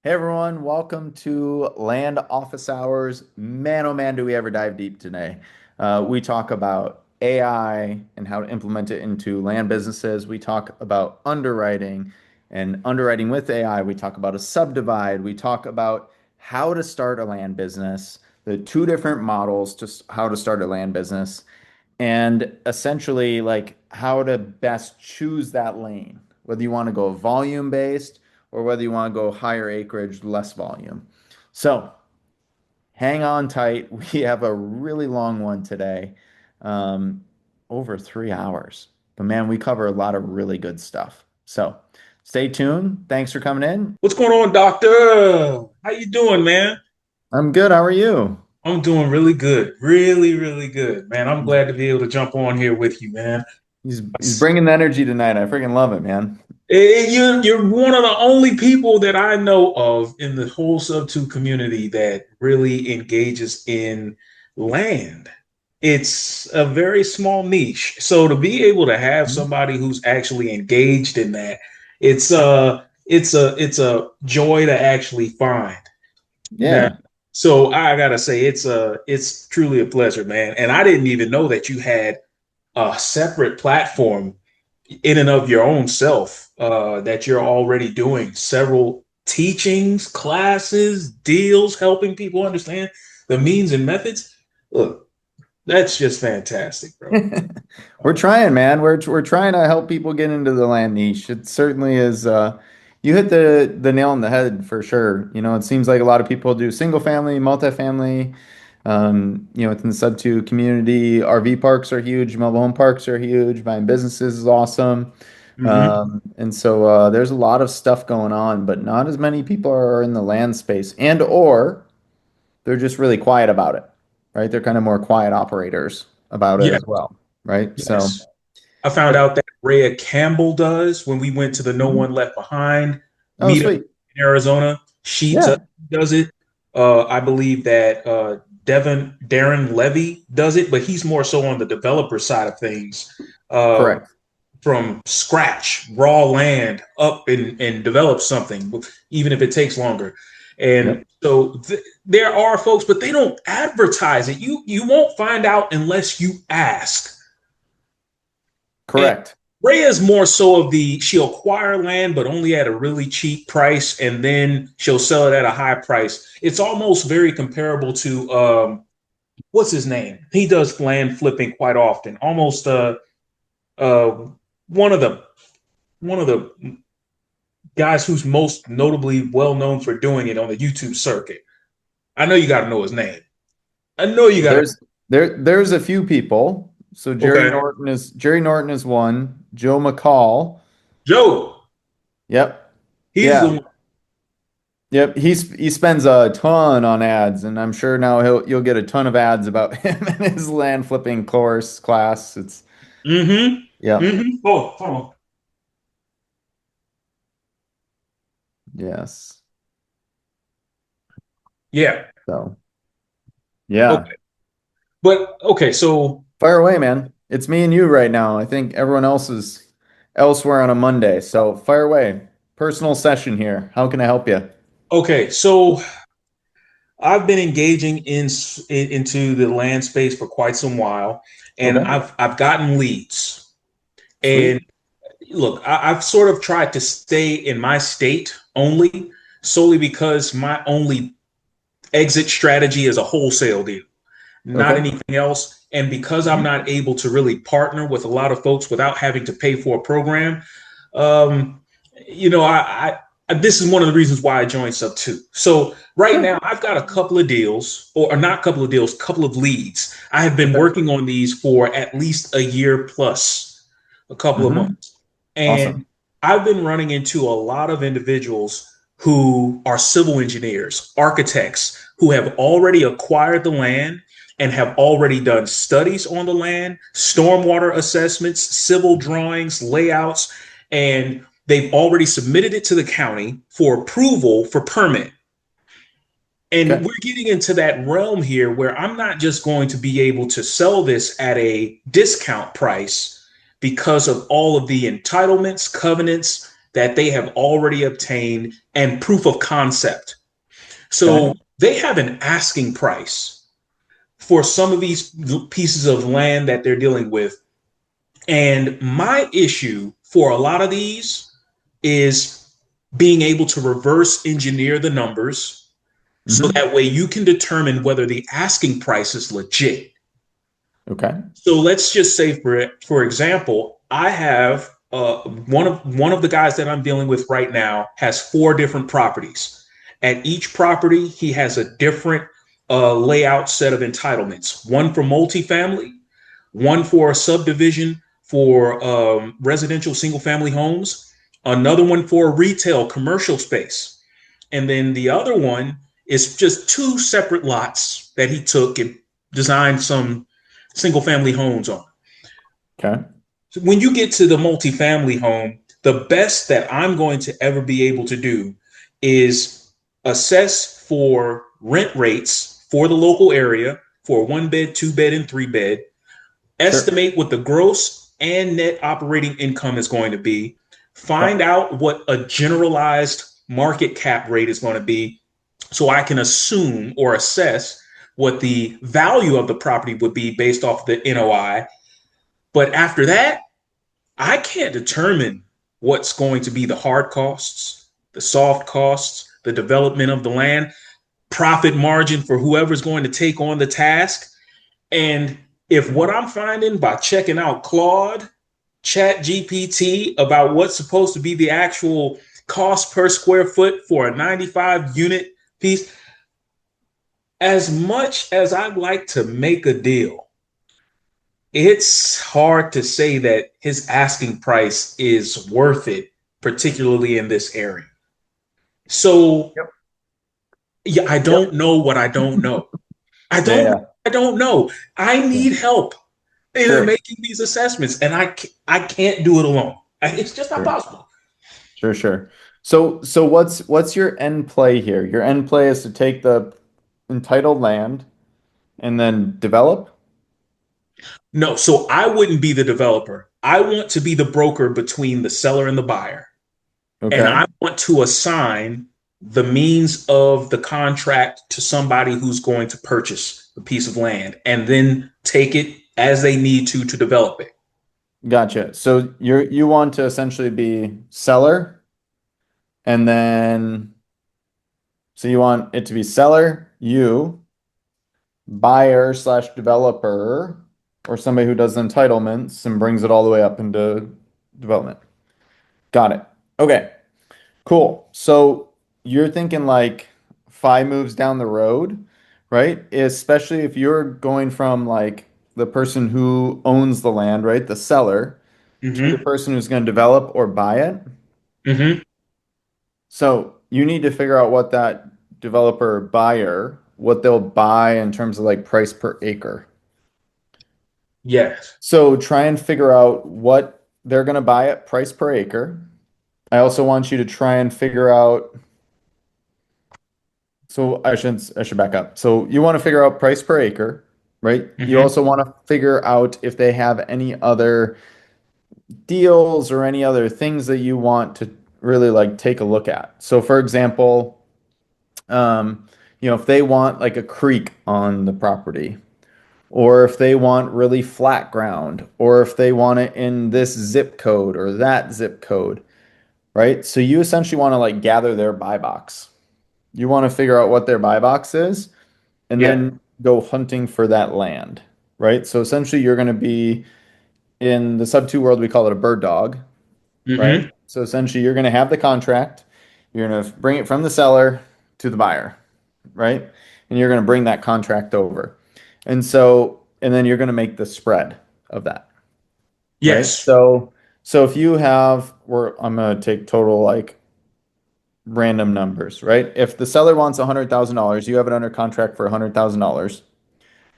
Hey everyone, welcome to Land Office Hours. Man, oh man, do we ever dive deep today. We talk about AI and how to implement it into land businesses. We talk about underwriting and underwriting with AI. We talk about a subdivide. We talk about how to start a land business, the two different models to how to start a land business, and essentially like how to best choose that lane, whether you want to go volume based or whether you want to go higher acreage, less volume. So hang on tight. We have a really long one today, um, over 3 hours. But man, we cover a lot of really good stuff. So stay tuned. Thanks for coming in. What's going on, doctor? How you doing, man? I'm good. How are you? I'm doing really good. Really, really good, man. I'm He's glad to be able to jump on here with you, man. he's bringing the energy tonight. I freaking love it, man. You're one of the only people that I know of in the whole Sub 2 community that really engages in land. It's a very small niche. So to be able to have somebody who's actually engaged in that, it's a joy to actually find. Now, Yeah. so I gotta say, it's truly a pleasure, man. And I didn't even know that you had a separate platform in and of your own self that you're already doing several teachings, classes, deals, helping people understand the means and methods. Look, that's just fantastic, bro. We're trying, man. We're trying to help people get into the land niche. It certainly is. You hit the nail on the head for sure. You know, it seems like a lot of people do single family, multifamily. Within the sub 2 community, RV parks are huge, mobile home parks are huge. Buying businesses is awesome. Hmm. And so there's a lot of stuff going on, but not as many people are in the land space, and or they're just really quiet about it, right? They're kind of more quiet operators about it Yeah, as well, right? So, yes. I found but out that Rhea Campbell does when we went to the No Mhm. One Left Behind Oh, meetup sweet. in Arizona. She Yeah, does it. I believe that Darren Levy does it, but he's more so on the developer side of things, uh, correct. from scratch, raw land up and develop something, even if it takes longer. Yep, And so there are folks, but they don't advertise it. You won't find out unless you ask. And correct. Rhea is more so of she'll acquire land, but only at a really cheap price, and then she'll sell it at a high price. It's almost very comparable to what's his name? He does land flipping quite often. Almost uh one of the one of the guys who's most notably well known for doing it on the YouTube circuit. I know you got to know his name. I know you got to. There's a few people. So Okay, Jerry Norton is one. Joe McCall. Joe. Yep. He's the Yeah. one. Yep. He spends a ton on ads, and I'm sure now you'll get a ton of ads about him and his land flipping course class. It's Mm-hmm. Yep. Mm-hmm. Oh, hold on. Yes. Yeah. So yeah. Okay. But okay, so Fire away, man. It's me and you right now. I think everyone else is elsewhere on a Monday. So fire away. Personal session here. How can I help you? okay, so I've been engaging into the land space for quite some while, and Okay. I've gotten leads. And Sweet. look, I've sort of tried to stay in my state only, solely because my only exit strategy is a wholesale deal, not Okay. anything else. And because I'm Mhm. not able to really partner with a lot of folks without having to pay for a program, um, you know, this is one of the reasons why I joined Sub 2. So right Sure. now I've got a couple of deals, or not a couple of deals, couple of leads. I have been Okay. working on these for at least a year plus, a couple of Hmm. months. And Awesome. I've been running into a lot of individuals who are civil engineers, architects, who have already acquired the land and have already done studies on the land, stormwater assessments, civil drawings, layouts, and they've already submitted it to the county for approval for permit. And Okay. we're getting into that realm here where I'm not just going to be able to sell this at a discount price because of all of the entitlements, covenants that they have already obtained and proof of concept. Okay. So they have an asking price for some of these pieces of land that they're dealing with. And my issue for a lot of these is being able to reverse engineer the numbers so Hmm. that way you can determine whether the asking price is legit. Okay. So let's just say, for example, I have one of the guys that I'm dealing with right now has four different properties. At each property, he has a different layout set of entitlements. One for multifamily, one for a subdivision for residential single family homes, another one for a retail commercial space, and then the other one is just two separate lots that he took and designed some single family homes on. Okay. So when you get to the multifamily home, the best that I'm going to ever be able to do is assess for rent rates for the local area for one bed, two bed, and three bed, Sure. estimate what the gross and net operating income is going to be, Okay. find out what a generalized market cap rate is going to be, so I can assume or assess what the value of the property would be based off the NOI. But after that, I can't determine what's going to be the hard costs, the soft costs, the development of the land, profit margin for whoever's going to take on the task. And if what I'm finding by checking out Claude, Chat GPT about what's supposed to be the actual cost per square foot for a 95 unit piece, as much as I'd like to make a deal, it's hard to say that his asking price is worth it, particularly in this area. So, Yep. yeah, I Yep. don't know what I don't know. I Yeah. don't Yeah. I don't know. I Yeah. need help in Sure. making these assessments, and I can't do it alone. It's just not Sure. possible. Sure. Sure. So what's your end play here? Your end play is to take the entitled land and then develop. No, so I wouldn't be the developer. I want to be the broker between the seller and the buyer. And Okay. I want to assign the means of the contract to somebody who's going to purchase a piece of land and then take it as they need to develop it. Gotcha. So you want to essentially be seller and then so you want it to be seller, you, buyer slash developer, or somebody who does entitlements and brings it all the way up into development. Got it. Okay, cool. So you're thinking like 5 moves down the road, right? Especially if you're going from like the person who owns the land, right? The seller to the Mm-hmm. person who's going to develop or buy it. Mm-hmm. So you need to figure out what that developer or buyer, what they'll buy in terms of like price per acre. Yes. So try and figure out what they're going to buy at price per acre. I also want you to try and figure out, so I should back up. So you want to figure out price per acre, right? You Mm-hmm. also want to figure out if they have any other deals or any other things that you want to really like take a look at. So for example, if they want like a creek on the property, or if they want really flat ground, or if they want it in this zip code or that zip code, right? So you essentially want to like gather their buy box. You want to figure out what their buy box is and Yeah. then go hunting for that land, right? So essentially you're going to be in the sub two world, we call it a bird dog, right? Mm-hmm. So essentially you're going to have the contract, you're going to bring it from the seller to the buyer, right? And you're going to bring that contract over. And then you're going to make the spread of that, right? Yes. So if you have, I'm going to take total like random numbers, right? If the seller wants $100,000, you have it under contract for $100,000,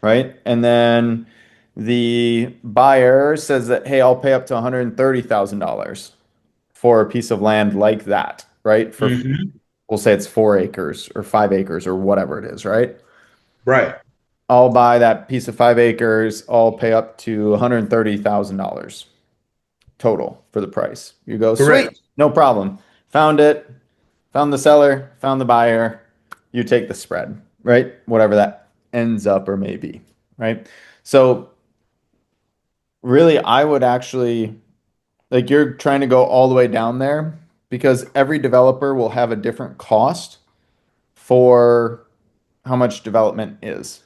right? And then the buyer says that, hey, I'll pay up to $130,000 for a piece of land like that, right? Mm-hmm. We'll say it's 4 acres or 5 acres or whatever it is, right? Right. I'll buy that piece of 5 acres. I'll pay up to $130,000. total for the price. You go, sweet, Correct. no problem. Found it, found the seller, found the buyer. You take the spread, right? Whatever that ends up or may be, right? So really, I would actually like you're trying to go all the way down there because every developer will have a different cost for how much development is,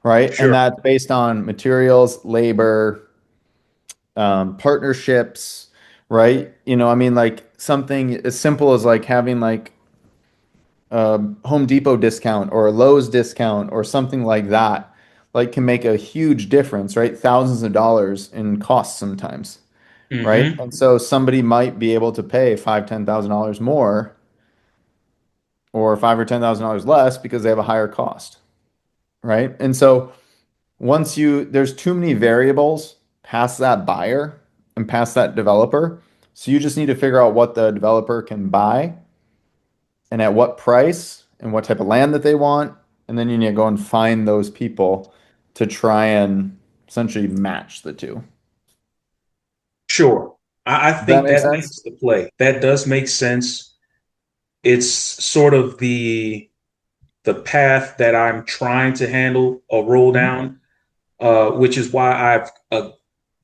right? And Sure. that's based on materials, labor, partnerships, right? I mean, like something as simple as like having like a Home Depot discount or a Lowe's discount or something like that, like can make a huge difference, right? Thousands of dollars in costs sometimes, right? Hmm. And so somebody might be able to pay five, $10,000 more or five or $10,000 less because they have a higher cost, right? And so there's too many variables past that buyer and past that developer. So you just need to figure out what the developer can buy and at what price and what type of land that they want. And then you need to go and find those people to try and essentially match the two. Sure. I Does that think make that sense? makes the play. That does make sense. It's sort of the path that I'm trying to handle or roll Mhm. down, which is why I've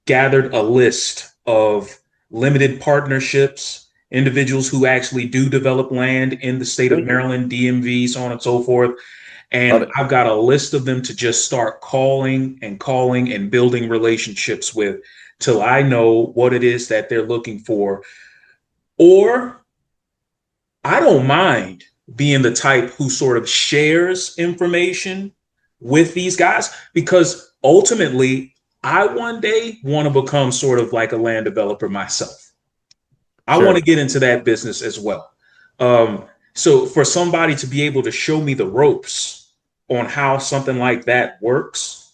gathered a list of limited partnerships, individuals who actually do develop land in the state of Sweet. Maryland, DMV, so on and so forth. Love And it. I've got a list of them to just start calling and building relationships with till I know what it is that they're looking for. Or I don't mind being the type who sort of shares information with these guys because ultimately I one day want to become sort of like a land developer myself. I want to Sure. get into that business as well. Um, so for somebody to be able to show me the ropes on how something like that works,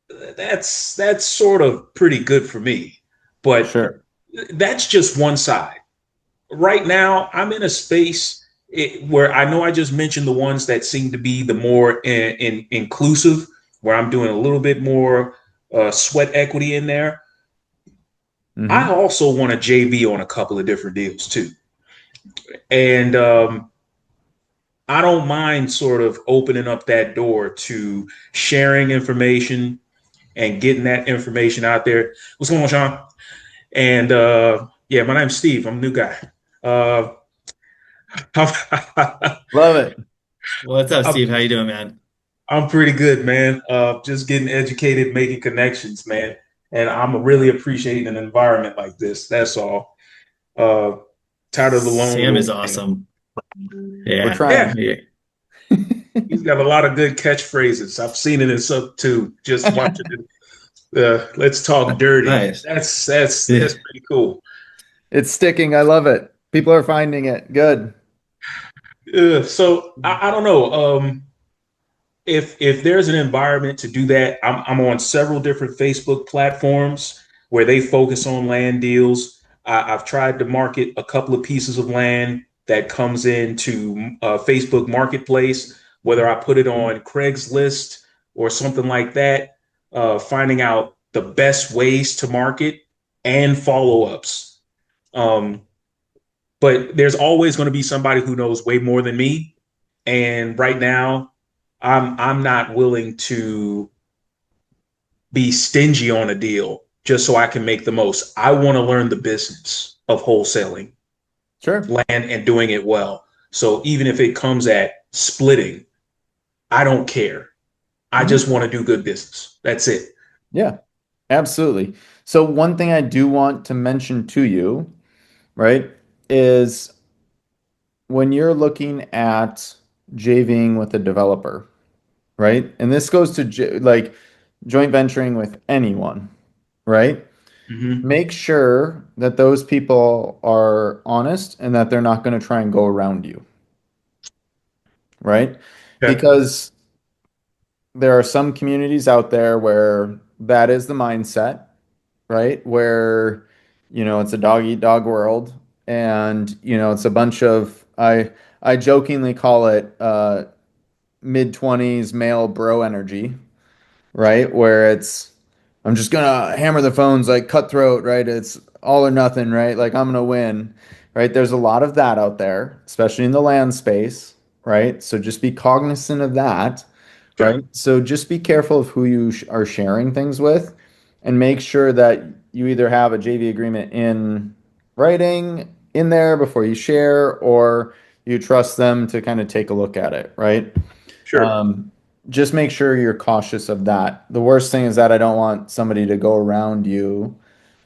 that's sort of pretty good for me. But Sure. that's just one side. Right now, I'm in a space where I know I just mentioned the ones that seem to be the more inclusive, where I'm doing a little bit more sweat equity in there. I Hmm. also want a JV on a couple of different deals too. And I don't mind sort of opening up that door to sharing information and getting that information out there. What's going on, Sean? And yeah, my name's Steve. I'm a new guy. Uh, Love it. What's up, I'm, Steve? How you doing, man? I'm pretty good, man. Just getting educated, making connections, man. And I'm really appreciating an environment like this. That's all. Uh, Tired of the lone Sam wolf is thing. awesome. We're Yeah. Yeah, trying. Yeah. he's got a lot of good catchphrases. I've seen it in sub too. Just watching it. Let's talk dirty. Nice. That's Yeah. pretty cool. It's sticking. I love it. People are finding it. Good. So I don't know. If there's an environment to do that, I'm on several different Facebook platforms where they focus on land deals. I've tried to market a couple of pieces of land that comes into Facebook Marketplace, whether I put it on Craigslist or something like that, finding out the best ways to market and follow ups. Um, but there's always going to be somebody who knows way more than me. And right now, I'm not willing to be stingy on a deal just so I can make the most. I want to learn the business of wholesaling Sure. land and doing it well. So even if it comes at splitting, I don't care. I Hmm. just want to do good business. That's it. Yeah, absolutely. So one thing I do want to mention to you, right, is when you're looking at JVing with a developer, right? And this goes to like joint venturing with anyone, right? Mm-hmm. Make sure that those people are honest and that they're not going to try and go around you, right? Okay. Because there are some communities out there where that is the mindset, right? Where, it's a dog eat dog world and, it's a bunch of I jokingly call it mid 20s male bro energy, right? Where it's I'm just gonna hammer the phones like cutthroat, right? It's all or nothing, right? Like I'm gonna win, right? There's a lot of that out there, especially in the land space, right? So just be cognizant of that, Sure. right? So just be careful of who you sh are sharing things with, and make sure that you either have a JV agreement in writing in there before you share, or you trust them to kind of take a look at it, right? Sure. Um, just make sure you're cautious of that. The worst thing is that I don't want somebody to go around you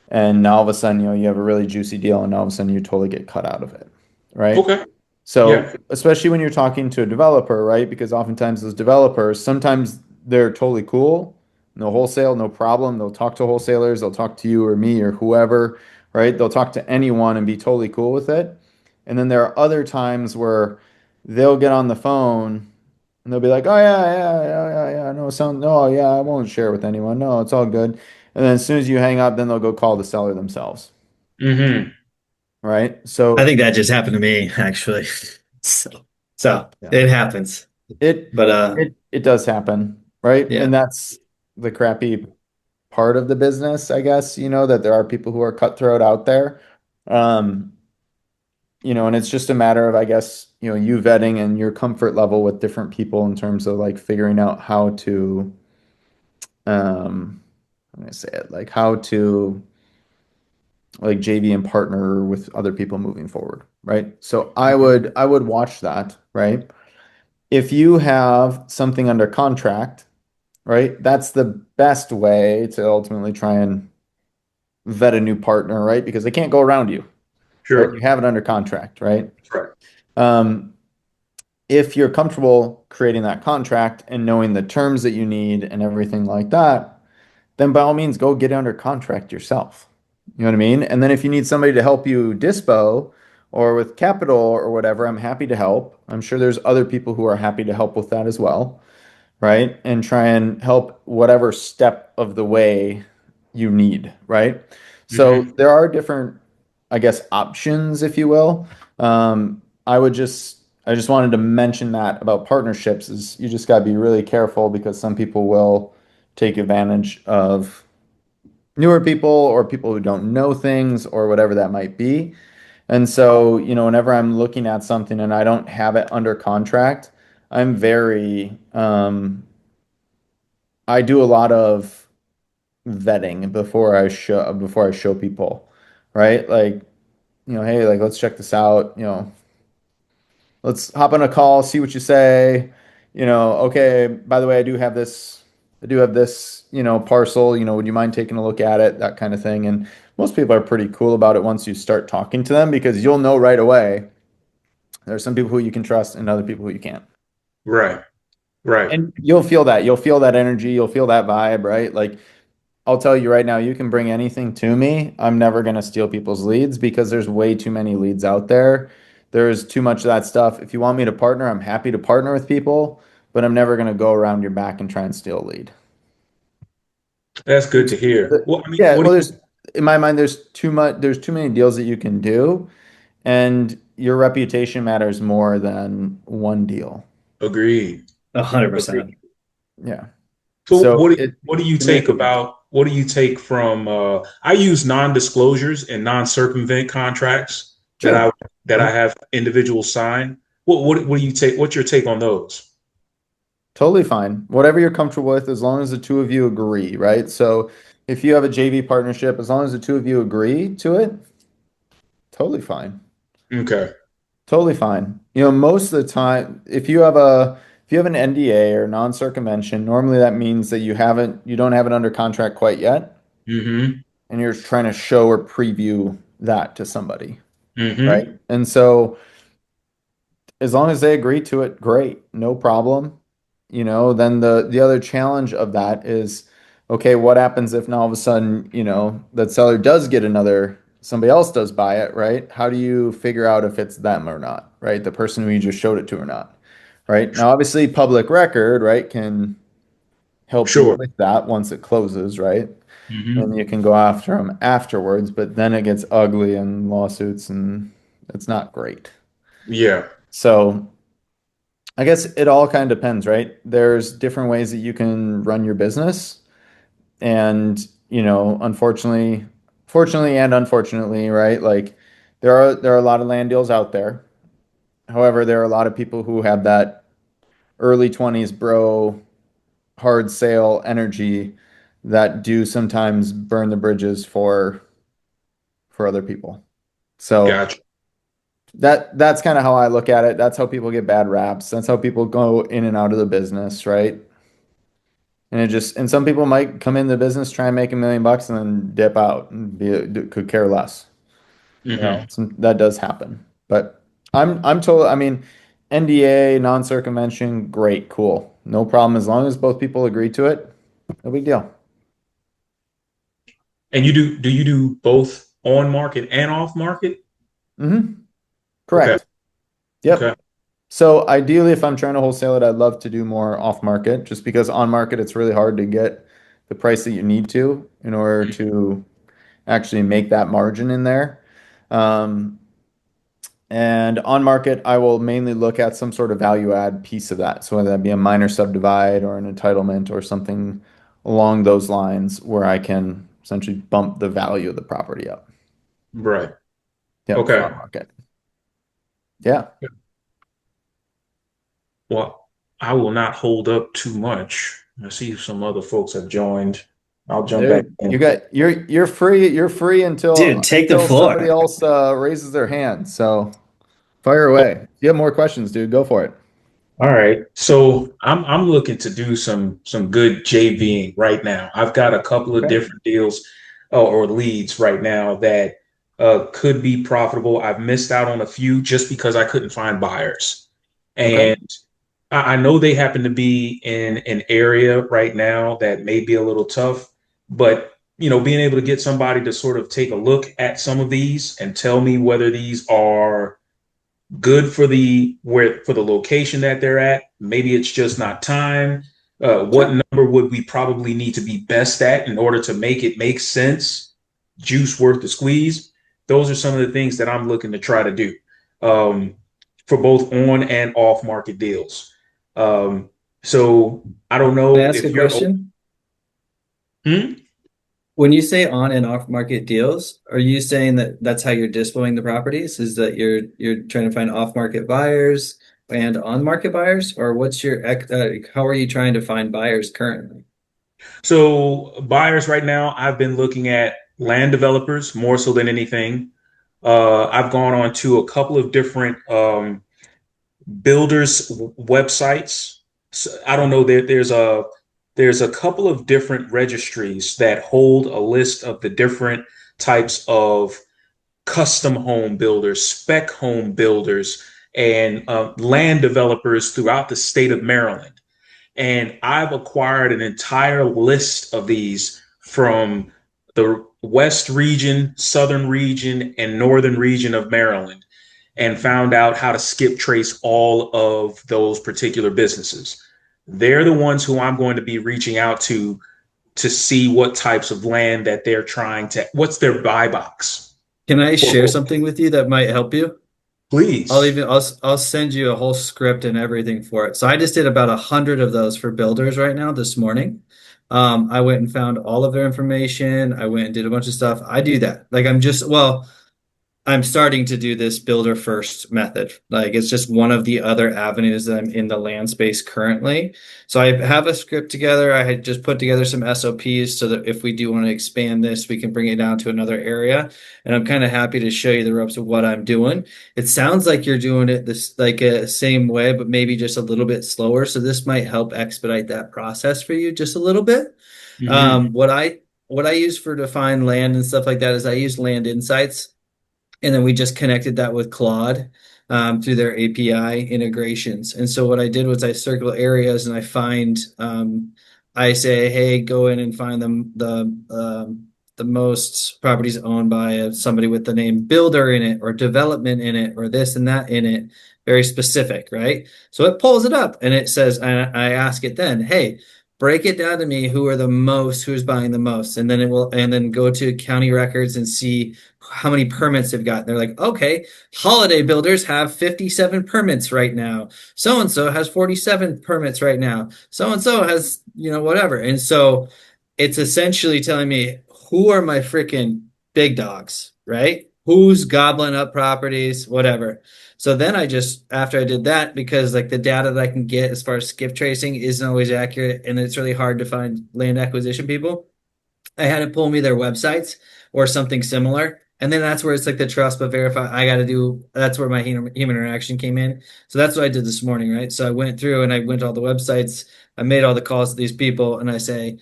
and all of a sudden, you have a really juicy deal and all of a sudden you totally get cut out of it, right? Okay. So, Yeah. especially when you're talking to a developer, right? Because oftentimes those developers, sometimes they're totally cool, no wholesale, no problem. They'll talk to wholesalers, they'll talk to you or me or whoever, right? They'll talk to anyone and be totally cool with it. And then there are other times where they'll get on the phone and they'll be like, "Oh yeah, no, no, yeah, I won't share with anyone. No, it's all good." And then as soon as you hang up, then they'll go call the seller themselves, Hmm. right? I So think that just happened to me actually. So, so yeah, it happens. it But it does happen, right? yeah. And that's the crappy part of the business, I guess, that there are people who are cutthroat out there. Um, and it's just a matter of, I guess, you vetting and your comfort level with different people in terms of like figuring out how to, I'm gonna say it, like how to like JV and partner with other people moving forward, right? So I would watch that, right? If you have something under contract, right? That's the best way to ultimately try and vet a new partner, right? Because they can't go around you, right? You Sure. have it under contract, right? Right. Um, if you're comfortable creating that contract and knowing the terms that you need and everything like that, then by all means go get it under contract yourself. You know what I mean? And then if you need somebody to help you dispo or with capital or whatever, I'm happy to help. I'm sure there's other people who are happy to help with that as well, right? And try and help whatever step of the way you need, right? So Hmm. there are different, I guess, options, if you will. I just wanted to mention that about partnerships is you just got to be really careful because some people will take advantage of newer people or people who don't know things or whatever that might be. And so, whenever I'm looking at something and I don't have it under contract, I'm very, I do a lot of vetting before I show people, right? Like, hey, like let's check this out, let's hop on a call, see what you say. Okay, by the way, I do have this, parcel, would you mind taking a look at it? That kind of thing. And most people are pretty cool about it once you start talking to them because you'll know right away. There are some people who you can trust and other people who you can't. Right. Right. And you'll feel that. You'll feel that energy. You'll feel that vibe, right? Like I'll tell you right now, you can bring anything to me. I'm never going to steal people's leads because there's way too many leads out there. There's too much of that stuff. If you want me to partner, I'm happy to partner with people, but I'm never going to go around your back and try and steal a lead. That's good to hear. The- Well, I mean, Yeah, what well, do in my mind, there's too many deals that you can do, and your reputation matters more than one deal. you agree? 100%. Agree. Yeah. So So it what do you to me, take about what do you take from I use non-disclosures and non-circumvent contracts that sure. I have individuals sign. What do you take? What's your take on those? Totally fine. Whatever you're comfortable with, as long as the two of you agree, right? So if you have a JV partnership, as long as the two of you agree to it, totally fine. Okay. Totally fine. Most of the time, if you have an NDA or non-circumvention, normally that means that you don't have it under contract quite yet, Mm-hmm. and you're trying to show or preview that to somebody, right? Mm-hmm. And so as long as they agree to it, great, no problem. Then the other challenge of that is, okay, what happens if now all of a sudden, that seller does get somebody else does buy it, right? How do you figure out if it's them or not, right? The person who you just showed it to or not, right? Now, obviously, public record, right, can help you Sure. with that once it closes, right? And Mm-hmm. you can go after them afterwards, but then it gets ugly and lawsuits and it's not great. Yeah. So I guess it all kind of depends, right? There's different ways that you can run your business. And, fortunately and unfortunately, right? Like there are a lot of land deals out there. However, there are a lot of people who have that early 20s bro hard sale energy that do sometimes burn the bridges for other people. So Gotcha. that's kind of how I look at it. That's how people get bad raps. That's how people go in and out of the business, right? And some people might come in the business, try and make $1 million and then dip out and could care less. Hmm. That does happen. But I'm told, I mean, NDA, non-circumvention, great, cool. No problem as long as both people agree to it. No big deal. And do you do both on market and off market? Hmm. Okay. Correct. Okay. Yep. So ideally, if I'm trying to wholesale it, I'd love to do more off market, just because on market it's really hard to get the price that you need to in order to actually make that margin in there. Um, and on market, I will mainly look at some sort of value add piece of that. So whether that be a minor subdivide or an entitlement or something along those lines where I can essentially bump the value of the property up. Right. Yep, for Okay. on market. Yeah. Well, I will not hold up too much. I see some other folks have joined. I'll jump back Dude, in. you're free Dude, take the somebody floor. else raises their hand. So fire away. If you have more questions, dude, go for it. All right. So I'm looking to do some good JVing right now. I've got a couple of Okay. different deals or leads right now that could be profitable. I've missed out on a few just because I couldn't find buyers. Okay. And I know they happen to be in an area right now that may be a little tough, but being able to get somebody to sort of take a look at some of these and tell me whether these are good for the location that they're at. Maybe it's just not time. What Sure. number would we probably need to be best at in order to make it make sense? Juice worth the squeeze. Those are some of the things that I'm looking to try to do um, for both on and off market deals. Um, so I don't Can I know ask a if you're. question? Hmm? When you say on and off market deals, are you saying that that's how you're dispoing the properties? Is that you're trying to find off market buyers and on market buyers, or what's how are you trying to find buyers currently? So buyers right now, I've been looking at land developers more so than anything. I've gone on to a couple of different builders websites. So I don't know that there's a couple of different registries that hold a list of the different types of custom home builders, spec home builders, and land developers throughout the state of Maryland. And I've acquired an entire list of these from the West region, Southern region, and Northern region of Maryland, and found out how to skip trace all of those particular businesses. They're the ones who I'm going to be reaching out to see what types of land that they're trying to, what's their buy box Can I for share both. something with you that might help you? Please. I'll send you a whole script and everything for it. So I just did about 100 of those for builders right now this morning. I went and found all of their information. I went and did a bunch of stuff. I do that. Like I'm starting to do this builder first method. Like it's just one of the other avenues that I'm in the land space currently. So I have a script together. I had just put together some SOPs so that if we do want to expand this, we can bring it down to another area. And I'm kind of happy to show you the ropes of what I'm doing. It sounds like you're doing it this like a same way, but maybe just a little bit slower. So this might help expedite that process for you just a little bit. Mm-hmm. What I use for define land and stuff like that is I use Land Insights, and then we just connected that with Claude through their API integrations. And so what I did was I circle areas and I say, hey, go in and find the most properties owned by somebody with the name builder in it or development in it or this and that in it, very specific, right? So it pulls it up and it says, and I ask it then, hey, break it down to me who's buying the most, and then go to county records and see how many permits they've got. They're like, okay, holiday builders have 57 permits right now. So and so has 47 permits right now. So and so has, whatever. And so it's essentially telling me who are my freaking big dogs, right? Who's gobbling up properties, whatever. So then I just, after I did that, because like the data that I can get as far as skip tracing isn't always accurate and it's really hard to find land acquisition people, I had to pull me their websites or something similar. And then that's where it's like the trust but verify. I got to do, that's where my human interaction came in. So that's what I did this morning, right? So I went through and I went to all the websites. I made all the calls to these people and I say,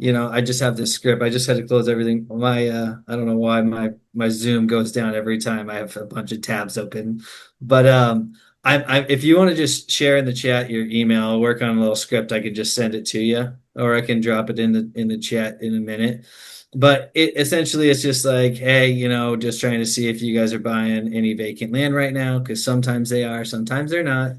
I just have this script. I just had to close everything. I don't know why my Zoom goes down every time I have a bunch of tabs open. But if you want to just share in the chat your email, work on a little script, I could just send it to you, or I can drop it in the chat in a minute. But it essentially it's just like, hey, just trying to see if you guys are buying any vacant land right now, because sometimes they are, sometimes they're not,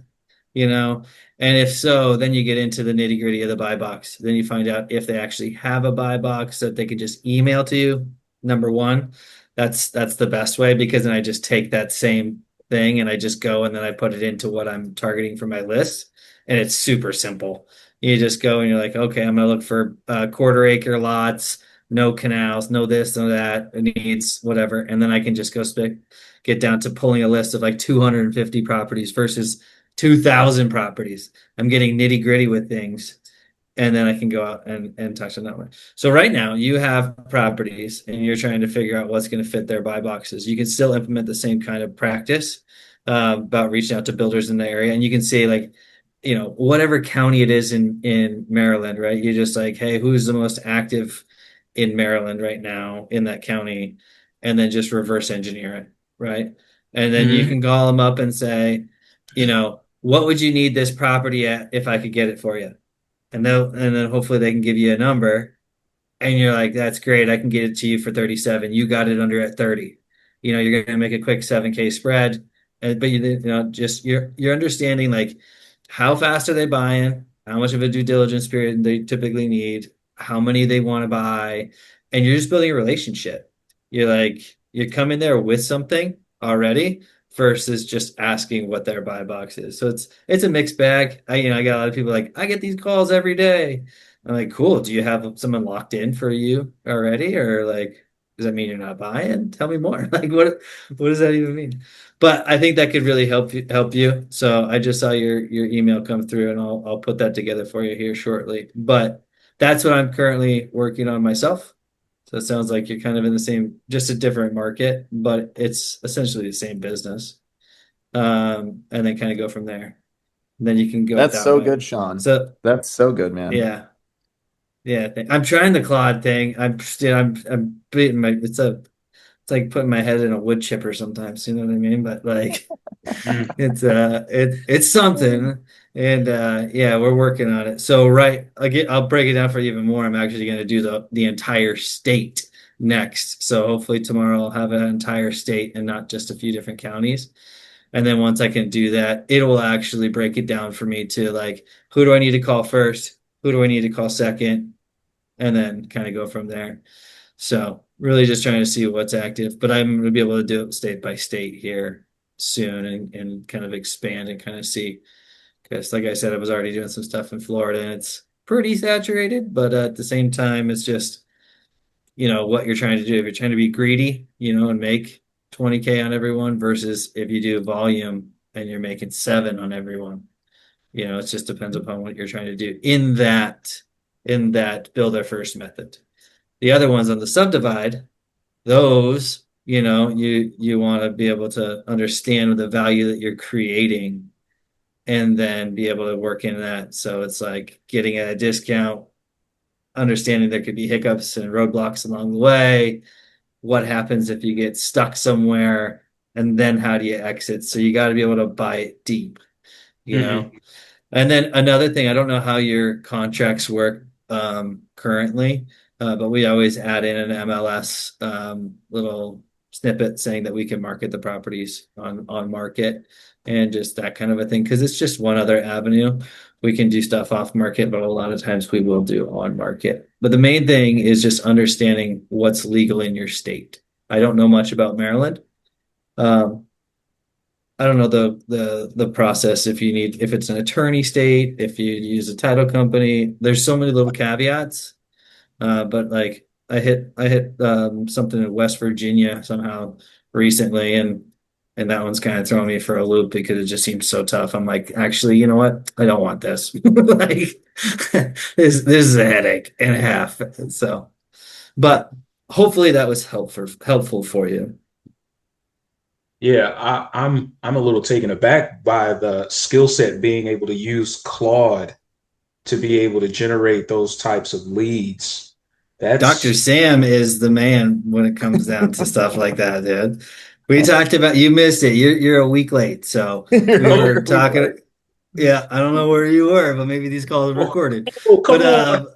you know. And if so, then you get into the nitty gritty of the buy box. Then you find out if they actually have a buy box that they can just email to you. Number one, that's the best way, because then I just take that same thing and I just go and then I put it into what I'm targeting for my list. And it's super simple. You just go and you're like, okay, I'm going to look for quarter acre lots, no canals, no this, no that. It needs whatever. And then I can just get down to pulling a list of like 250 properties versus 2,000 properties. I'm getting nitty gritty with things. And then I can go out and touch on that one. So right now you have properties and you're trying to figure out what's going to fit their buy boxes. You can still implement the same kind of practice about reaching out to builders in the area. And you can say like, whatever county it is in Maryland, right? You're just like, hey, who's the most active in Maryland right now in that county? And then just reverse engineer it, right? And then you Mm-hmm. can call them up and say, what would you need this property at if I could get it for you? And then hopefully they can give you a number and you're like, that's great. I can get it to you for 37. You got it under at 30. You're going to make a quick 7K spread. But just you're understanding like how fast are they buying, how much of a due diligence period they typically need, how many they want to buy, and you're just building a relationship. You're coming there with something already versus just asking what their buy box is. So it's a mixed bag. I got a lot of people like, I get these calls every day. I'm like, cool. Do you have someone locked in for you already? Or like, does that mean you're not buying? Tell me more. Like, what does that even mean? But I think that could really help you. So I just saw your email come through and I'll put that together for you here shortly. But that's what I'm currently working on myself. So it sounds like you're kind of in the same, just a different market, but it's essentially the same business. And then kind of go from there. And then you can go That's that so way. good, Sean. So That's so good, man. yeah. Yeah, I'm trying the Claude thing. I'm beating my it's like putting my head in a wood chipper sometimes, you know what I mean? But like it's something. And yeah, we're working on it. So right, I'll break it down for you even more. I'm actually gonna do the entire state next. So hopefully tomorrow I'll have an entire state and not just a few different counties. And then once I can do that, it will actually break it down for me to like, who do I need to call first? Who do I need to call second? And then kind of go from there. So really just trying to see what's active, but I'm going to be able to do it state by state here soon and kind of expand and kind of see. Because like I said, I was already doing some stuff in Florida and it's pretty saturated, but at the same time, it's just, what you're trying to do. If you're trying to be greedy, and make 20K on everyone versus if you do volume and you're making 7 on everyone, it just depends upon what you're trying to do in that build their first method. The other ones on the subdivide, those, you want to be able to understand the value that you're creating and then be able to work in that. So it's like getting a discount, understanding there could be hiccups and roadblocks along the way. What happens if you get stuck somewhere? And then how do you exit? So you got to be able to buy it deep, you know? Mm-hmm. And then another thing, I don't know how your contracts work currently, but we always add in an MLS little snippet saying that we can market the properties on market and just that kind of a thing, because it's just one other avenue. We can do stuff off market, but a lot of times we will do on market. But the main thing is just understanding what's legal in your state. I don't know much about Maryland. Um, I don't know the process if it's an attorney state, if you use a title company. There's so many little caveats, But like I hit something in West Virginia somehow recently, and that one's kind of throwing me for a loop because it just seems so tough. I'm like, actually, you know what? I don't want this. Like this is a headache and a half. So, but hopefully that was helpful for you. Yeah, I'm a little taken aback by the skill set being able to use Claude to be able to generate those types of leads. Dr. That's Sam is the man when it comes down to stuff like that, dude. We talked about you missed it. You're a week late, so we oh, were talking. Yeah, I don't know where you were, but maybe these calls are oh, recorded. oh, But come on,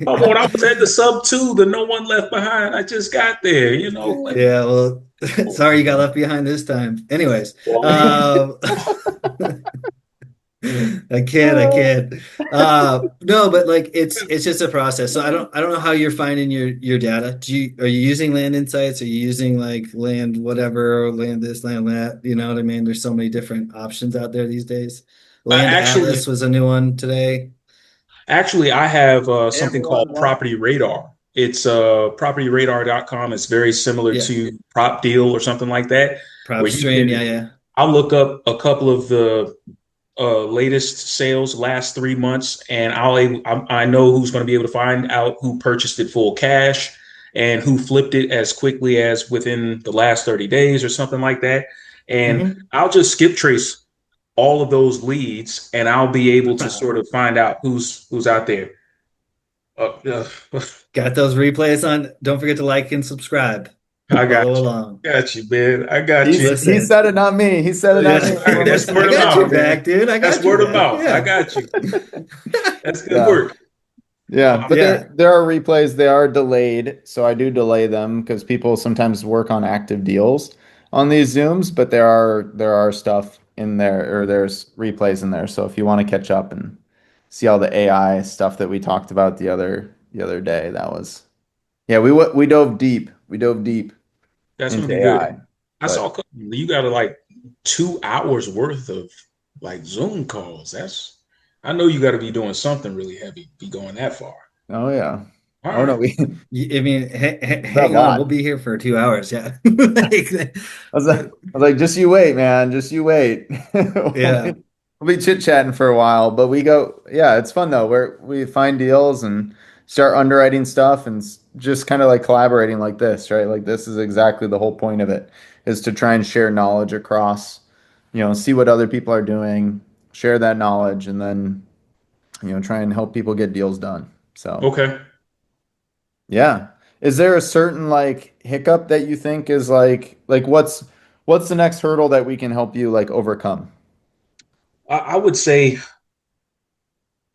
come on. I was at the sub two, the no one left behind. I just got there, like, yeah, well, oh, sorry you got left behind this time. Anyways, boy. um, I can't. No, but like it's just a process. So I don't know how you're finding your data. Are you using land insights? Are you using like land whatever or land this, land that? You know what I mean? There's so many different options out there these days. Land Actually, Atlas was a new one today. I have something called Everyone wants. Property Radar. It's propertyradar.com. It's very similar Yeah, to Prop Deal or something like that, prop where you stream. can. Yeah, yeah. I'll look up a couple of the latest sales last 3 months, and I know who's going to be able to find out who purchased it full cash and who flipped it as quickly as within the last 30 days or something like that. And Hmm. I'll just skip trace all of those leads, and I'll be able to sort of find out who's out there. Got those replays on. Don't forget to like and subscribe. I got Follow you, along. got you, man. I got you. He Listen. said it, not me. He said it, not me. Yeah. All right, Everyone that's listen to I word of got Claude, your mouth. back, man. dude. I That's got your word of back. mouth. I Yeah. got you. That's good Yeah. work. Yeah, but Yeah. there are replays. They are delayed, so I do delay them because people sometimes work on active deals on these Zooms. But there are stuff in there, or there's replays in there. So if you want to catch up and see all the AI stuff that we talked about the other day, that was yeah. We dove deep. We dove deep That's gonna into be AI. good. I saw But you got like 2 hours worth of like Zoom calls. I know you got to be doing something really heavy. Be going that far. oh yeah, All oh no, right. I mean, a hang on. We'll lot. be here for 2 hours. Yeah. Like, I was like, just you wait, man. Just you wait. We'll yeah. be, we'll be chit-chatting for a while, but yeah, it's fun though. We find deals and start underwriting stuff and just kind of like collaborating like this, right? Like this is exactly the whole point of it, is to try and share knowledge across, see what other people are doing, share that knowledge, and then, try and help people get deals done. So. Okay. Yeah. Is there a certain like hiccup that you think is like what's the next hurdle that we can help you like overcome? I would say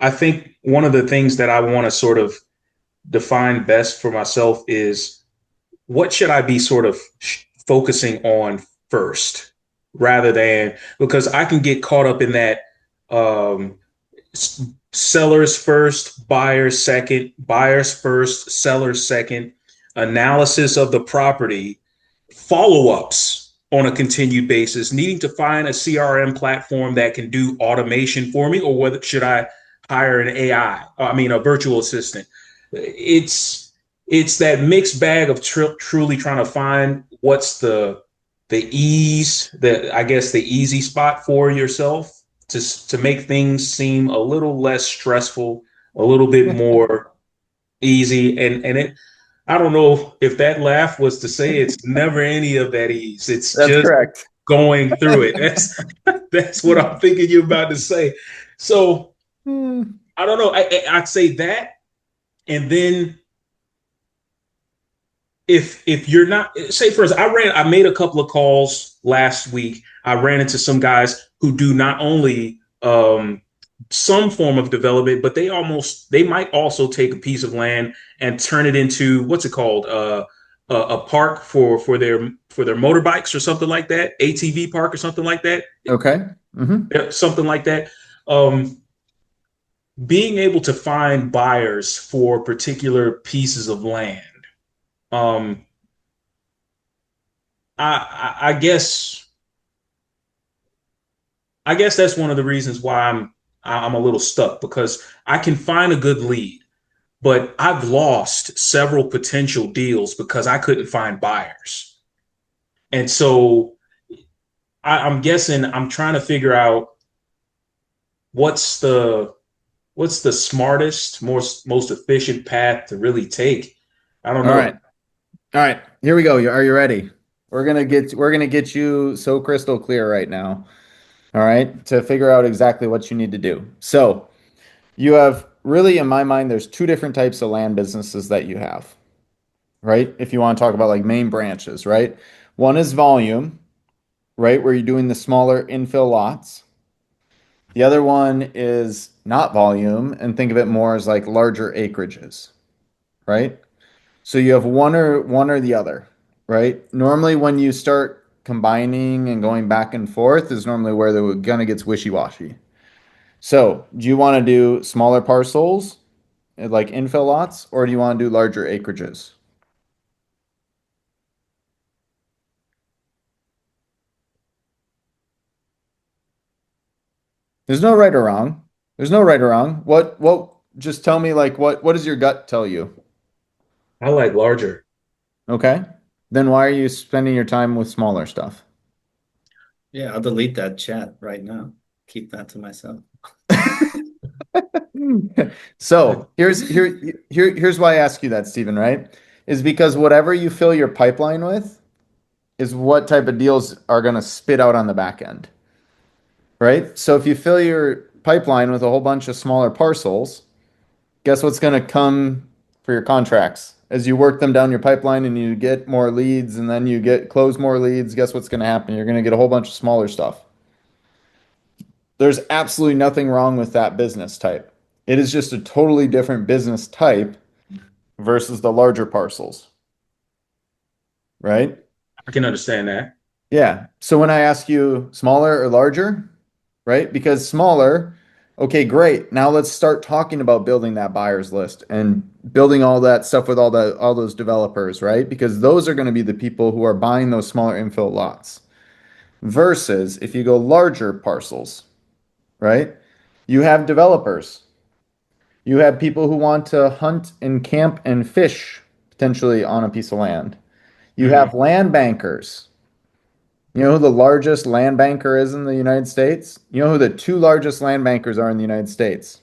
I think one of the things that I want to sort of define best for myself is what should I be sort of focusing on first, rather than because I can get caught up in that um, sellers first, buyers second, buyers first, sellers second, analysis of the property, follow ups on a continued basis, needing to find a CRM platform that can do automation for me, or whether should I hire an AI? I mean, a virtual assistant. It's that mixed bag of truly trying to find what's the ease, that I guess the easy spot for yourself to make things seem a little less stressful, a little bit more easy. And it I don't know if that laugh was to say it's never any of that ease. It's That's just correct. going through it. That's what I'm thinking you're about to say. So Hmm. I don't know. I'd say that, and then if you're not, say for instance, I made a couple of calls last week. I ran into some guys who do not only some form of development, but they might also take a piece of land and turn it into what's it called, a park for their motorbikes or something like that, ATV park or something like that, Okay. something like that. Um, Being able to find buyers for particular pieces of land. Um, I guess that's one of the reasons why I'm a little stuck, because I can find a good lead, but I've lost several potential deals because I couldn't find buyers. And so I'm guessing I'm trying to figure out what's the what's the smartest, most efficient path to really take. I don't All know. right. All right. Here we go. Are you ready? We're gonna get you so crystal clear right now. All right, to figure out exactly what you need to do. So you have really, in my mind, there's two different types of land businesses that you have, right? If you want to talk about like main branches, right? One is volume, right? Where you're doing the smaller infill lots. The other one is not volume, and think of it more as like larger acreages, right? So you have one or the other, right? Normally when you start combining and going back and forth is normally where they're gonna gets wishy-washy. So, do you want to do smaller parcels, like infill lots, or do you want to do larger acreages? There's no right or wrong. There's no right or wrong. Just tell me like what does your gut tell you? I like larger. Okay. Then why are you spending your time with smaller stuff? Yeah, I'll delete that chat right now. Keep that to myself. So here's why I ask you that, Stephen, right? Is because whatever you fill your pipeline with is what type of deals are going to spit out on the back end, right? So if you fill your pipeline with a whole bunch of smaller parcels, guess what's going to come for your contracts? As you work them down your pipeline and you get more leads and then you get close more leads, guess what's going to happen? You're going to get a whole bunch of smaller stuff. There's absolutely nothing wrong with that business type. It is just a totally different business type versus the larger parcels, right? I can understand that. Yeah. So when I ask you smaller or larger, right? Because smaller, okay, great. Now let's start talking about building that buyers list and building all that stuff with all those developers, right? Because those are going to be the people who are buying those smaller infill lots. Versus if you go larger parcels, right? You have developers. You have people who want to hunt and camp and fish potentially on a piece of land. You Mhm. have land bankers. You know who the largest land banker is in the United States? You know who the two largest land bankers are in the United States?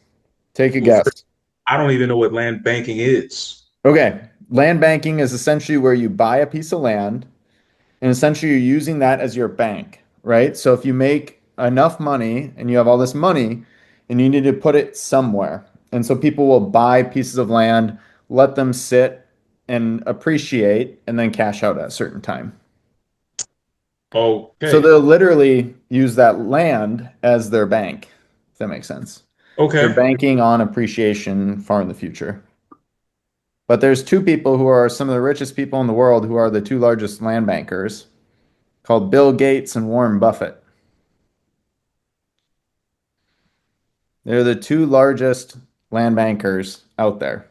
Take a Well, first, guess. I don't even know what land banking is. Okay. Land banking is essentially where you buy a piece of land and essentially you're using that as your bank, right? So if you make enough money and you have all this money and you need to put it somewhere. And so people will buy pieces of land, let them sit and appreciate, and then cash out at a certain time. So Okay. they'll literally use that land as their bank, if that makes sense. They're Okay. banking on appreciation far in the future. But there's two people who are some of the richest people in the world who are the two largest land bankers, called Bill Gates and Warren Buffett. They're the two largest land bankers out there.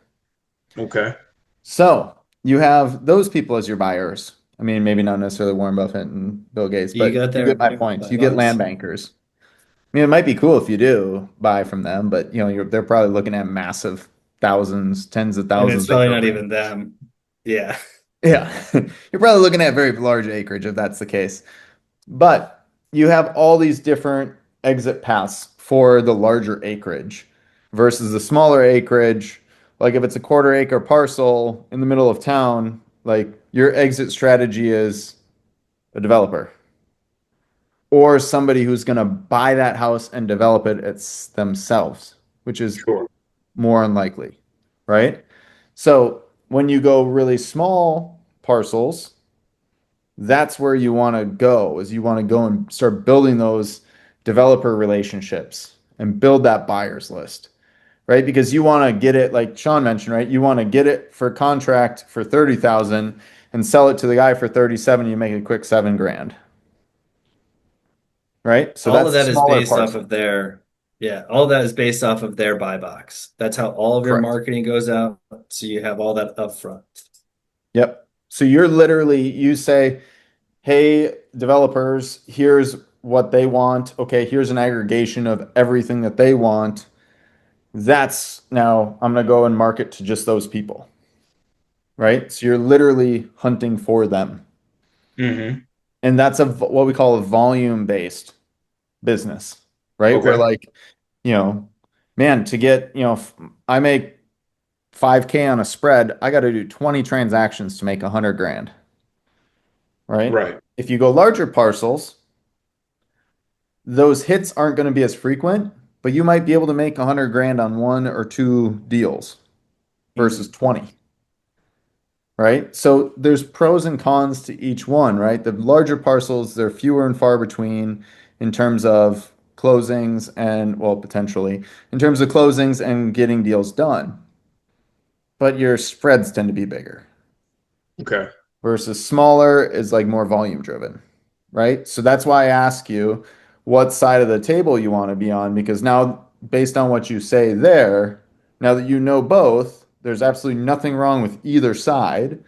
Okay. So you have those people as your buyers. I mean, maybe not necessarily Warren Buffett and Bill Gates, You but got you get their my point. buy You get land box? bankers. I mean, it might be cool if you do buy from them, but they're probably looking at massive thousands, tens of And it's thousands probably acre not land. even them. Yeah. Yeah. You're probably looking at very large acreage if that's the case. But you have all these different exit paths for the larger acreage versus the smaller acreage. Like if it's a quarter acre parcel in the middle of town, like your exit strategy is a developer or somebody who's going to buy that house and develop it it's themselves, which is Sure. more unlikely, right? So when you go really small parcels, that's where you want to go, is you want to go and start building those developer relationships and build that buyers list, right? Because you want to get it, like Sean mentioned, right? You want to get it for contract for 30,000 and sell it to the guy for 37, you make a quick 7 grand, right? So All of that's a that is smaller based off parcel. of their, yeah, all of that is based off of their buy box. That's how all of your Correct. marketing goes out. So you have all that upfront. Yep. So you're literally, you say, hey, developers, here's what they want. Okay, here's an aggregation of everything that they want. That's now I'm going to go and market to just those people, right? So you're literally hunting for them. Hmm. And that's what we call a volume based business, right? Where Okay. like, you know, man, to get, I make 5K on a spread, I got to do 20 transactions to make 100 grand, right? Right. If you go larger parcels, those hits aren't going to be as frequent, but you might be able to make 100 grand on one or two deals versus Hmm. 20, right? So there's pros and cons to each one, right? The larger parcels, they're fewer and far between in terms of closings and, well, potentially in terms of closings and getting deals done, but your spreads tend to be bigger Okay. versus smaller is like more volume driven, right? So that's why I ask you what side of the table you want to be on, because now, based on what you say there, now that you know both, there's absolutely nothing wrong with either side.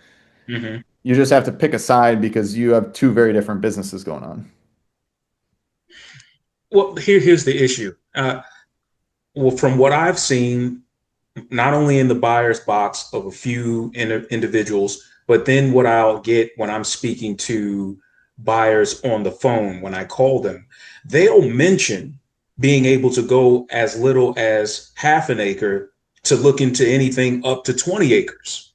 Hmm. You just have to pick a side because you have two very different businesses going on. Well, here's the issue. Well, from what I've seen, not only in the buyer's box of a few individuals, but then what I'll get when I'm speaking to buyers on the phone when I call them, they'll mention being able to go as little as half an acre to look into anything up to 20 acres.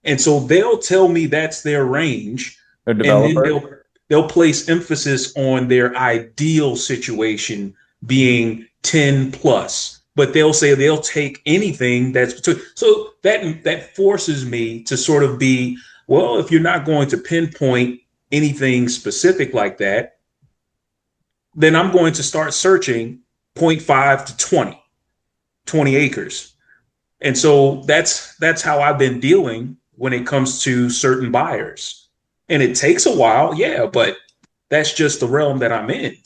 And so they'll tell me that's their range, A and then developer? they'll place emphasis on their ideal situation being 10 plus. But they'll say they'll take anything that's so that forces me to sort of be, well, if you're not going to pinpoint anything specific like that, then I'm going to start searching zero point 0.5 to 20 acres. And so that's how I've been dealing when it comes to certain buyers. And it takes a while, yeah, but that's just the realm that I'm in.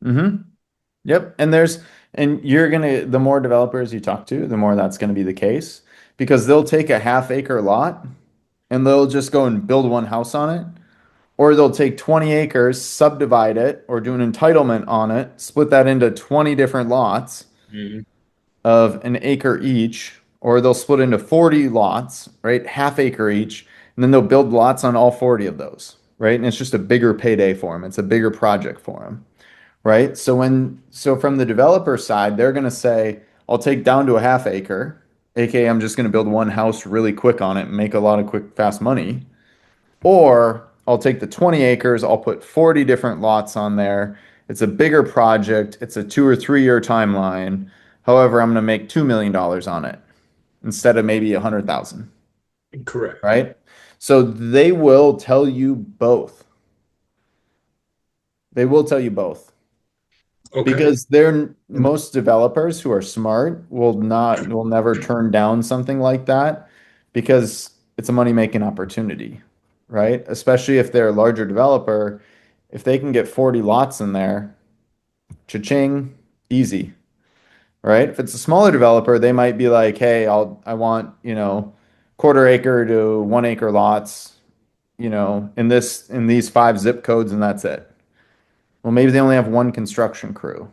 Mm-hmm. Yep. And you're gonna, the more developers you talk to, the more that's gonna be the case because they'll take a half acre lot and they'll just go and build one house on it. Or they'll take 20 acres, subdivide it, or do an entitlement on it, split that into 20 different lots Mhm. of an acre each, or they'll split into 40 lots, right? Half acre each, and then they'll build lots on all 40 of those, right? And it's just a bigger payday for them. It's a bigger project for them, right? So from the developer side, they're going to say, I'll take down to a half acre, aka I'm just going to build one house really quick on it and make a lot of quick, fast money. Or I'll take the 20 acres, I'll put 40 different lots on there. It's a bigger project, it's a 2 or 3 year timeline. However, I'm going to make $2 million dollars on it instead of maybe 100,000, Correct. right? So they will tell you both. They will tell you both Okay. because most developers who are smart will never turn down something like that because it's a money-making opportunity, right? Especially if they're a larger developer, if they can get 40 lots in there, cha-ching, easy, right? If it's a smaller developer, they might be like, "Hey, I want, quarter acre to 1 acre lots, in these 5 zip codes and that's it." Well, maybe they only have one construction crew,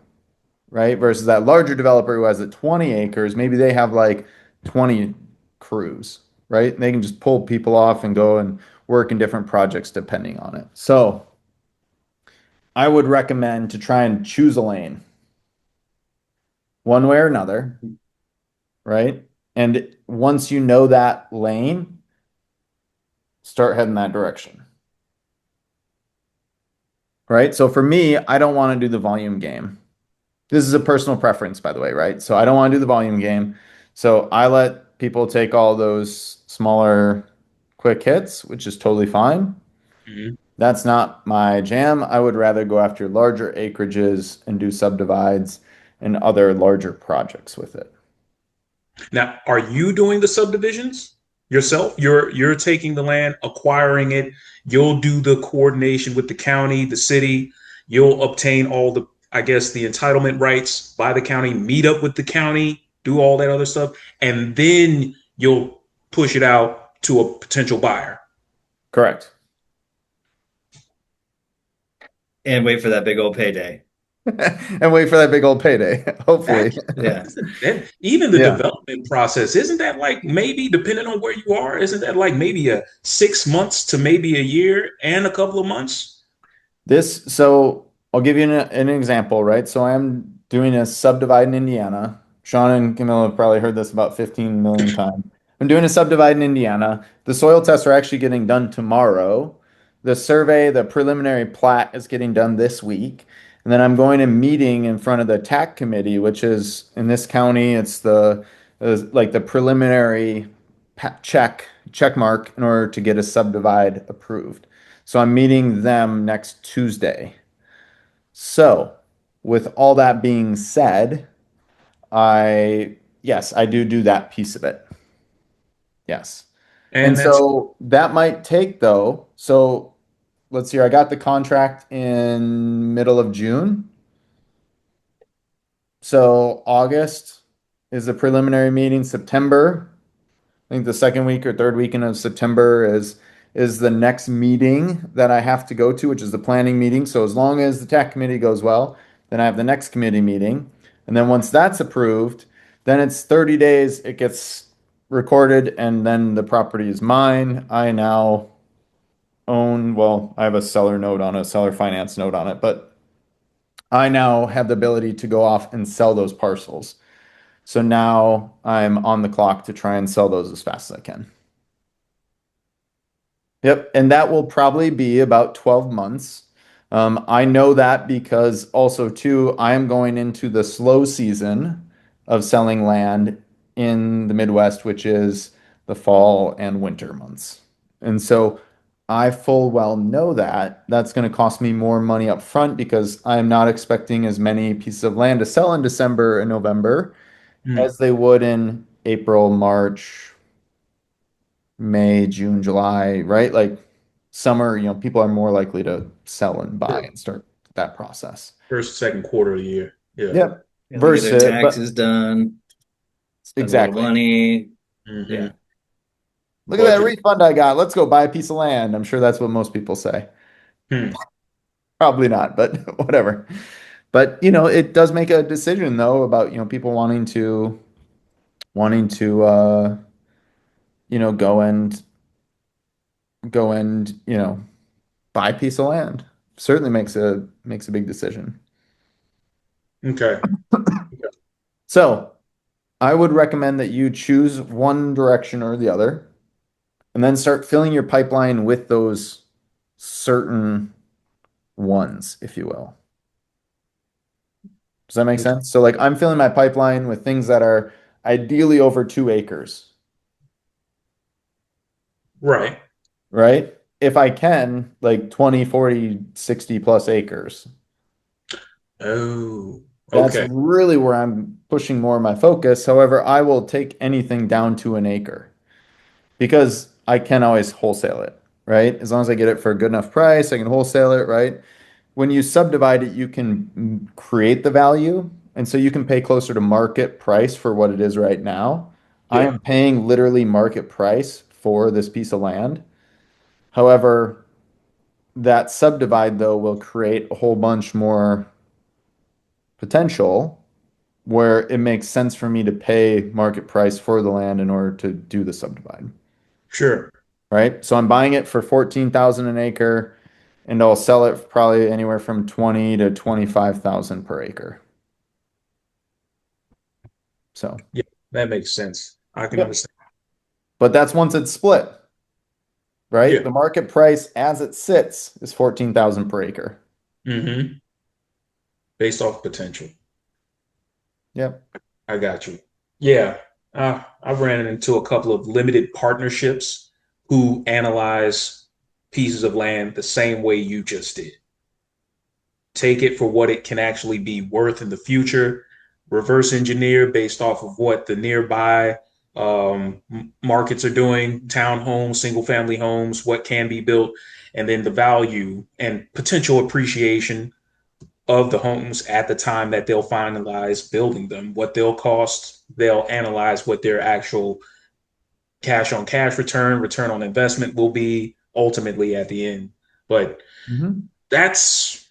right? Versus that larger developer who has 20 acres, maybe they have like 20 crews, right? They can just pull people off and go and work in different projects depending on it. So I would recommend to try and choose a lane one way or another, right? And once you know that lane, start heading that direction, right? So for me, I don't want to do the volume game. This is a personal preference, by the way, right? So I don't want to do the volume game. So I let people take all those smaller quick hits, which is totally fine. Mhm. That's not my jam. I would rather go after larger acreages and do subdivides and other larger projects with it. Now, are you doing the subdivisions yourself? You're taking the land, acquiring it. You'll do the coordination with the county, the city. You'll obtain all the, I guess, the entitlement rights by the county, meet up with the county, do all that other stuff, and then you'll push it out to a potential buyer. Correct. And wait for that big old payday. and wait for that big old payday, hopefully. That, Yeah. that even the Yeah. development process, isn't that like maybe depending on where you are, isn't that like maybe a 6 months to maybe a year and a couple of months? So I'll give you an example, right? So I'm doing a subdivide in Indiana. Sean and Camilla have probably heard this about 15 million times. I'm doing a subdivide in Indiana. The soil tests are actually getting done tomorrow. The survey, the preliminary plat is getting done this week. And then I'm going to meeting in front of the TAC committee, which is in this county, it's like the preliminary check mark in order to get a subdivide approved. So I'm meeting them next Tuesday. So, with all that being said, yes, I do that piece of it. Yes. And And that's so that might take though. So let's see, I got the contract in middle of June. So August is the preliminary meeting. September, I think the second week or third weekend of September is the next meeting that I have to go to, which is the planning meeting. So as long as the tech committee goes well, then I have the next committee meeting. And then once that's approved, then it's 30 days, it gets recorded, and then the property is mine. I now own, well, I have a seller note on it, seller finance note on it, but I now have the ability to go off and sell those parcels. So now I'm on the clock to try and sell those as fast as I can. Yep, and that will probably be about 12 months. I know that because also too, I am going into the slow season of selling land in the Midwest, which is the fall and winter months. And so I full well know that that's going to cost me more money up front because I am not expecting as many pieces of land to sell in December and November mm, as they would in April, March, May, June, July, right? Like summer, people are more likely to sell and buy sure. and start that process. First, second quarter of the year. Yeah. Yep. Yeah, they get Versus their it, but taxes done, spend a little exactly. money. Yeah. Hmm. Look at that Budget. refund I got. Let's go buy a piece of land. I'm sure that's what most people say. Hmm. Probably not, but whatever. But it does make a decision though about, people wanting to go and buy a piece of land. Certainly makes a big decision. Okay. So I would recommend that you choose one direction or the other, and then start filling your pipeline with those certain ones, if you will. Does that make Okay. sense? So, like, I'm filling my pipeline with things that are ideally over 2 acres, Right. right? If I can, like 20, 40, 60 plus acres. Oh, That's okay. really where I'm pushing more of my focus. However, I will take anything down to an acre because I can always wholesale it, right? As long as I get it for a good enough price, I can wholesale it, right? When you subdivide it, you can create the value. And so you can pay closer to market price for what it is right now. I Yeah. am paying literally market price for this piece of land. However, that subdivide, though, will create a whole bunch more potential where it makes sense for me to pay market price for the land in order to do the subdivide, Sure. right? So I'm buying it for 14,000 an acre and I'll sell it for probably anywhere from 20 to 25,000 per acre. So, Yeah, that makes sense. I can yep. understand. But that's once it's split, right? Yeah. The market price as it sits is 14,000 per acre. Hmm. Based off potential. Yep. I got you. Yeah. I've ran into a couple of limited partnerships who analyze pieces of land the same way you just did. Take it for what it can actually be worth in the future, reverse engineer based off of what the nearby markets are doing, townhomes, single family homes, what can be built, and then the value and potential appreciation of the homes at the time that they'll finalize building them, what they'll cost. They'll analyze what their actual cash on cash return on investment will be ultimately at the end. But Mhm. that's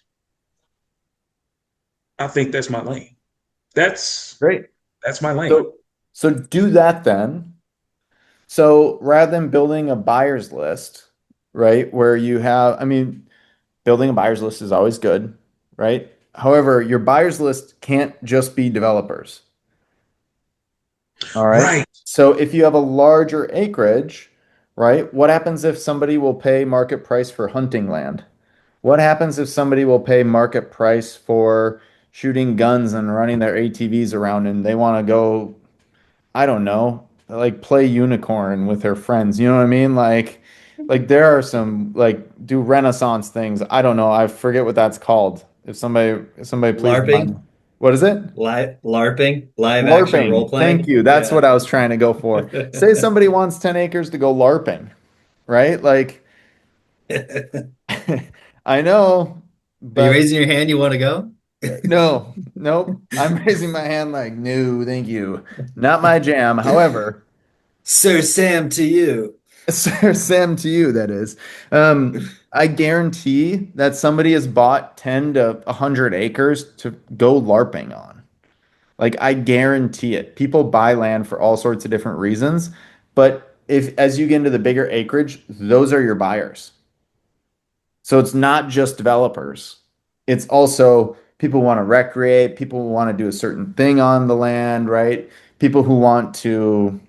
I think that's my lane. That's Great. that's my lane. So so do that then. So rather than building a buyer's list, right, where you have, I mean, building a buyer's list is always good, right? However, your buyer's list can't just be developers. All right. Right. So if you have a larger acreage, right, what happens if somebody will pay market price for hunting land? What happens if somebody will pay market price for shooting guns and running their ATVs around and they want to go, I don't know, like play unicorn with their friends. You know what I mean? Like there are some like do Renaissance things. I don't know. I forget what that's called. If somebody please remind me. LARPing, What is it? live action role LARPing. Thank playing. you. That's Yeah. what I was trying to go for. Say somebody wants 10 acres to go LARPing, right? Like I know, Are you but raising your hand? You want to go? no, nope. I'm raising my hand like, no, thank you. Not my jam. However, Sir Sam to you. Sir Sam, to you, that is. I guarantee that somebody has bought 10 to 100 acres to go LARPing on. Like, I guarantee it. People buy land for all sorts of different reasons. But if, as you get into the bigger acreage, those are your buyers. So it's not just developers. It's also people want to recreate, people want to do a certain thing on the land, right? People who want to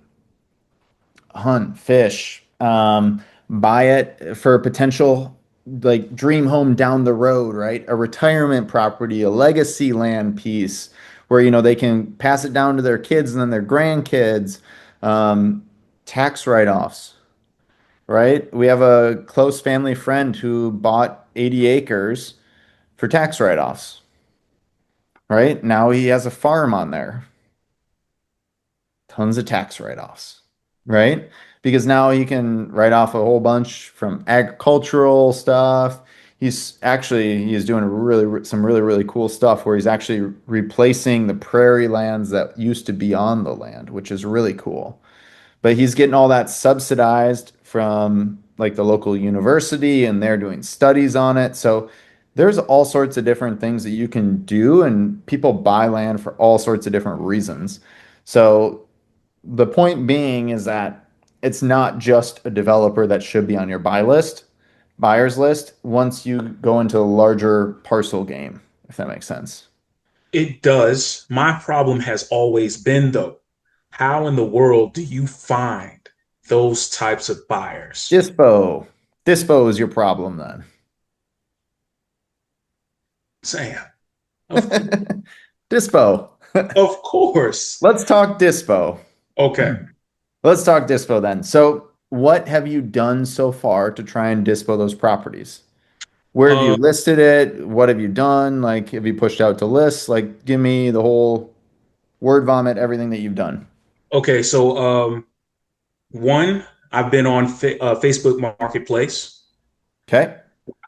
hunt, fish, buy it for a potential like dream home down the road, right? A retirement property, a legacy land piece where they can pass it down to their kids and then their grandkids. Um, Tax write-offs, right? We have a close family friend who bought 80 acres for tax write-offs, right? Now he has a farm on there, tons of tax write-offs, right? Because now he can write off a whole bunch from agricultural stuff. He's doing some really cool stuff where he's actually replacing the prairie lands that used to be on the land, which is really cool. But he's getting all that subsidized from like the local university and they're doing studies on it. So there's all sorts of different things that you can do and people buy land for all sorts of different reasons. So the point being is that it's not just a developer that should be on your buyer's list once you go into a larger parcel game, if that makes sense. It does. My problem has always been, though, how in the world do you find those types of buyers? Dispo. Dispo is your problem Sam, of course. then. Dispo. Of course. Let's talk Dispo. Okay. Let's talk Dispo then. So, what have you done so far to try and Dispo those properties? Where have you Uh, listed it? What have you done? Like, have you pushed out to lists? Like, give me the whole word vomit, everything that you've done. okay. So, one, I've been on Facebook Marketplace. Okay.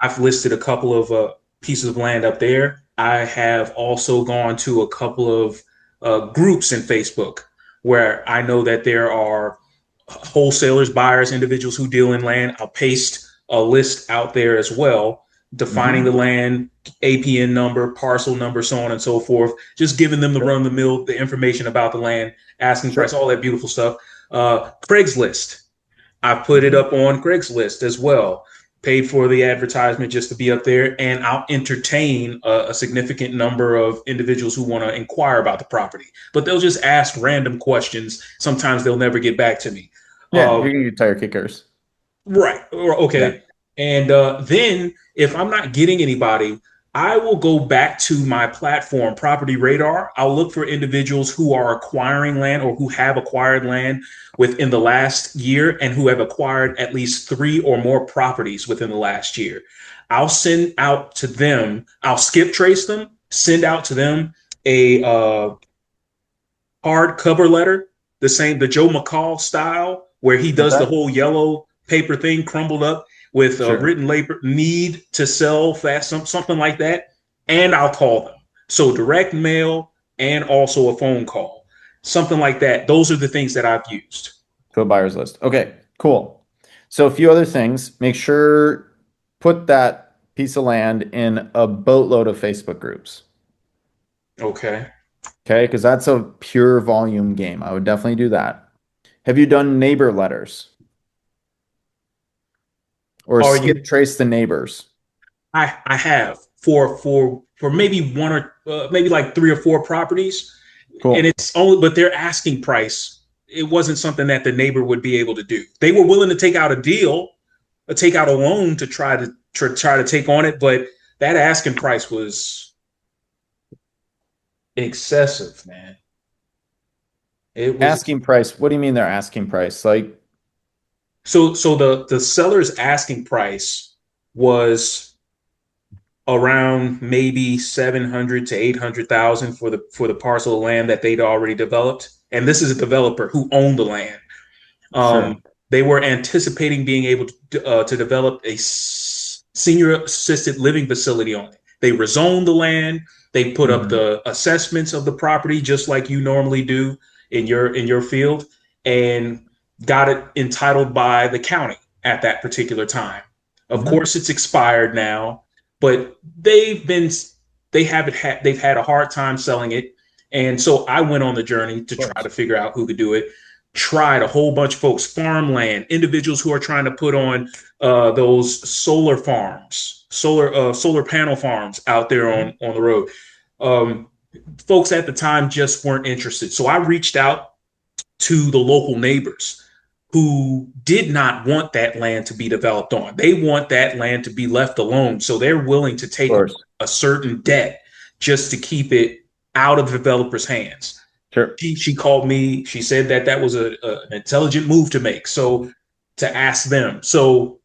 I've listed a couple of pieces of land up there. I have also gone to a couple of groups in Facebook where I know that there are wholesalers, buyers, individuals who deal in land. I'll paste a list out there as well, defining the Hmm. land, APN number, parcel number, so on and so forth. Just giving them the Sure. run of the mill, the information about the land, asking price, Sure. all that beautiful stuff. Craigslist. I put it Mhm. up on Craigslist as well. Paid for the advertisement just to be up there, and I'll entertain a significant number of individuals who want to inquire about the property. But they'll just ask random questions. Sometimes they'll never get back to me. Yeah, Uh, you're gonna get tire kickers. Right. Yeah. Okay. And then if I'm not getting anybody, I will go back to my platform, Property Radar. I'll look for individuals who are acquiring land or who have acquired land within the last year and who have acquired at least three or more properties within the last year. I'll send out to them, I'll skip trace them, send out to them a hard cover letter, the Joe McCall style, where he does the Okay. whole yellow paper thing crumbled up with Sure. written labor, need to sell fast, something like that. And I'll call them. So direct mail and also a phone call, something like that. Those are the things that I've used. To a buyer's list. Okay, cool. So a few other things. Make sure put that piece of land in a boatload of Facebook groups. Okay. Okay, because that's a pure volume game. I would definitely do that. Have you done neighbor letters or Are you? skip trace the neighbors? I have for maybe one or maybe like three or four properties, and Cool. it's only but their asking price. It wasn't something that the neighbor would be able to do. They were willing to take out a deal, take out a loan to try to take on it, but that asking price was excessive, man. It was Asking price. What do you mean they're asking price? Like, so the seller's asking price was around maybe 700 to 800,000 for the parcel of land that they'd already developed. And this is a developer who owned the land. sure. They were anticipating being able to develop a senior assisted living facility on it. They rezoned the land. They put up Hmm. the assessments of the property just like you normally do in your field, and got it entitled by the county at that particular time. Of Hmm. course, it's expired now, but they've had a hard time selling it, and so I went on the journey to Of try to course. figure out who could do it. Tried a whole bunch of folks, farmland, individuals who are trying to put on those solar farms, solar panel farms out there Mhm. on the road. Um, Folks at the time just weren't interested. So I reached out to the local neighbors who did not want that land to be developed on. They want that land to be left alone. So they're willing to Of take on course. a certain debt just to keep it out of the developer's hands. Sure. She called me. She said that that was an intelligent move to make. So to ask them. So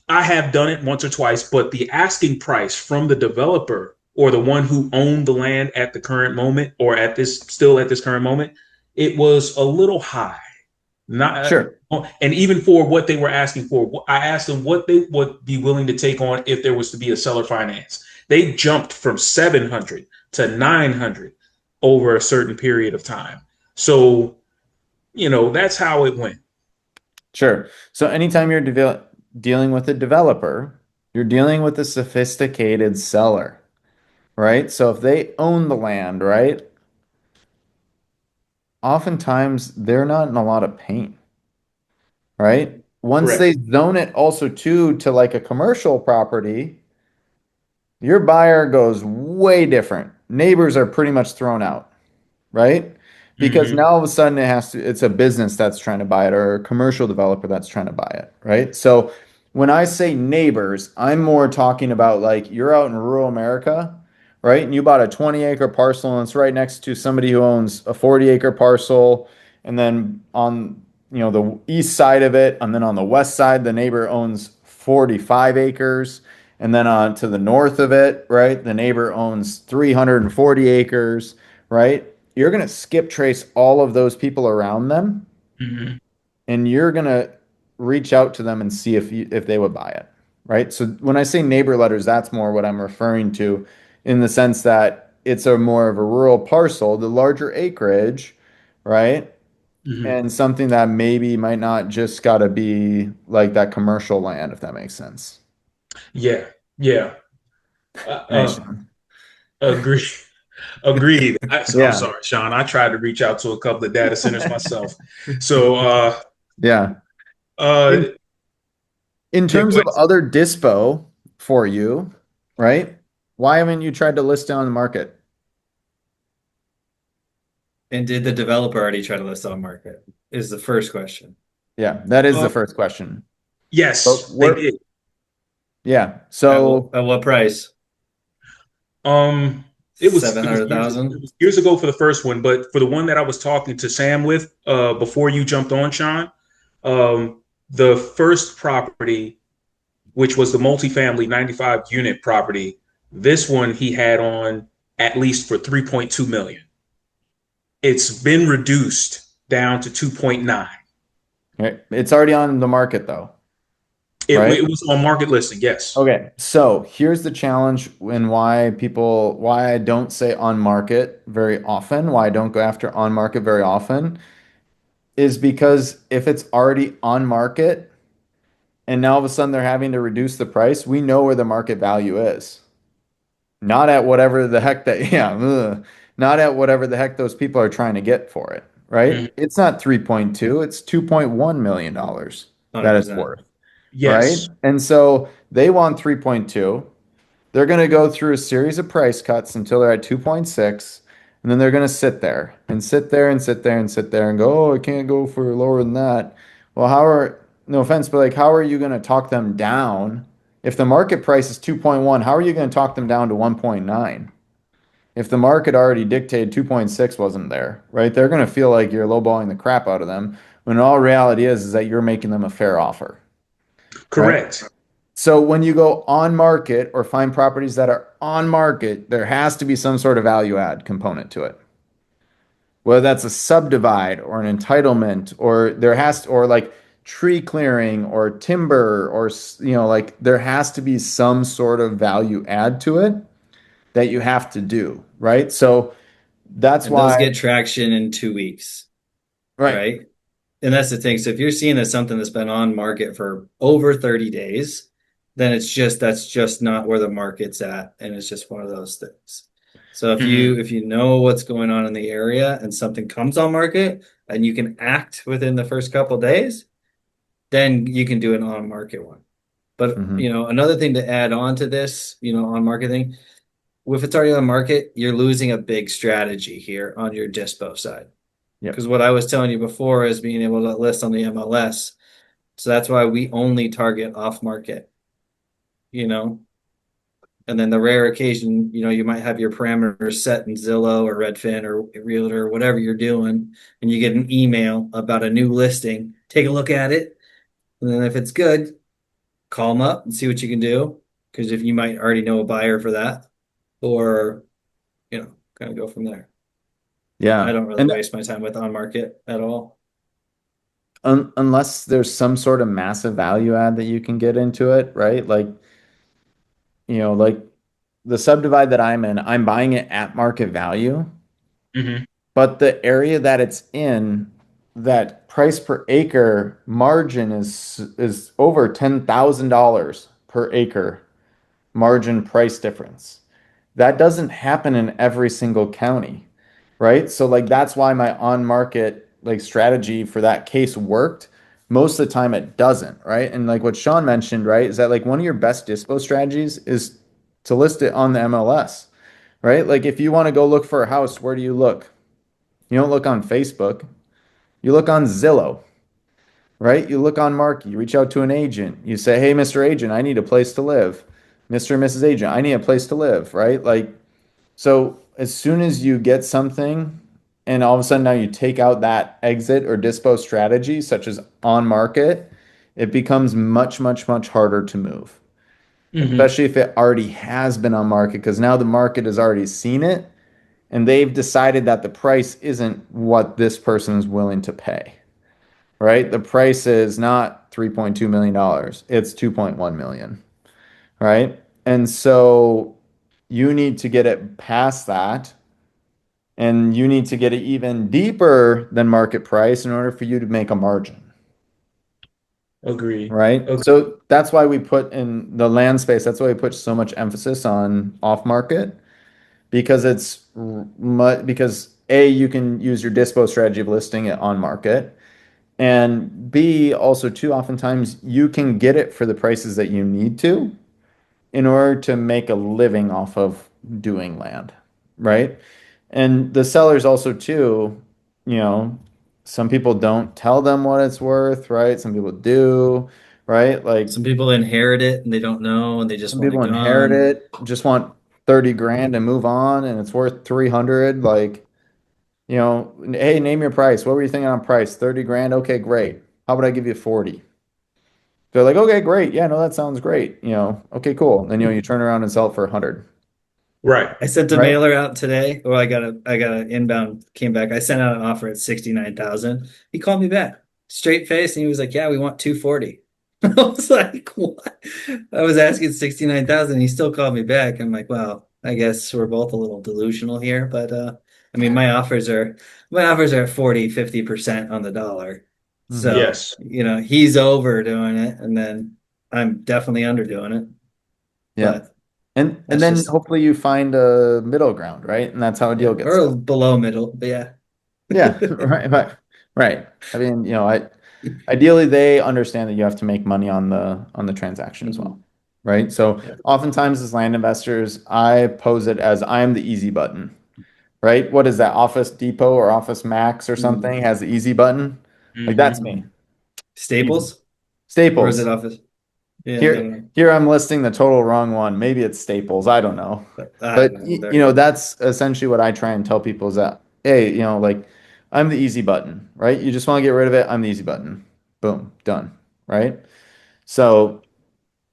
I have done it once or twice, but the asking price from the developer or the one who owned the land at the current moment or at this current moment, it was a little high. Not Sure. and even for what they were asking for, I asked them what they would be willing to take on if there was to be a seller finance. They jumped from 700 to 900 over a certain period of time. So, that's how it went. Sure. So anytime you're dealing with a developer, you're dealing with a sophisticated seller, right? So if they own the land, right, oftentimes they're not in a lot of pain, right? Once Correct. they zone it also too to like a commercial property, your buyer goes way different. Neighbors are pretty much thrown out, right? Because Mm-hmm. now all of a sudden it's a business that's trying to buy it or a commercial developer that's trying to buy it, right? So when I say neighbors, I'm more talking about like you're out in rural America, right? And you bought a 20-acre parcel and it's right next to somebody who owns a 40-acre parcel. And then on, the east side of it, and then on the west side, the neighbor owns 45 acres. And then on to the north of it, right, the neighbor owns 340 acres, right? You're going to skip trace all of those people around them Mm-hmm. and you're going to reach out to them and see if they would buy it, right? So when I say neighbor letters, that's more what I'm referring to in the sense that it's a more of a rural parcel, the larger acreage, right? Mm-hmm. And something that maybe might not just got to be like that commercial land, if that makes sense. Yeah. Yeah. Nice, Uh, Sean. agree. Agreed. I'm Yeah. sorry, Sean. I tried to reach out to a couple of data centers myself. So, Yeah. uh, In in yeah, terms go of ahead. other dispo for you, right? Why haven't you tried to list it on the market? And did the developer already try to list on market? Is the first question. Yeah, that is Uh, the first question. But yes, they we're did. yeah. At what, So at what price? Um, it was years it 700,000? was years ago for the first one, but for the one that I was talking to Sam with, before you jumped on, Sean, the first property, which was the multifamily 95 unit property, this one he had on at least for 3.2 million. It's been reduced down to 2.9. right, it's already on the market though, right? It was on market listing, yes. Okay. So here's the challenge and why I don't say on market very often, why I don't go after on market very often is because if it's already on market and now all of a sudden they're having to reduce the price, we know where the market value is. Not at whatever the heck that, yeah. Ugh. not at whatever the heck those people are trying to get for it, right? Mhm. It's not 3.2, it's $2.1 million dollars that it's 100%. worth, right? Yes. And so they want 3.2. They're going to go through a series of price cuts until they're at 2.6, and then they're going to sit there and sit there and sit there and sit there and go, oh, I can't go for lower than that. Well, no offense, but like, how are you going to talk them down? If the market price is 2.1, how are you going to talk them down to 1.9? If the market already dictated 2.6 wasn't there, right? They're going to feel like you're lowballing the crap out of them, when all reality is that you're making them a fair offer, right? Correct. So when you go on market or find properties that are on market, there has to be some sort of value add component to it. Whether that's a subdivide or an entitlement, or or like tree clearing or timber, or like there has to be some sort of value add to it that you have to do, right? So that's And those why, get traction in 2 weeks, right. right? And that's the thing. So if you're seeing that something that's been on market for over 30 days, then that's just not where the market's at. And it's just one of those things. So Mhm. if you know what's going on in the area and something comes on market and you can act within the first couple of days, then you can do an on market one. But Hmm. another thing to add on to this, on marketing, if it's already on market, you're losing a big strategy here on your dispo side. Yep. Because what I was telling you before is being able to list on the MLS. So that's why we only target off market, you know. And then the rare occasion, you might have your parameters set in Zillow or Redfin or Realtor or whatever you're doing, and you get an email about a new listing. Take a look at it, and then if it's good, call them up and see what you can do. Because if you might already know a buyer for that, or kind of go from there. I Yeah. don't really And waste my time with on market at all. unless there's some sort of massive value add that you can get into it, right? Like the subdivide that I'm in, I'm buying it at market value, Mhm. but the area that it's in, that price per acre margin is over $10,000 per acre margin price difference. That doesn't happen in every single county, right? So like that's why my on market like strategy for that case worked. Most of the time it doesn't, right? And like what Sean mentioned, right, is that like one of your best dispo strategies is to list it on the MLS, right? Like if you want to go look for a house, where do you look? You don't look on Facebook. You look on Zillow, right? You look on Market, you reach out to an agent. You say, "Hey, Mr. Agent, I need a place to live." Mr. and Mrs. Agent, I need a place to live, right? Like so as soon as you get something and all of a sudden now you take out that exit or dispo strategy, such as on market, it becomes much, much, much harder to move, Mhm. especially if it already has been on market, because now the market has already seen it and they've decided that the price isn't what this person is willing to pay, right? The price is not $3.2 million, dollars, it's 2.1 million, right? And so you need to get it past that, and you need to get it even deeper than market price in order for you to make a margin, Agree. right? Agree. So that's why we put in the land space, that's why we put so much emphasis on off market, because because A, you can use your dispo strategy of listing it on market. And B, also too, oftentimes you can get it for the prices that you need to in order to make a living off of doing land, right? And the sellers also too, you know, some people don't tell them what it's worth, right? Some people do, right? Like Some people inherit it and they don't know and they just some want it people inherit gone. it, just want 30 grand and move on and it's worth 300. Like, hey, name your price. What were you thinking on price? 30 grand? Okay, great. How about I give you 40? They're like, okay, great. Yeah, no, that sounds great. Okay, cool. Then, you turn around and sell it for 100, Right. I sent a right? mailer out today. Well, I got an inbound came back. I sent out an offer at 69,000. He called me back, straight face, and he was like, "Yeah, we want 240." I was like, "What?" I was asking 69,000. He still called me back. I'm like, "Well, I guess we're both a little delusional here." But I mean, my offers are 40, 50% on the dollar. Hmm. So, Yes. he's overdoing it, and then I'm definitely underdoing it. Yeah. But And That's then just hopefully you find a middle ground, right? And that's how a yeah, deal gets or done. below middle, but yeah. Yeah, right, right. I mean, ideally they understand that you have to make money on the transaction as well, Mhm. right? So Yeah. oftentimes as land investors, I pose it as I'm the easy button, right? What is that? Office Depot or Office Max or Mhm. something has the easy button. Like that's Hmm. me. Easy. Staples, or is it Staples. office? Yeah, I don't Here, know. here I'm listing the total wrong one. Maybe it's Staples. I don't know. I But don't know either. that's essentially what I try and tell people is that, hey, like I'm the easy button, right? You just want to get rid of it. I'm the easy button. Boom, done, right? So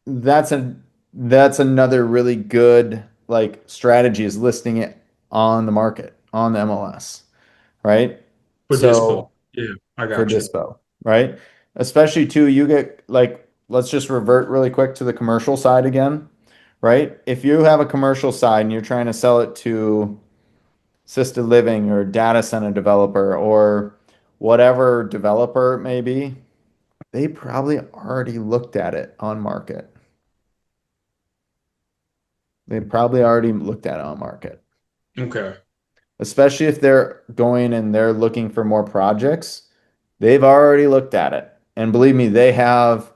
that's a that's another really good like strategy is listing it on the market, on the MLS, right? For Dispo. So Yeah, I for got you. Dispo, right? Especially too, you get like, let's just revert really quick to the commercial side again, right? If you have a commercial side and you're trying to sell it to assisted living or data center developer or whatever developer it may be, they probably already looked at it on market. They probably already looked at it on market, Okay. especially if they're going and they're looking for more projects. They've already looked at it. And believe me, they have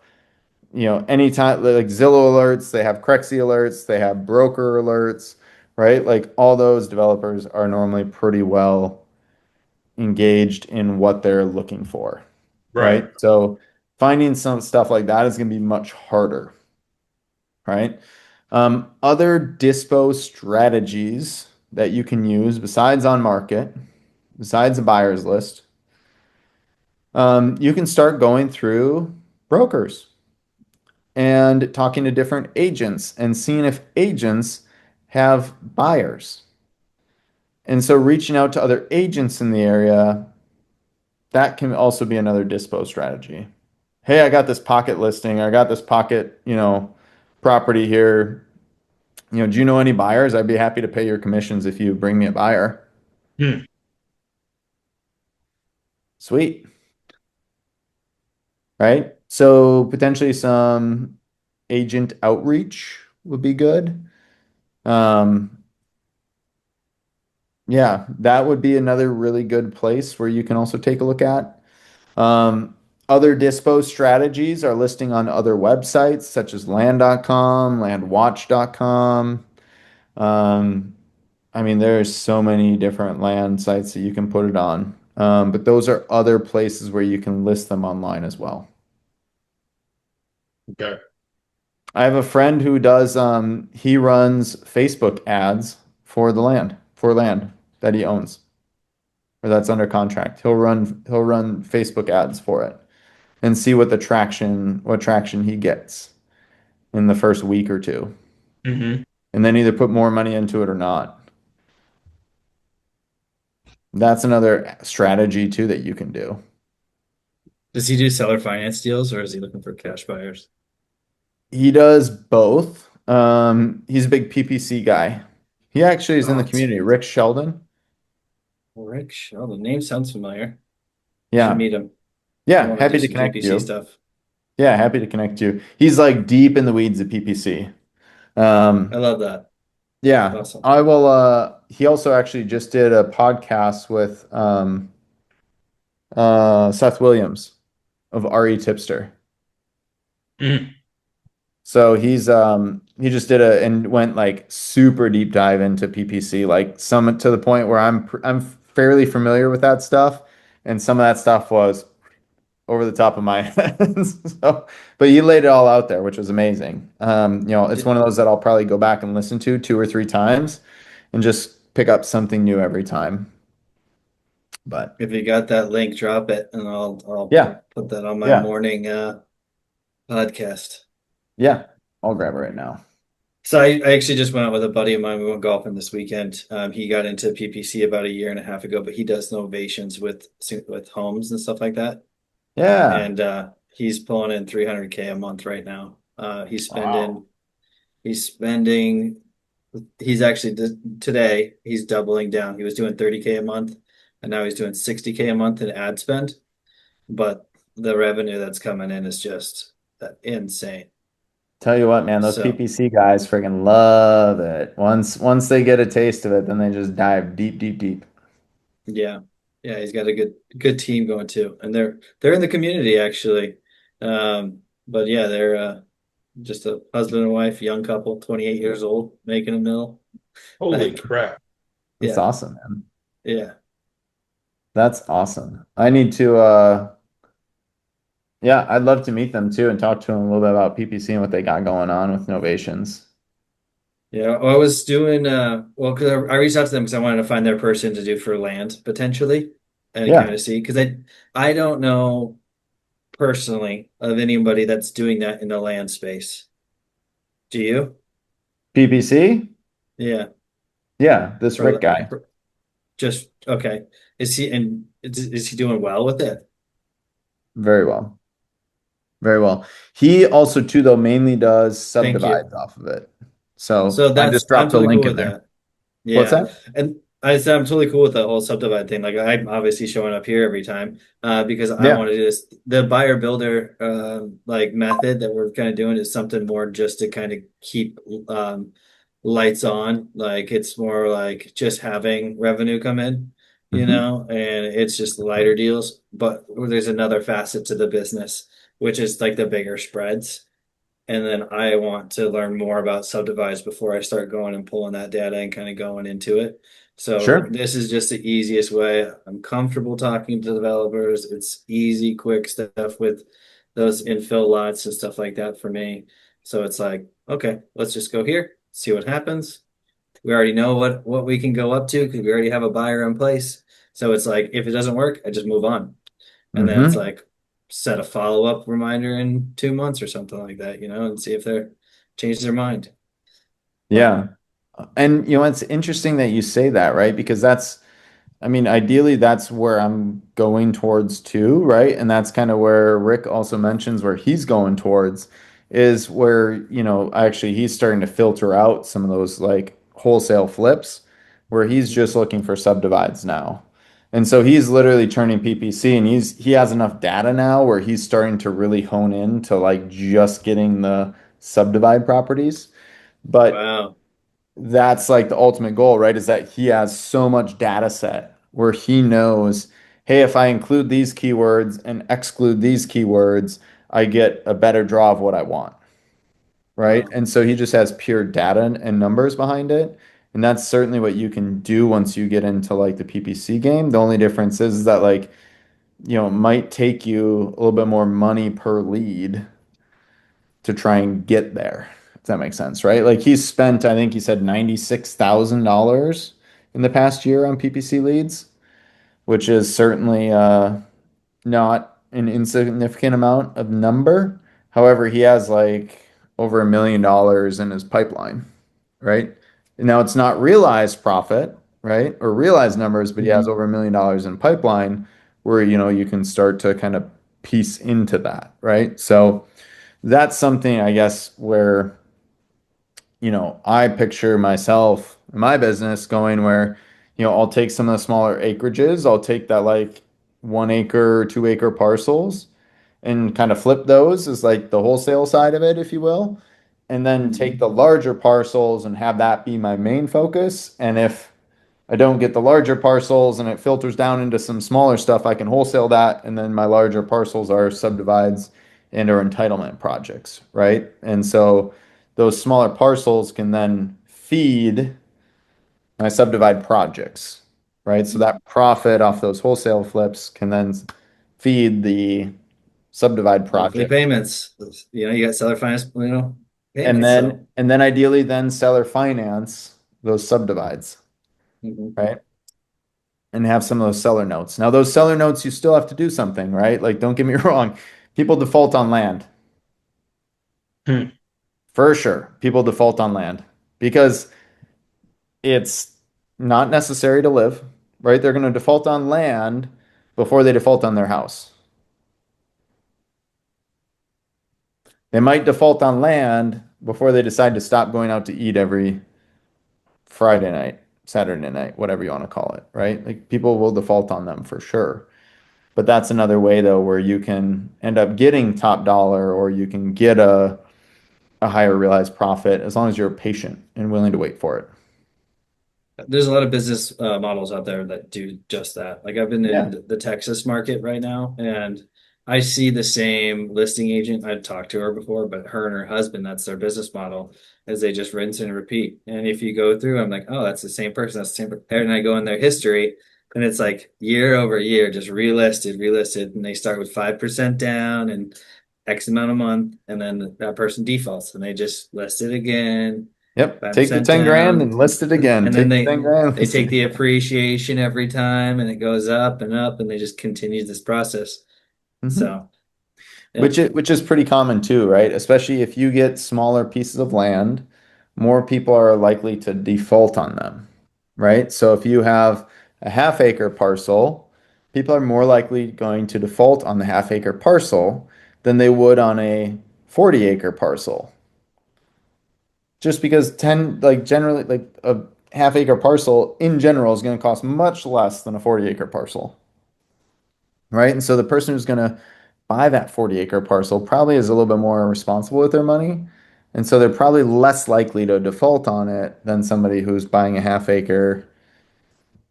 anytime like Zillow alerts, they have Crexy alerts, they have broker alerts, right? Like all those developers are normally pretty well engaged in what they're looking for, Right. right? So finding some stuff like that is going to be much harder, right? Other dispo strategies that you can use besides on market, besides a buyer's list, you can start going through brokers and talking to different agents and seeing if agents have buyers. And so reaching out to other agents in the area, that can also be another dispo strategy. Hey, I got this pocket listing, or I got this pocket, property here. Do you know any buyers? I'd be happy to pay your commissions if you bring me a buyer. Hmm. Sweet, right? So potentially some agent outreach would be good. Um, Yeah, that would be another really good place where you can also take a look at. Other dispo strategies are listing on other websites such as land.com, landwatch.com. Um, I mean, there's so many different land sites that you can put it on. But those are other places where you can list them online as well. Okay. I have a friend who does, he runs Facebook ads for land that he owns, or that's under contract. He'll run Facebook ads for it and see what traction he gets in the first week or two, Hmm. and then either put more money into it or not. That's another strategy too that you can do. Does he do seller finance deals or is he looking for cash buyers? He does both. He's a big PPC guy. He actually is in the Oh, community. Rick Sheldon. Rick Sheldon. Name sounds familiar. Should Yeah. meet him. I Yeah. want to do Happy to some connect PPC you. stuff. Yeah. Happy to connect you. He's like deep in the weeds of PPC. I Um, love that. Yeah, Awesome. I will. He also actually just did a podcast with Seth Williams of RE Tipster. Hmm. So he just did a and went like super deep dive into PPC, like some to the point where I'm fairly familiar with that stuff, and some of that stuff was over the top of my head. So, but you laid it all out there, which was amazing. It's one of those that I'll probably go back and listen to two or three times and just pick up something new every time. But If you got that link, drop it and I'll yeah, put that on my yeah, morning podcast. yeah, I'll grab it right now. So I actually just went out with a buddy of mine. We went golfing this weekend. He got into PPC about a year and a half ago, but he does novations with homes and stuff like that. Yeah. And he's pulling in 300K a month right now. Wow. He's spending he's actually today he's doubling down. He was doing 30K a month and now he's doing 60K a month in ad spend, but the revenue that's coming in is just insane. Tell you what, man, those So PPC guys freaking love it. Once they get a taste of it, then they just dive deep, deep, deep. yeah, yeah, he's got a good team going too, and they're in the community actually. But yeah, they're just a husband and wife, young couple, 28 years old, making a mill. Holy Like, crap. That's yeah, awesome, man. yeah, That's awesome. I need to yeah, I'd love to meet them too and talk to them a little bit about PPC and what they got going on with Novations. yeah. Well, I was doing well because I reached out to them because I wanted to find their person to do for land potentially and kind Yeah, of see because I don't know personally of anybody that's doing that in the land space. Do you? PPC? Yeah, Yeah, this Rick for, guy. for just okay. Is he doing well with it? Very well. Very well. He also too though mainly does Thank you. subdivides off of it. So So I just I'm dropped the totally cool link in with there. that. What's Yeah. that? And I said I'm totally cool with the whole subdivide thing. Like I'm obviously showing up here every time because I Yeah. want to do this. The buyer builder like method that we're kind of doing is something more just to kind of keep um, lights on. Like it's more like just having revenue come in, Hmm. and it's just lighter deals. But there's another facet to the business, which is like the bigger spreads. And then I want to learn more about subdivides before I start going and pulling that data and kind of going into it. So Sure. this is just the easiest way. I'm comfortable talking to developers. It's easy, quick stuff with those infill lots and stuff like that for me. So it's like, okay, let's just go here, see what happens. We already know what we can go up to because we already have a buyer in place. So it's like if it doesn't work, I just move on. And then it's Hmm. like set a follow-up reminder in 2 months or something like that, and see if they're changed their mind. But Yeah. And it's interesting that you say that, right? Because I mean, ideally, that's where I'm going towards too, right? And that's kind of where Rick also mentions where he's going towards is where, actually he's starting to filter out some of those like wholesale flips where he's just looking for subdivides now. And so he's literally turning PPC and he has enough data now where he's starting to really hone in to like just getting the subdivide properties. But wow. that's like the ultimate goal, right? Is that he has so much data set where he knows, hey, if I include these keywords and exclude these keywords, I get a better draw of what I want, right? Wow. And so he just has pure data and numbers behind it. And that's certainly what you can do once you get into like the PPC game. The only difference is that like, it might take you a little bit more money per lead to try and get there, if that makes sense, right? Like he's spent, I think he said $96,000 in the past year on PPC leads, which is certainly not an insignificant amount of number. However, he has like over $1 million in his pipeline, right? Now it's not realized profit, right? Or realized numbers, but he has Mhm. over $1 million in pipeline where, you can start to kind of piece into that, right? So that's something I guess where, I picture myself in my business going where, I'll take some of the smaller acreages, I'll take that like 1 acre or 2 acre parcels and kind of flip those as like the wholesale side of it, if you will, and then take Mhm. the larger parcels and have that be my main focus. And if I don't get the larger parcels and it filters down into some smaller stuff, I can wholesale that. And then my larger parcels are subdivides and or entitlement projects, right? And so those smaller parcels can then feed my subdivide projects, right? So that profit off those wholesale flips can then feed the subdivide Monthly project. payments. You got seller finance, And payments. So then and then ideally then seller finance those subdivides, mhm. right? And have some of those seller notes. Now, those seller notes, you still have to do something, right? Like, don't get me wrong. People default on land Hmm. for sure. People default on land because it's not necessary to live, right? They're going to default on land before they default on their house. They might default on land before they decide to stop going out to eat every Friday night, Saturday night, whatever you want to call it, right? Like, people will default on them for sure. But that's another way though where you can end up getting top dollar or you can get a higher realized profit as long as you're patient and willing to wait for it. There's a lot of business models out there that do just that. Like I've been in Yeah. the Texas market right now, and I see the same listing agent. I'd talked to her before, but her and her husband, that's their business model, is they just rinse and repeat. And if you go through, I'm like, oh, that's the same person, that's the same person. And I go in their history, and it's like year over year, just relisted, relisted, and they start with 5% down and X amount a month, and then that person defaults, and they just list it again, Yep. Take the 5% 10 grand down. and list it again. And then Take the 10 grand, they list it take the again. appreciation every time and it goes up and they just continue this process. Mhm. So yeah. Which is pretty common too, right? Especially if you get smaller pieces of land, more people are likely to default on them, right? So if you have a half acre parcel, people are more likely going to default on the half acre parcel than they would on a 40 acre parcel. Just because 10, like generally, like a half acre parcel in general is going to cost much less than a 40 acre parcel, right? And so the person who's going to buy that 40 acre parcel probably is a little bit more responsible with their money. And so they're probably less likely to default on it than somebody who's buying a half acre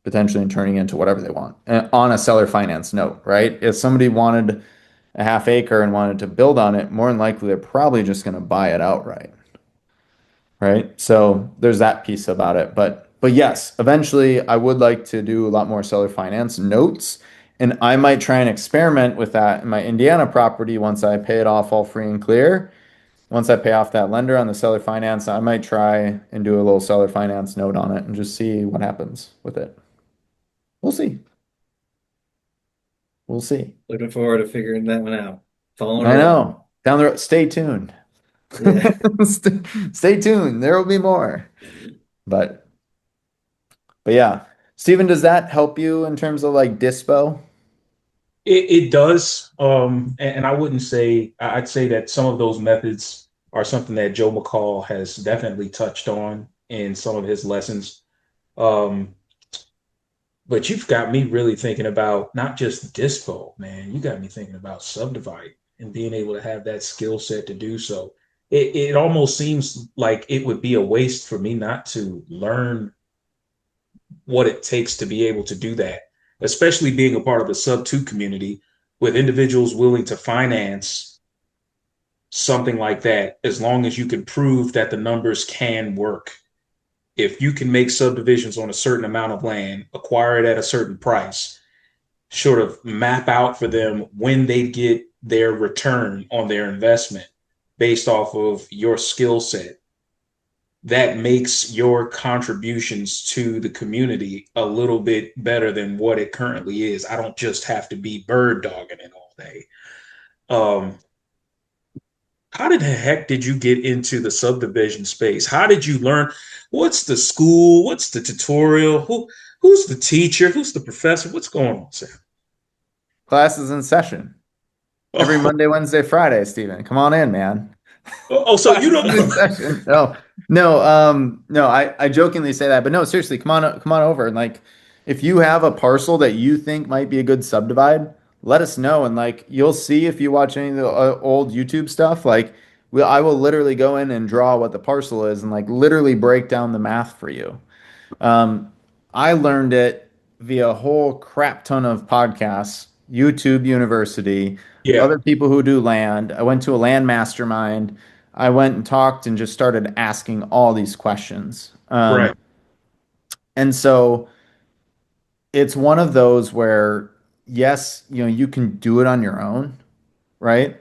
potentially and turning into whatever they want on a seller finance note, right? If somebody wanted a half acre and wanted to build on it, more than likely they're probably just going to buy it outright, right? So there's that piece about it. But yes, eventually I would like to do a lot more seller finance notes, and I might try and experiment with that in my Indiana property once I pay it off all free and clear. Once I pay off that lender on the seller finance, I might try and do a little seller finance note on it and just see what happens with it. We'll see. We'll see. Looking forward to figuring that one out. Following I along. know. Down the road, stay tuned. Yeah. Stay tuned. There will be more. But but yeah. Steven, does that help you in terms of like Dispo? It does. And I wouldn't say, I'd say that some of those methods are something that Joe McCall has definitely touched on in some of his lessons. Um, but you've got me really thinking about not just Dispo, man. You got me thinking about Subdivide and being able to have that skill set to do so. It almost seems like it would be a waste for me not to learn what it takes to be able to do that, especially being a part of the sub two community with individuals willing to finance something like that, as long as you can prove that the numbers can work. If you can make subdivisions on a certain amount of land, acquire it at a certain price, sort of map out for them when they get their return on their investment based off of your skill set, that makes your contributions to the community a little bit better than what it currently is. I don't just have to be bird dogging it all day. Um, how did the heck did you get into the subdivision space? How did you learn? What's the school? What's the tutorial? Who's the teacher? Who's the professor? What's going on, Sam? Classes in session. Every Oh, Monday, Wednesday, Friday, Steven. Come on in, man. so you Classes don't. in session. No, I jokingly say that, but no, seriously, come on over. And like, if you have a parcel that you think might be a good subdivide, let us know. And like, you'll see if you watch any of the old YouTube stuff, like, I will literally go in and draw what the parcel is and like literally break down the math for you. Um, I learned it via a whole crap ton of podcasts, YouTube University, Yeah, other people who do land. I went to a land mastermind. I went and talked and just started asking all these questions. right. And so it's one of those where, yes, you can do it on your own, right?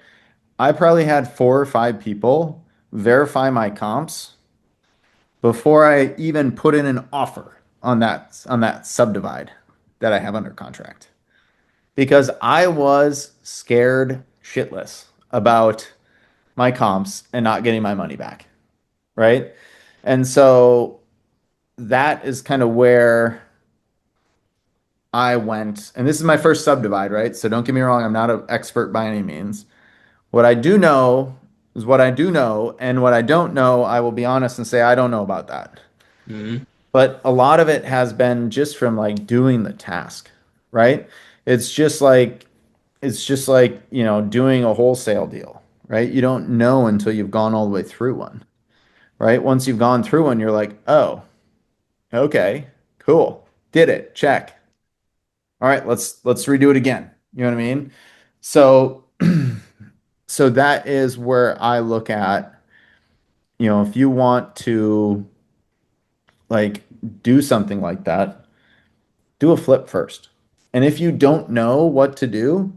I probably had 4 or 5 people verify my comps before I even put in an offer on that subdivide that I have under contract because I was scared shitless about my comps and not getting my money back, right? And so that is kind of where I went. And this is my first subdivide, right? So don't get me wrong, I'm not an expert by any means. What I do know is what I do know, and what I don't know, I will be honest and say I don't know about that. Mhm. But a lot of it has been just from like doing the task, right? It's just like doing a wholesale deal, right? You don't know until you've gone all the way through one, right? Once you've gone through one, you're like, oh, okay, cool. Did it. Check. All right, let's redo it again. You know what I mean? So so that is where I look at, if you want to like do something like that, do a flip first. And if you don't know what to do,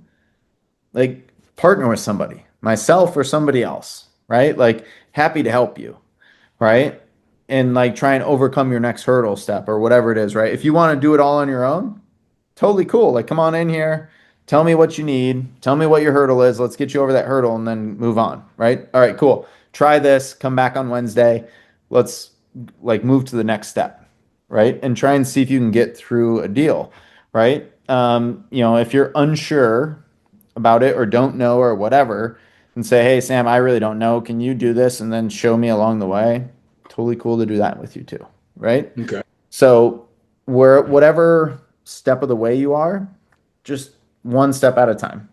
like partner with somebody, myself or somebody else, right? Like happy to help you, right? And like try and overcome your next hurdle step or whatever it is, right? If you want to do it all on your own, totally cool. Like come on in here, tell me what you need, tell me what your hurdle is. Let's get you over that hurdle and then move on, right? All right, cool. Try this, come back on Wednesday. Let's like move to the next step, right? And try and see if you can get through a deal, right? If you're unsure about it or don't know or whatever, and say, hey, Sam, I really don't know. Can you do this? And then show me along the way. Totally cool to do that with you too, right? Okay. So, whatever step of the way you are, just one step at a time.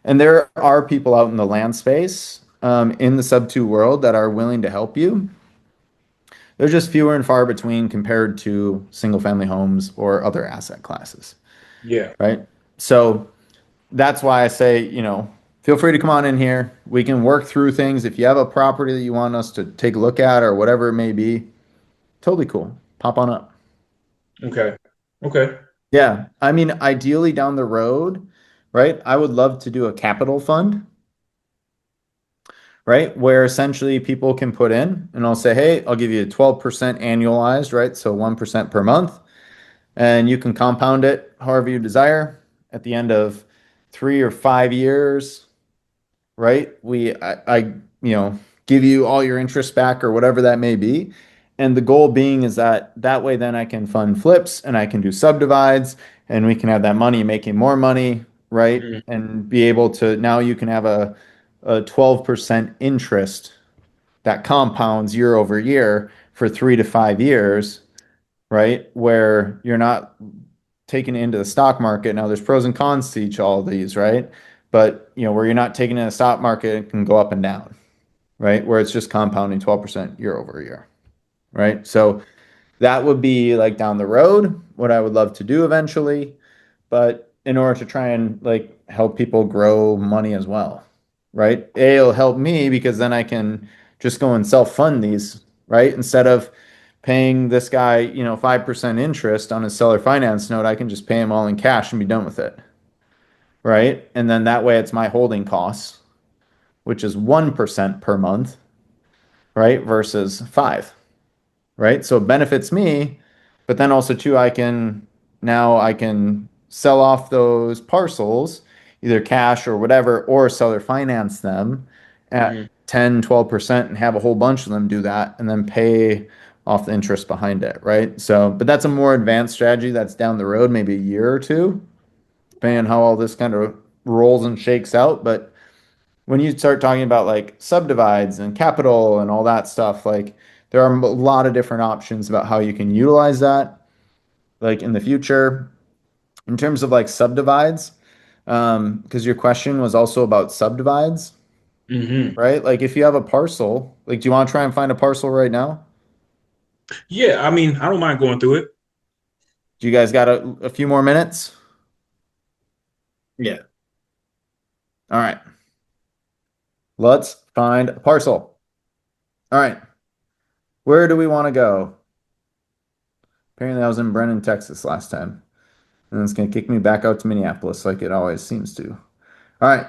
And there are people out in the land space, in the sub two world that are willing to help you. They're just fewer and far between compared to single family homes or other asset classes, Yeah. right? So, that's why I say, feel free to come on in here. We can work through things. If you have a property that you want us to take a look at or whatever it may be, totally cool. Pop on up. Okay. Okay. Yeah. I mean, ideally down the road, right? I would love to do a capital fund, right? Where essentially people can put in and I'll say, hey, I'll give you 12% annualized, right? So 1% per month. And you can compound it however you desire. At the end of 3 or 5 years, right? I give you all your interest back or whatever that may be. And the goal being is that way then I can fund flips and I can do subdivides and we can have that money making more money, right? Mhm. And be able to now you can have a 12% interest that compounds year over year for 3 to 5 years, right? Where you're not taking it into the stock market. Now there's pros and cons to each all of these, right? But where you're not taking it in the stock market, it can go up and down, right? Where it's just compounding 12% year over year, right? So that would be like down the road, what I would love to do eventually. But in order to try and like help people grow money as well, right? It'll help me because then I can just go and self-fund these, right? Instead of paying this guy, 5% interest on his seller finance note, I can just pay him all in cash and be done with it, right? And then that way it's my holding costs, which is 1% per month, right? Versus five, right? So it benefits me, but then also too, I can sell off those parcels, either cash or whatever, or seller finance them at Mhm. 10, 12% and have a whole bunch of them do that and then pay off the interest behind it, right? So, but that's a more advanced strategy that's down the road, maybe a year or two, depending on how all this kind of rolls and shakes out. But when you start talking about like subdivides and capital and all that stuff, like there are a lot of different options about how you can utilize that, like in the future. In terms of like subdivides, because your question was also about subdivides, Mhm. right? Like if you have a parcel, like do you want to try and find a parcel right now? Yeah. I mean, I don't mind going through it. Do you guys got a few more minutes? Yeah. All right, let's find a parcel. All right, where do we want to go? Apparently, I was in Brennan, Texas last time. And it's going to kick me back out to Minneapolis like it always seems to. All right.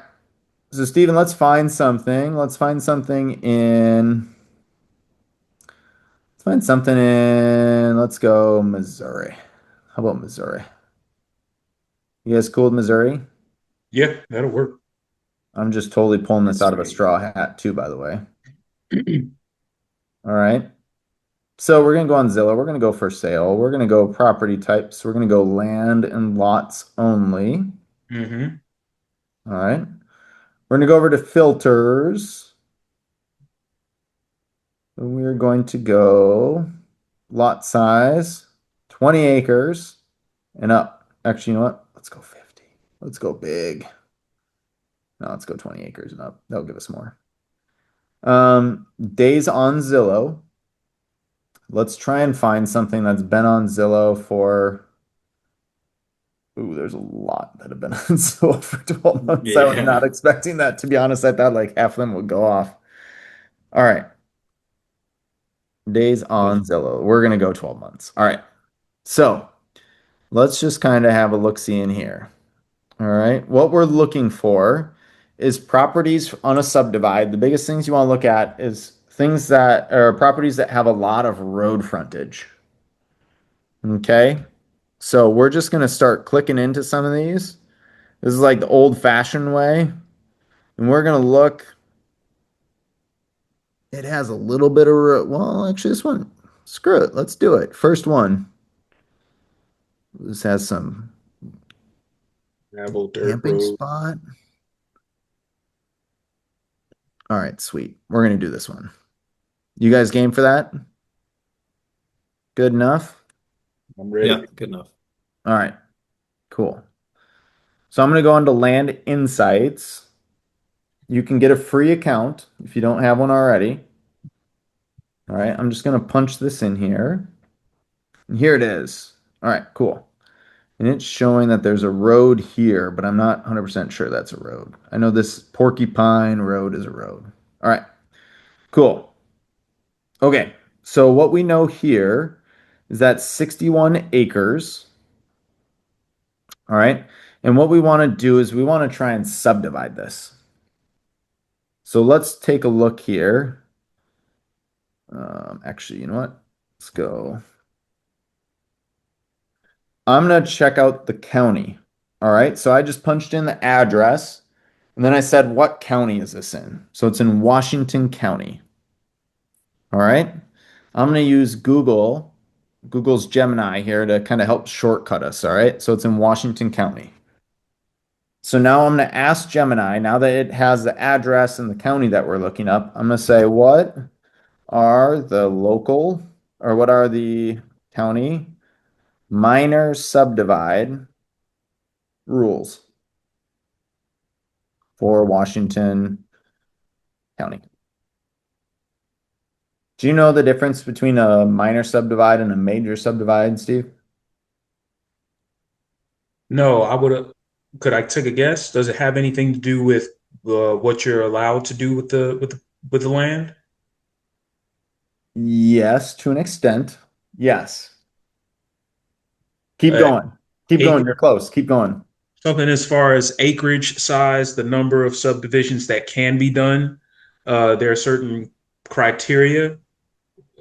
So, Steven, let's find something. Let's go Missouri. How about Missouri? You guys cool with Missouri? Yeah, that'll work. I'm just totally pulling this Let's out of a see. straw hat, too, by the way. All right. So, we're going to go on Zillow. We're going to go for sale. We're going to go property types. We're going to go land and lots only. Hmm. All right. We're going to go over to filters. We're going to go lot size, 20 acres and up. Actually, you know what? Let's go 50. Let's go big. No, let's go 20 acres and up. That'll give us more. Days on Zillow. Let's try and find something that's been on Zillow for. Ooh, there's a lot that have been on Zillow for 12 months. I was not Yeah. expecting that, to be honest. I thought like half of them would go off. All right. Days on Zillow. We're gonna go 12 months. All right. So let's just kind of have a look-see in here. All right. What we're looking for is properties on a subdivide. The biggest things you want to look at is things that are properties that have a lot of road frontage. Okay. So we're just going to start clicking into some of these. This is like the old-fashioned way. And we're going to look. It has a little bit of, well, actually, this one, screw it. Let's do it. First one. This has some Gravel, dirt camping road. spot. All right, sweet. We're going to do this one. You guys game for that? Good enough? I'm Yeah, ready. good enough. All right, cool. So I'm going to go into Land Insights. You can get a free account if you don't have one already. All right, I'm just going to punch this in here. And here it is. All right, cool. And it's showing that there's a road here, but I'm not 100% sure that's a road. I know this Porcupine Road is a road. All right, cool. Okay, so what we know here is that 61 acres. All right. And what we want to do is we want to try and subdivide this. So let's take a look here. Actually, you know what? Let's go. I'm going to check out the county. All right. So I just punched in the address and then I said, what county is this in? So it's in Washington County. All right. I'm going to use Google's Gemini here to kind of help shortcut us. All right. So it's in Washington County. So now I'm going to ask Gemini, now that it has the address and the county that we're looking up, I'm going to say, what are the local or what are the county minor subdivide rules for Washington County? Do you know the difference between a minor subdivide and a major subdivide, Steve? No, I would have. Could I take a guess? Does it have anything to do with what you're allowed to do with the land? Yes, to an extent. Yes. Keep Uh, going. Keep going. acre, You're close. Keep going. something as far as acreage size, the number of subdivisions that can be done. There are certain criteria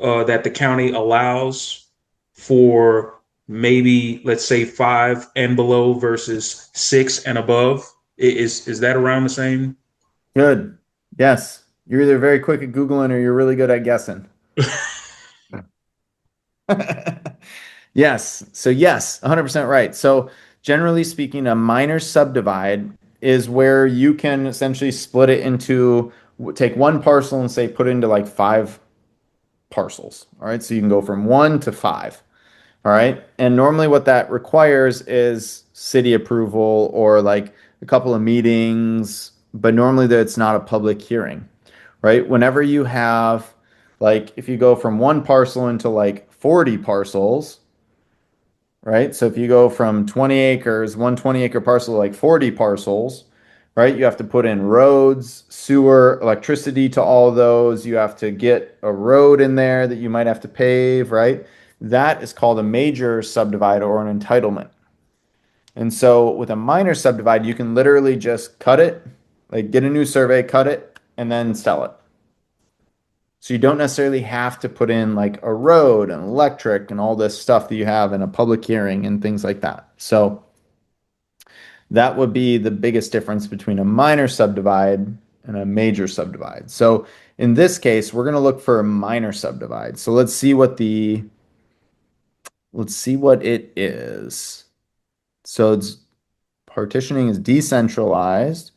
that the county allows for maybe, let's say, five and below versus six and above. Is that around the same? Good. Yes. You're either very quick at Googling or you're really good at guessing. Yes. So yes, 100% right. So generally speaking, a minor subdivide is where you can essentially split it into take one parcel and say put it into like five parcels. All right. So you can go from one to five. All right. And normally what that requires is city approval or like a couple of meetings, but normally it's not a public hearing, right? Whenever you have like if you go from one parcel into like 40 parcels, right? So if you go from 20 acres, one 20-acre parcel, like 40 parcels, right? You have to put in roads, sewer, electricity to all of those. You have to get a road in there that you might have to pave, right? That is called a major subdivide or an entitlement. And so with a minor subdivide, you can literally just cut it, like get a new survey, cut it, and then sell it. So you don't necessarily have to put in like a road and electric and all this stuff that you have in a public hearing and things like that. So that would be the biggest difference between a minor subdivide and a major subdivide. So in this case, we're going to look for a minor subdivide. So let's see what it is. So it's partitioning is decentralized.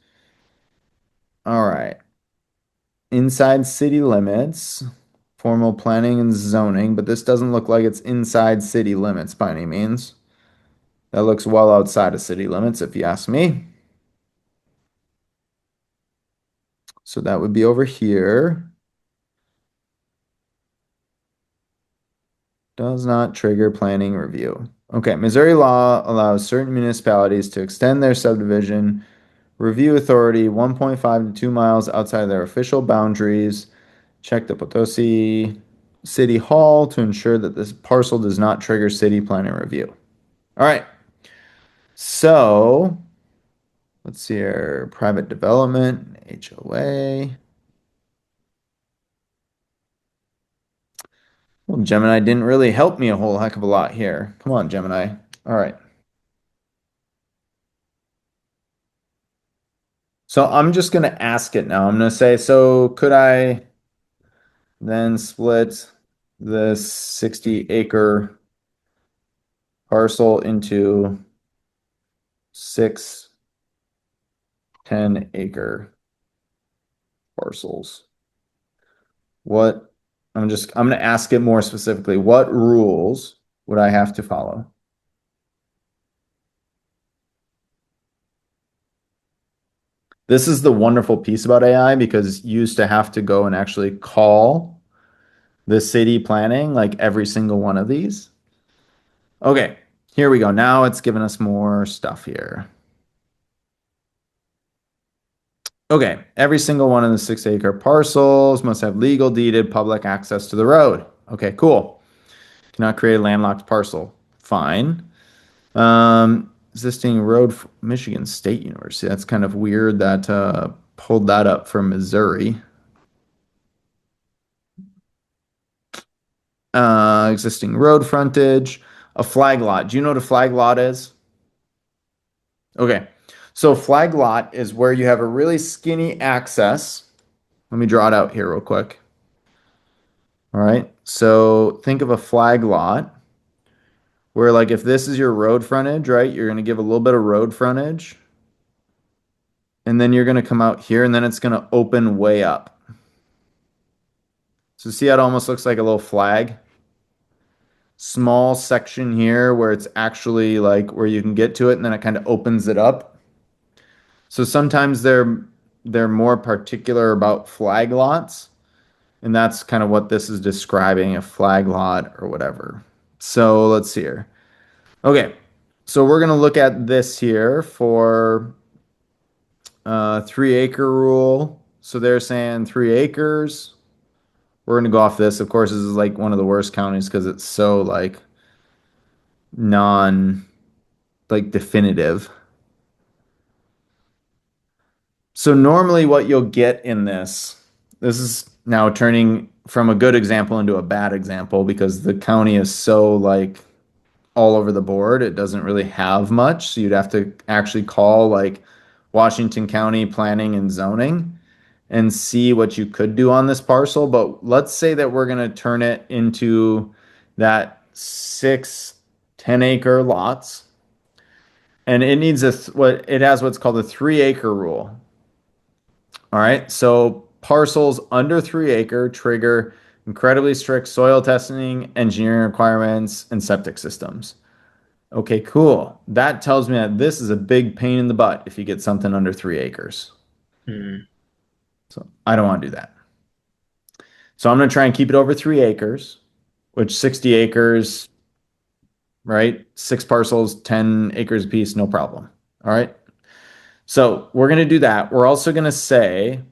All right. Inside city limits, formal planning and zoning, but this doesn't look like it's inside city limits by any means. That looks well outside of city limits, if you ask me. So that would be over here. Does not trigger planning review. Okay, Missouri law allows certain municipalities to extend their subdivision review authority 1.5 to 2 miles outside of their official boundaries. Check the Potosi City Hall to ensure that this parcel does not trigger city planning review. All right. So let's see here. Private development, HOA. Well, Gemini didn't really help me a whole heck of a lot here. Come on, Gemini. All right. So I'm just going to ask it now. I'm going to say, so could I then split this 60-acre parcel into 6 10-acre parcels? What I'm going to ask it more specifically. What rules would I have to follow? This is the wonderful piece about AI because you used to have to go and actually call the city planning, like every single one of these. Okay, here we go. Now it's giving us more stuff here. Okay, every single one of the 6-acre parcels must have legal deeded public access to the road. Okay, cool. Cannot create a landlocked parcel. Fine. Existing road, Michigan State University. That's kind of weird that pulled that up from Missouri. Existing road frontage, a flag lot. Do you know what a flag lot is? Okay. So flag lot is where you have a really skinny access. Let me draw it out here real quick. All right. So think of a flag lot where like if this is your road frontage, right? You're going to give a little bit of road frontage and then you're going to come out here and then it's going to open way up. So see how it almost looks like a little flag? Small section here where it's actually like where you can get to it and then it kind of opens it up. So sometimes they're more particular about flag lots, and that's kind of what this is describing, a flag lot or whatever. So let's see here. Okay, so we're gonna look at this here for 3-acre rule. So they're saying 3 acres. We're gonna go off this. Of course, this is like one of the worst counties because it's so like non like definitive. So normally what you'll get in this is now turning from a good example into a bad example because the county is so like all over the board. It doesn't really have much. So you'd have to actually call like Washington County Planning and Zoning and see what you could do on this parcel. But let's say that we're going to turn it into that 6 10-acre lots. And it needs what it has what's called a 3-acre rule. All right. So parcels under 3 acre trigger incredibly strict soil testing, engineering requirements, and septic systems. Okay, cool. That tells me that this is a big pain in the butt if you get something under 3 acres. Hmm. So I don't want to do that. So I'm going to try and keep it over 3 acres, which 60 acres, right? 6 parcels, 10 acres apiece, no problem. All right. So we're going to do that. We're also going to say,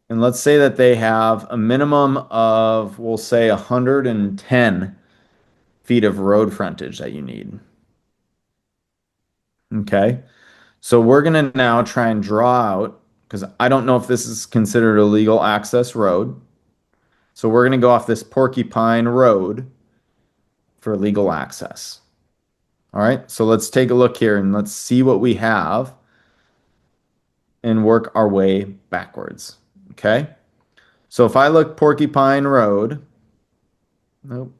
and let's say that they have a minimum of, we'll say 110 feet of road frontage that you need. Okay. So we're going to now try and draw out, because I don't know if this is considered a legal access road. So we're going to go off this Porcupine Road for legal access. All right. So let's take a look here and let's see what we have and work our way backwards. Okay. So if I look Porcupine Road, nope.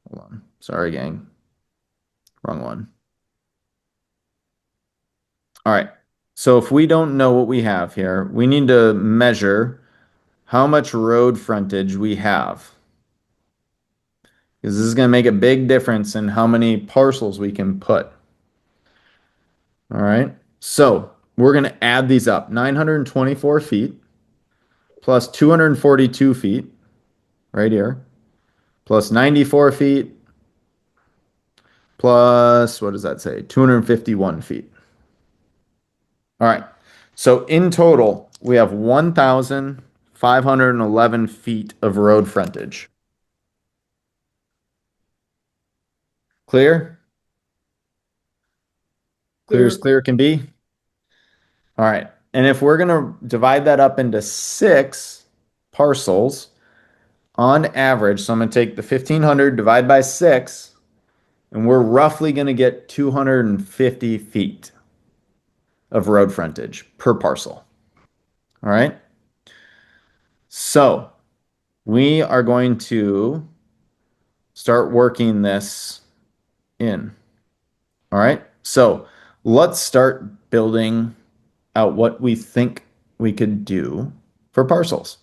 Hold on. Sorry, gang. Wrong one. All right. So if we don't know what we have here, we need to measure how much road frontage we have. Because this is going to make a big difference in how many parcels we can put. All right. So we're going to add these up. 924 feet plus 242 feet right here, plus 94 feet, plus, what does that say? 251 feet. All right. So in total, we have 1,511 feet of road frontage. Clear? Clear as Clear. clear can be? All right. And if we're going to divide that up into six parcels on average, so I'm going to take the 1,500, divide by six, and we're roughly going to get 250 feet of road frontage per parcel. All right. So we are going to start working this in. All right. So let's start building out what we think we could do for parcels.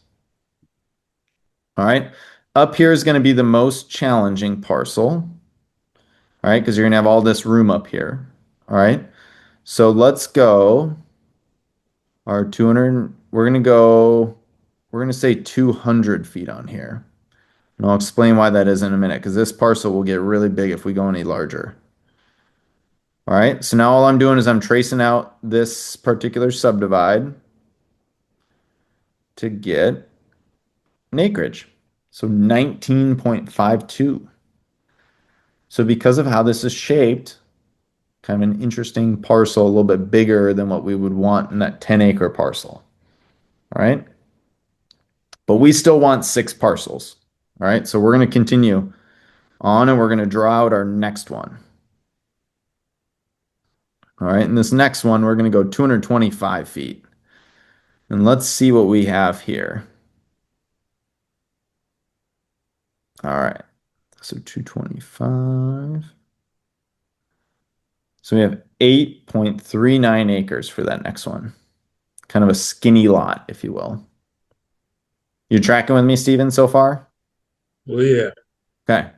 All right. Up here is going to be the most challenging parcel. All right. Because you're going to have all this room up here. All right. So let's go our 200. We're going to say 200 feet on here. And I'll explain why that is in a minute because this parcel will get really big if we go any larger. All right, so now all I'm doing is I'm tracing out this particular subdivide to get an acreage. So 19.52. So because of how this is shaped, kind of an interesting parcel, a little bit bigger than what we would want in that 10-acre parcel. All right, but we still want six parcels. All right, so we're going to continue on and we're going to draw out our next one. All right, and this next one, we're going to go 225 feet. And let's see what we have here. All right, so 225. So we have 8.39 acres for that next one. Kind of a skinny lot, if you will. You tracking with me, Steven, so far? Well, yeah. Okay.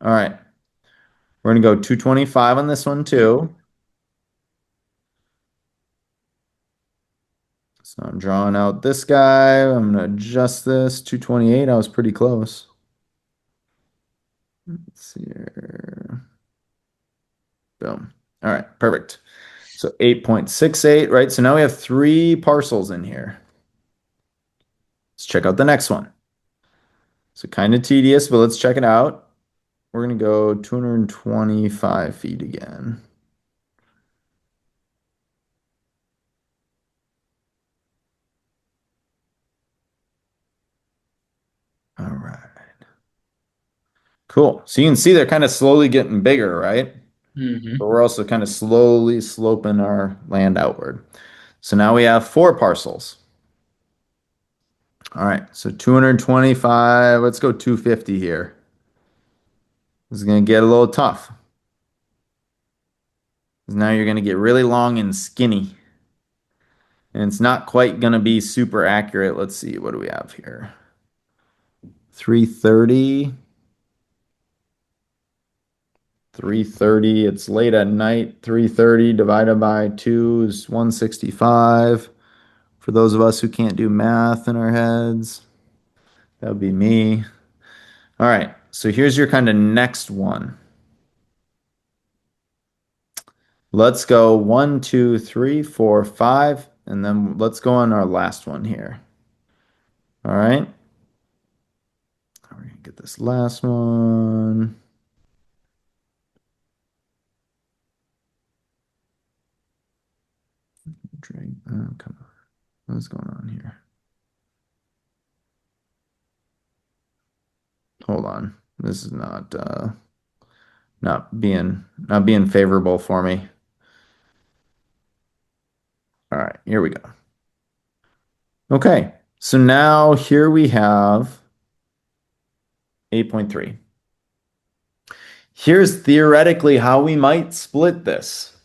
All right. We're going to go 225 on this one too. So I'm drawing out this guy. I'm going to adjust this. 228. I was pretty close. Let's see here. Boom. All right. Perfect. So 8.68, right? So now we have three parcels in here. Let's check out the next one. So kind of tedious, but let's check it out. We're going to go 225 feet again. All right. Cool. So you can see they're kind of slowly getting bigger, right? Mm-hmm. But we're also kind of slowly sloping our land outward. So now we have four parcels. All right. So 225. Let's go 250 here. This is going to get a little tough. 'Cause now you're going to get really long and skinny. And it's not quite going to be super accurate. Let's see. What do we have here? 330. 330. It's late at night. 330 divided by 2 is 165. For those of us who can't do math in our heads, that would be me. All right. So here's your kind of next one. Let's go 1, 2, 3, 4, 5, and then let's go on our last one here. All right. We're going to get this last one. Drink. Oh, come on. What's going on here? Hold on. This is not being favorable for me. All right, here we go. Okay, so now here we have 8.3. Here's theoretically how we might split this.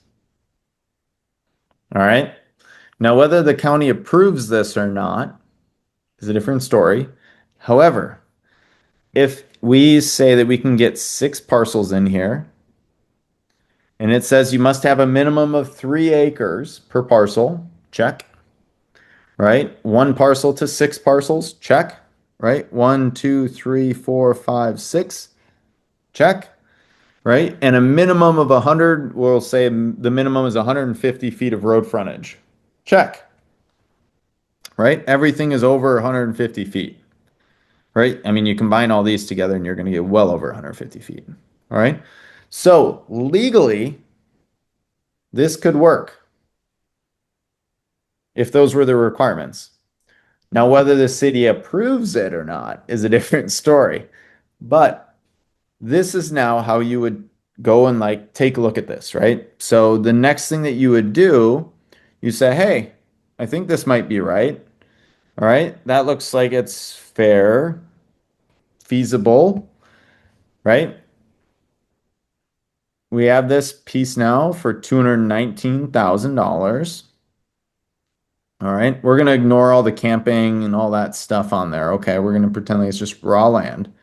All right. Now, whether the county approves this or not is a different story. However, if we say that we can get six parcels in here, and it says you must have a minimum of 3 acres per parcel, check. right? One parcel to six parcels, check, right? One, two, three, four, five, six, check, right? And a minimum of 100, we'll say the minimum is 150 feet of road frontage, check, right? Everything is over 150 feet, right? I mean, you combine all these together and you're going to get well over 150 feet, all right? So legally, this could work if those were the requirements. Now, whether the city approves it or not is a different story. But this is now how you would go and like take a look at this, right? So the next thing that you would do, you say, hey, I think this might be right. All right, that looks like it's fair, feasible, right? We have this piece now for $219,000. All right, we're going to ignore all the camping and all that stuff on there. Okay, we're going to pretend like it's just raw land.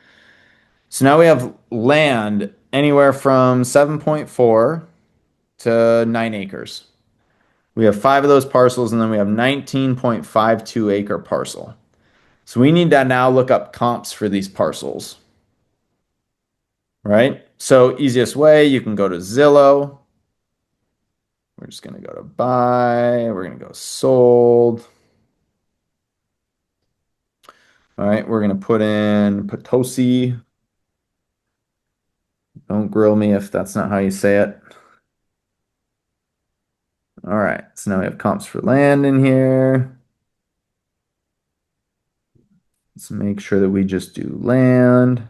So now we have land anywhere from 7.4 to 9 acres. We have 5 of those parcels, and then we have 19.52 acre parcel. So we need to now look up comps for these parcels, right? So easiest way, you can go to Zillow. We're just going to go to buy. We're going to go sold. All right, we're going to put in Potosi. Don't grill me if that's not how you say it. All right, so now we have comps for land in here. Let's make sure that we just do land.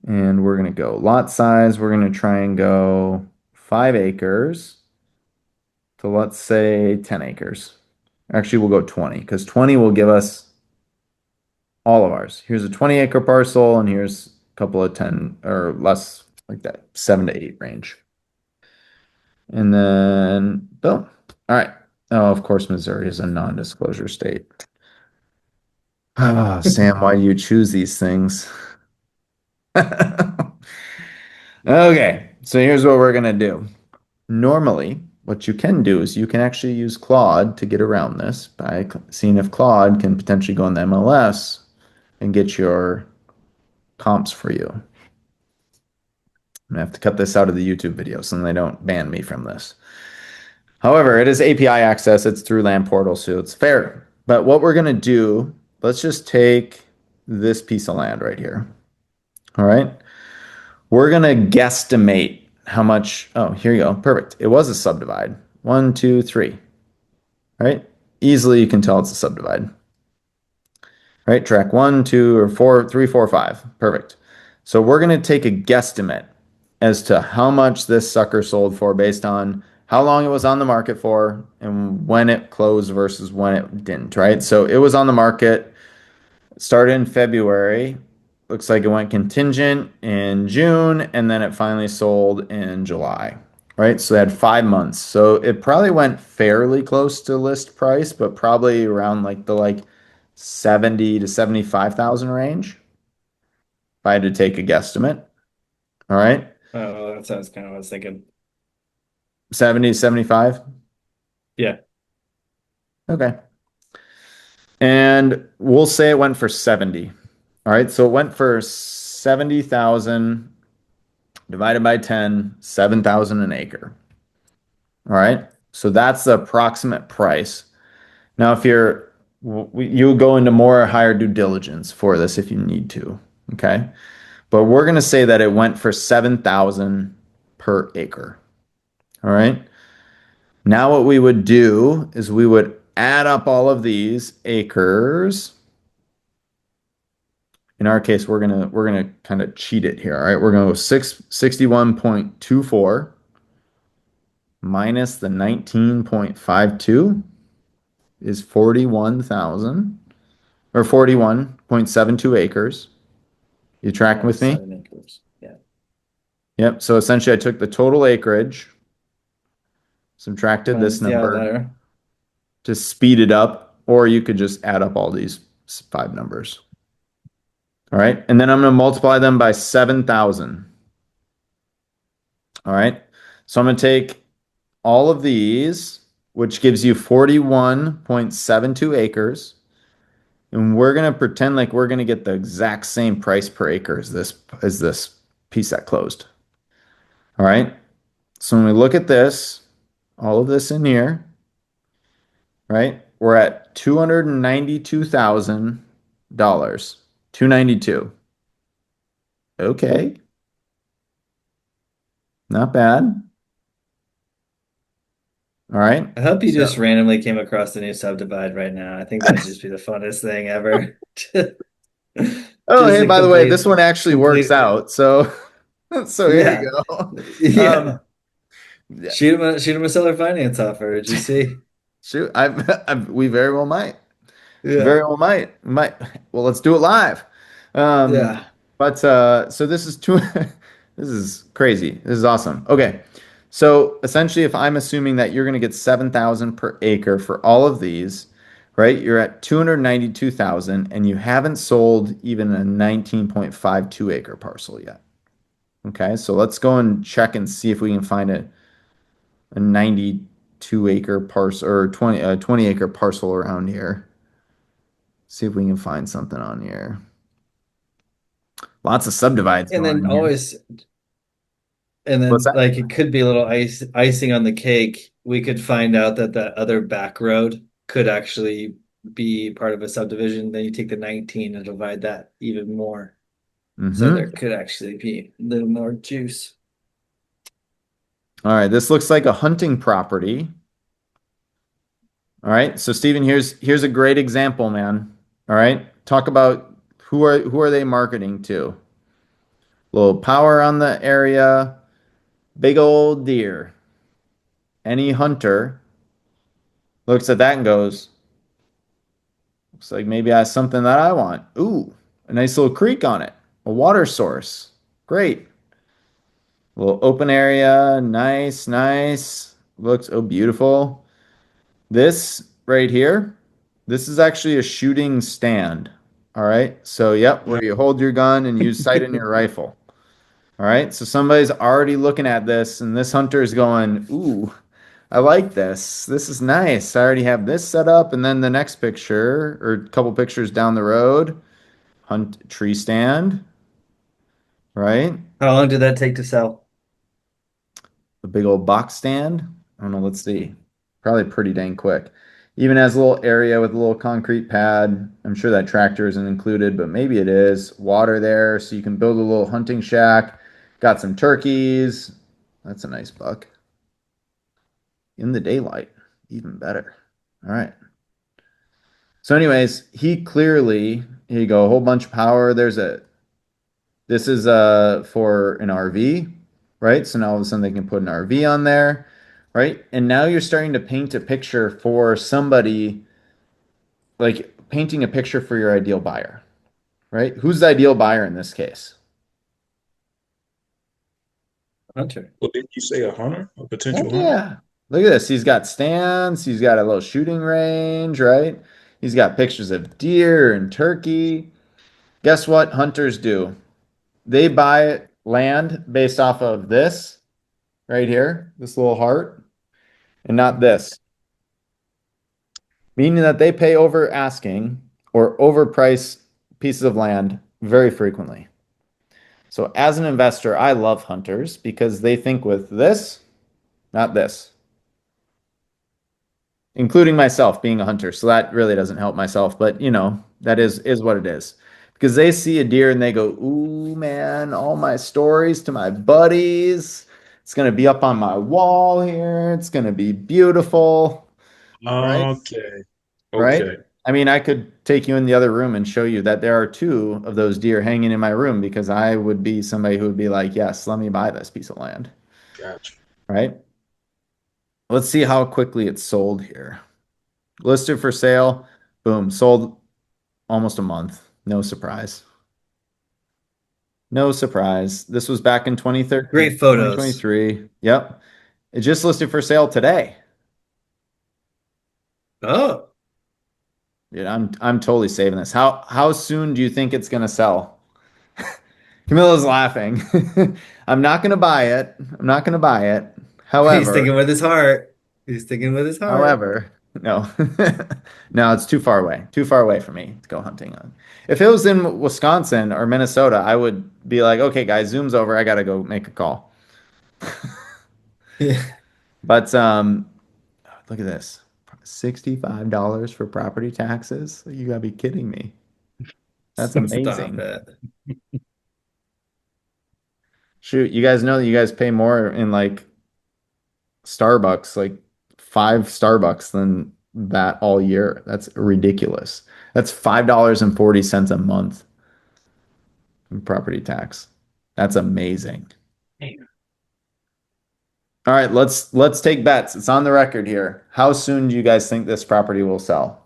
And we're going to go lot size. We're going to try and go 5 acres to, let's say, 10 acres. Actually, we'll go 20 because 20 will give us all of ours. Here's a 20 acre parcel, and here's a couple of 10 or less, like that 7 to 8 range. And then boom. All right. Oh, of course, Missouri is a non-disclosure state. Oh, Sam, why do you choose these things? Okay, so here's what we're gonna do. Normally, what you can do is you can actually use Claude to get around this by seeing if Claude can potentially go on the MLS and get your comps for you. I'm gonna have to cut this out of the YouTube video so they don't ban me from this. However, it is API access, it's through Land Portal, so it's fair. But what we're gonna do, let's just take this piece of land right here. All right. We're gonna guesstimate how much. Oh, here you go. Perfect. It was a subdivide. 1, 2, 3. Right? Easily you can tell it's a subdivide. Right? Track 1, 2, or 4, 3, 4, 5. Perfect. So we're gonna take a guesstimate as to how much this sucker sold for based on how long it was on the market for and when it closed versus when it didn't, right? So it was on the market, started in February. Looks like it went contingent in June, and then it finally sold in July, right? So they had 5 months. So it probably went fairly close to list price, but probably around like the 70 to 75,000 range, if I had to take a guesstimate. All right. Oh, that sounds kind of what I was thinking. 70 to 75. Yeah. Okay. And we'll say it went for 70. All right. So it went for 70,000 divided by 10, 7,000 an acre. All right. So that's the approximate price. Now, if you go into more higher due diligence for this if you need to. Okay. But we're going to say that it went for 7,000 per acre. All right. Now, what we would do is we would add up all of these acres. In our case, we're gonna kind of cheat it here. All right. We're going to go 61.24 minus the 19.52 is 41,000 or 41.72 acres. You track with me? 7 acres. Yeah. Yep. So essentially I took the total acreage, subtracted this Yeah, number letter. to speed it up, or you could just add up all these 5 numbers. All right. And then I'm going to multiply them by 7,000. All right. So I'm going to take all of these which gives you 41.72 acres. And we're gonna pretend like we're gonna get the exact same price per acre as this piece that closed. All right. So when we look at this, all of this in here, right? We're at $292,000. 292. Okay, not bad. All right. I hope you just So, randomly came across the new Subdivide right now. I think that'd just be the funnest thing ever. oh, Just hey, a by the way, this one actually works complete, out. So, so here you yeah, go. yeah. Yeah, Shoot him a seller finance offer. Did you see? shoot, we very well might. Yeah, Very well might. Might. Well, let's do it live. Um, yeah. but so this is two. This is crazy. This is awesome. Okay. So essentially, if I'm assuming that you're going to get 7,000 per acre for all of these, right? You're at 292,000 and you haven't sold even a 19.52 acre parcel yet. Okay. So let's go and check and see if we can find a 92 acre parcel or 20 acre parcel around here. See if we can find something on here. Lots of subdivides And going then on here. always, and What's then that? like it could be a little icing on the cake. We could find out that that other back road could actually be part of a subdivision. Then you take the 19 and divide that even more. So Mm-hmm. there could actually be a little more juice. All right, this looks like a hunting property. All right, so Stephen, here's a great example, man. All right, talk about who are they marketing to? Little power on the area, big old deer. Any hunter looks at that and goes, looks like maybe that's something that I want. Ooh, a nice little creek on it, a water source. Great. Little open area, nice, nice. Looks oh beautiful. This right here, this is actually a shooting stand. All right. So, yep, where you hold your gun and use sight in your rifle. All right. So somebody's already looking at this, and this hunter is going, "Ooh, I like this. This is nice. I already have this set up." And then the next picture, or a couple pictures down the road, hunt tree stand. Right. How long did that take to sell? The big old box stand. I don't know. Let's see. Probably pretty dang quick. Even has a little area with a little concrete pad. I'm sure that tractor isn't included, but maybe it is. Water there, so you can build a little hunting shack. Got some turkeys. That's a nice buck. In the daylight, even better. All right. So, anyways, he clearly, here you go, a whole bunch of power. This is for an RV, right? So now all of a sudden they can put an RV on there, right? And now you're starting to paint a picture for somebody, like painting a picture for your ideal buyer, right? Who's the ideal buyer in this case? Hunter. Well, didn't you say a hunter, a Oh potential hunter? yeah. Look at this. He's got stands, he's got a little shooting range, right? He's got pictures of deer and turkey. Guess what hunters do? They buy land based off of this right here, this little heart, and not this, meaning that they pay over asking or overprice pieces of land very frequently. So, as an investor, I love hunters because they think with this, not this, including myself being a hunter. So, that really doesn't help myself, but that is what it is. Because they see a deer and they go, "Ooh, man, all my stories to my buddies. It's going to be up on my wall here. It's going to be beautiful." Right? Okay. Right? Okay. I mean, I could take you in the other room and show you that there are two of those deer hanging in my room because I would be somebody who would be like, yes, let me buy this piece of land. Gotcha. Right? Let's see how quickly it's sold here. Listed for sale. Boom. Sold almost a month. No surprise. No surprise. This was back in 2013, Great photos. 2023. Yep. It just listed for sale today. Oh, Dude, I'm totally saving this. How soon do you think it's gonna sell? Camilla's laughing. I'm not gonna buy it. I'm not gonna buy it. he's However, thinking with his heart. He's sticking with his heart. However, no, no, it's too far away for me to go hunting on. If it was in Wisconsin or Minnesota, I would be like, okay, guys, Zoom's over. I gotta go make a call. Yeah. But look at this. $65 for property taxes? You gotta be kidding me. That's Stop amazing. it. Shoot, you guys know that you guys pay more in like Starbucks, like five Starbucks than that all year. That's ridiculous. That's $5.40 a month in property tax. That's amazing. All right, let's take bets. It's on the record here. How soon do you guys think this property will sell?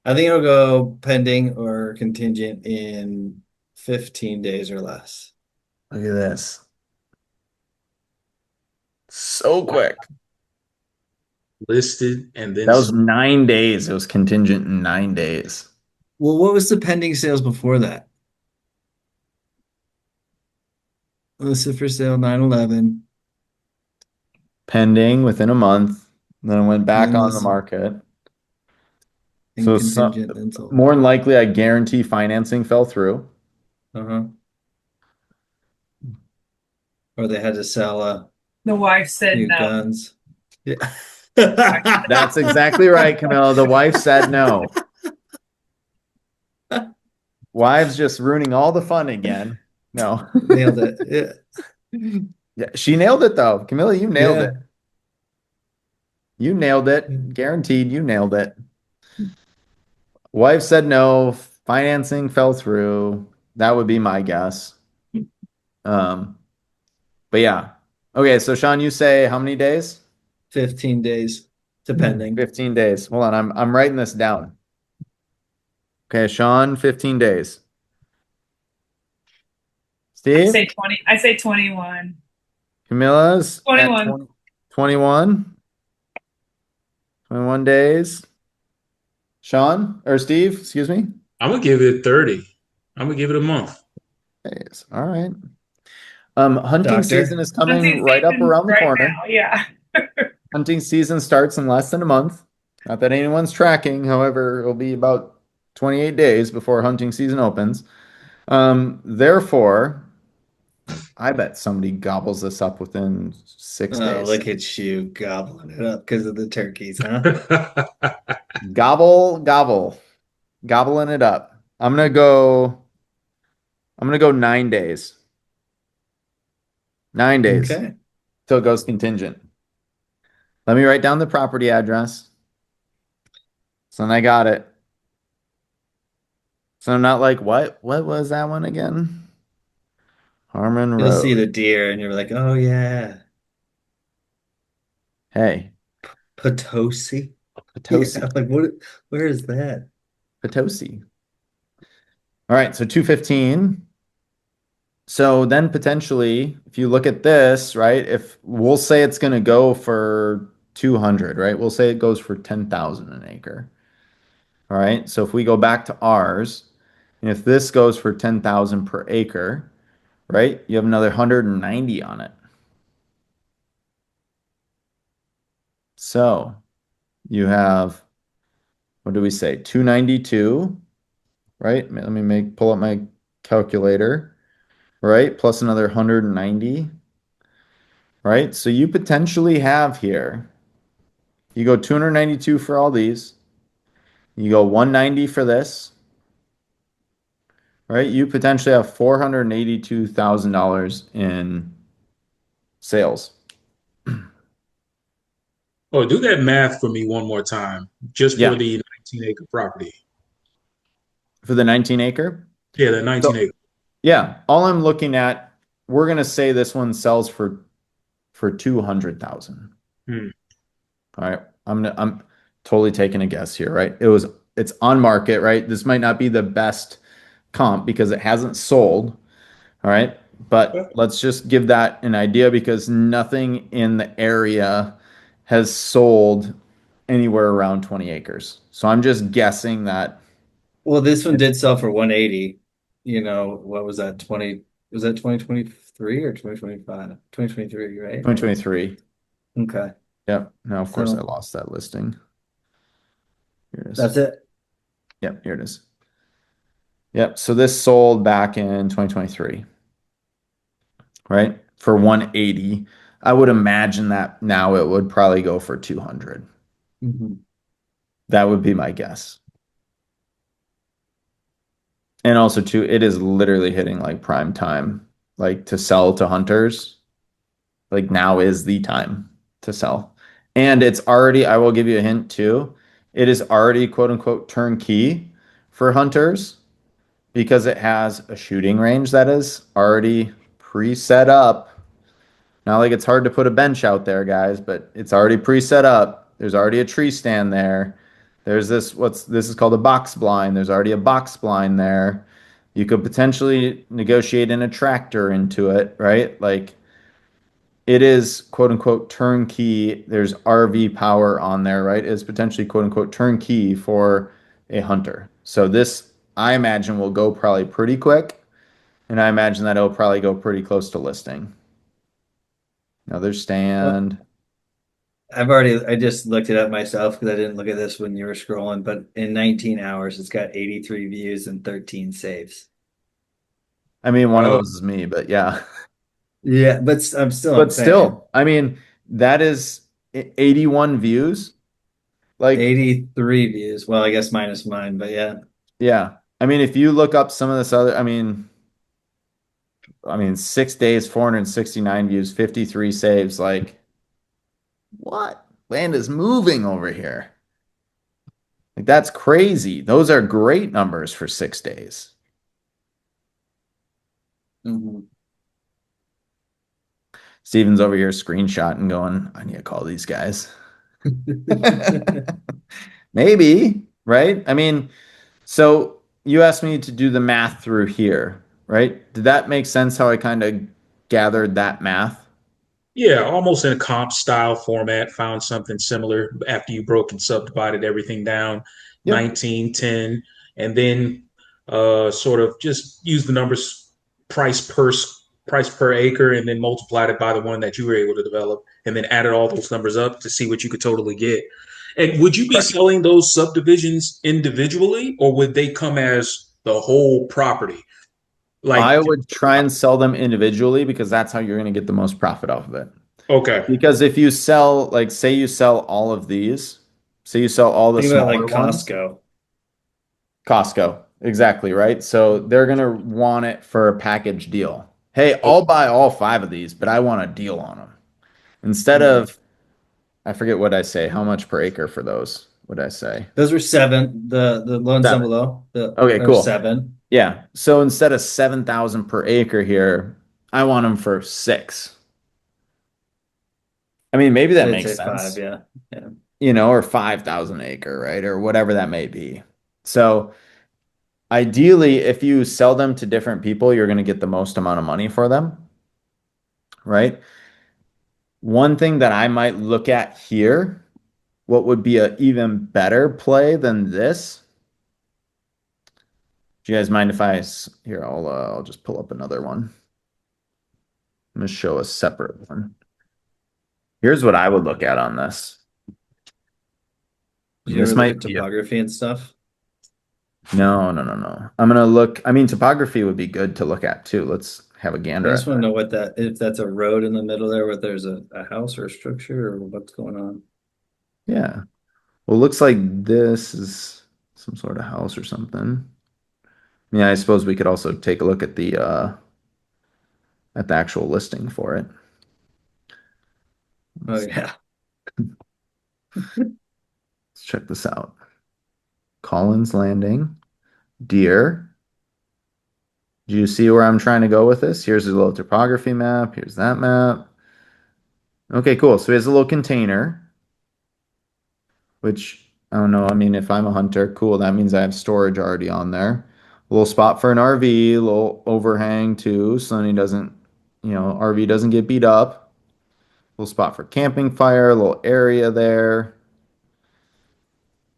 I think it'll go pending or contingent in 15 days or less. Look at this. So quick. Listed and then That was some. 9 days. It was contingent in 9 days. Well, what was the pending sales before that? Listed for sale 9/11, Pending within a month. Then it went and back then on the listed market. and So contingent then sold. more than likely, I guarantee financing fell through. Uh-huh. Or they had to sell The wife said new no. guns. Yeah. That's exactly right, Camilla. The wife said no. Wives just ruining all the fun again. No. Nailed it. Yeah. Yeah, she nailed it though. Camilla, you nailed it. Yeah. You nailed it. Guaranteed you nailed it. Wife said no. Financing fell through. That would be my guess. Um, but yeah. Okay, so Sean, you say how many days? 15 days, depending. 15 days. Hold on, I'm writing this down. Okay, Sean, 15 days. I Steve, say 20. I say 21. Camilla's at 21. 20, 21. 21 days. Sean or Steve, excuse me. I'm gonna give it 30. I'm gonna give it a month. Days. All right. Hunting season Doctor. is coming Hunting right up season around the right corner. now. Yeah. Hunting season starts in less than a month. Not that anyone's tracking, however, it'll be about 28 days before hunting season opens. Therefore, I bet somebody gobbles this up within 6 days. Look at you gobbling it up because of the turkeys, huh? Gobble, gobble, gobbling it up. I'm gonna go 9 days. 9 days Okay. till it goes contingent. Let me write down the property address. So then I got it. So I'm not like, what was that one again? Harmon You'll see Road. the deer and you're like, oh yeah, Hey, Potosi. Potosi. Yeah, like what? Where is that? Potosi. All right, so 215. So then potentially, if you look at this, right, if we'll say it's going to go for 200, right? We'll say it goes for 10,000 an acre. All right. So if we go back to ours, and if this goes for 10,000 per acre, right? You have another 190 on it. So you have, what do we say? 292, right? Let me pull up my calculator, right? Plus another 190, right? So you potentially have here, you go 292 for all these, you go 190 for this, right? You potentially have $482,000 in sales Oh, do that math for me one more time, just for yeah, the 19 acre property. for the 19 acre. Yeah, that 19 So acre. yeah, all I'm looking at, we're gonna say this one sells for 200,000. Hmm. All right. I'm totally taking a guess here, right? It's on market, right? This might not be the best comp because it hasn't sold. All right. But let's just give that an idea because nothing in the area has sold anywhere around 20 acres. So I'm just guessing that Well, this one it's did sell for 180. You know, what was that? 20, was that 2023 or 2025? 2023, right? 2023. Okay. Yep. Now, of course, I So lost that listing. Here it is. that's it. Yep, here it is. Yep. So this sold back in 2023, right? For 180. I would imagine that now it would probably go for 200. Mhm. That would be my guess. And also too, it is literally hitting like prime time, like to sell to hunters. Like now is the time to sell. And it's already, I will give you a hint too. It is already quote unquote turnkey for hunters because it has a shooting range that is already pre-set up. Not like it's hard to put a bench out there, guys, but it's already pre-set up. There's already a tree stand there. There's this is called a box blind. There's already a box blind there. You could potentially negotiate in a tractor into it, right? Like it is quote unquote turnkey. There's RV power on there, right? It's potentially quote unquote turnkey for a hunter. So this, I imagine, will go probably pretty quick, and I imagine that it'll probably go pretty close to listing. Another Well, stand. I just looked it up myself because I didn't look at this when you were scrolling, but in 19 hours, it's got 83 views and 13 saves. I mean, one of Oh, those is me, but yeah. Yeah, but I'm But saying still, I mean, that is 81 views. Like, 83 views. Well, I guess minus mine, but yeah. yeah. I mean, if you look up some of this other, I mean, 6 days, 469 views, 53 saves. Like, what? Land is moving over here. Like, that's crazy. Those are great numbers for 6 days. Mhm. Steven's over here screenshotting, going, I need to call these guys. Maybe, right? I mean, so you asked me to do the math through here, right? Did that make sense how I kind of gathered that math? yeah, almost in a comp style format. Found something similar after you broke and subdivided everything down, Yep. 19, 10, and then sort of just use the numbers price per price per acre, and then multiplied it by the one that you were able to develop, and then added all those numbers up to see what you could totally get. And would you be Correct. selling those subdivisions individually, or would they come as the whole property? I Like, would try and sell them individually because that's how you're going to get the most profit off of it. okay, Because if you sell, like, say you sell all of these, say you sell all the Think about smaller like ones, Costco. Costco, exactly, right? So they're going to want it for a package deal. Hey, I'll buy all five of these, but I want a deal on them. Instead Mhm. of, I forget what I say, how much per acre for those, would I say? Those were seven. The ones down Seven. below the Okay, are cool. seven. Yeah. So instead of 7,000 per acre here, I want them for six. I mean, maybe that I'd makes say five. sense, Yeah, yeah. or 5,000 acre, right? Or whatever that may be. So ideally, if you sell them to different people, you're going to get the most amount of money for them, right? One thing that I might look at here, what would be an even better play than this? Do you guys mind if here, I'll just pull up another one. I'm going to show a separate one. Here's what I would look at on this. Did And you this ever look at might be a topography and stuff? no, no, no, no. I'm gonna look. I mean, topography would be good to look at too. Let's have a I gander just at want to that. know what that if that's a road in the middle there, where there's a house or a structure or what's going on. Yeah. Well, it looks like this is some sort of house or something. Yeah, I suppose we could also take a look at the actual listing for it. Oh Let's, yeah. let's check this out. Collins Landing, deer. Do you see where I'm trying to go with this? Here's a little topography map. Here's that map. Okay, cool. So he has a little container, which I don't know. I mean, if I'm a hunter, cool. That means I have storage already on there. A little spot for an RV, a little overhang too, so then he doesn't, RV doesn't get beat up. A little spot for camping fire, a little area there.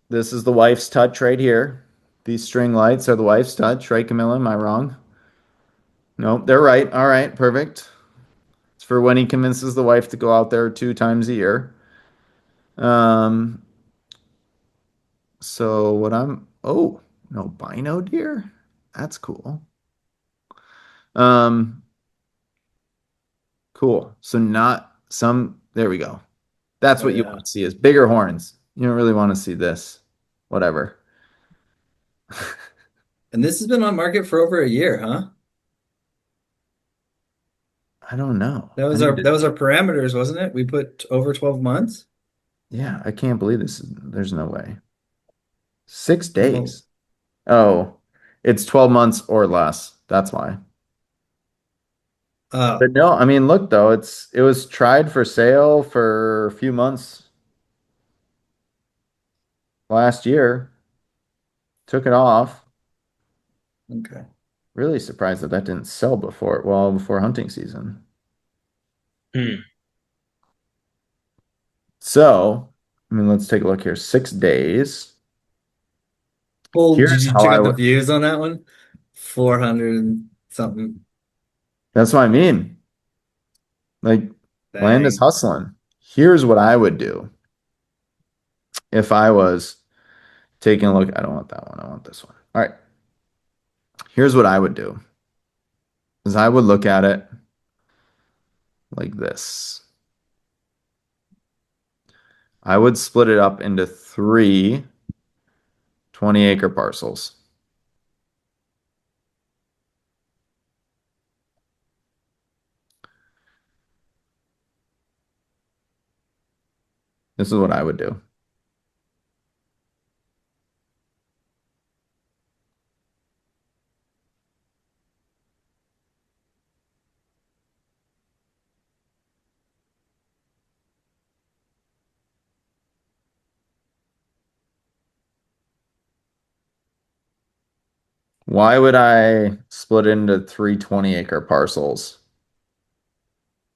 This is the wife's touch right here. These string lights are the wife's touch, right, Camilla? Am I wrong? Nope, they're right. All right, perfect. It's for when he convinces the wife to go out there 2 times a year. Um, so what oh, no bino deer? That's cool. Um, cool. So not some, there we go. That's Oh what you yeah. want to see is bigger horns. You don't really want to see this. Whatever. And this has been on market for over a year, huh? I don't know. That I was need our to, that was our parameters, wasn't it? We put over 12 months. yeah, I can't believe this. There's no way. 6 days. Well, Oh, it's 12 months or less. That's why. oh, But no, I mean, look though, it was tried for sale for a few months last year. Took it off. okay. Really surprised that that didn't sell before, well, before hunting season. Hmm. So, I mean, let's take a look here. 6 days. Well, did Here's you how check I out the would. views on that one? 400 and something. That's what I mean. Like, land is Dang. hustling. Here's what I would do if I was taking a look. I don't want that one. I want this one. All right. Here's what I would do is I would look at it like this. I would split it up into three 20-acre parcels. This is what I would do. Why would I split into three 20-acre parcels?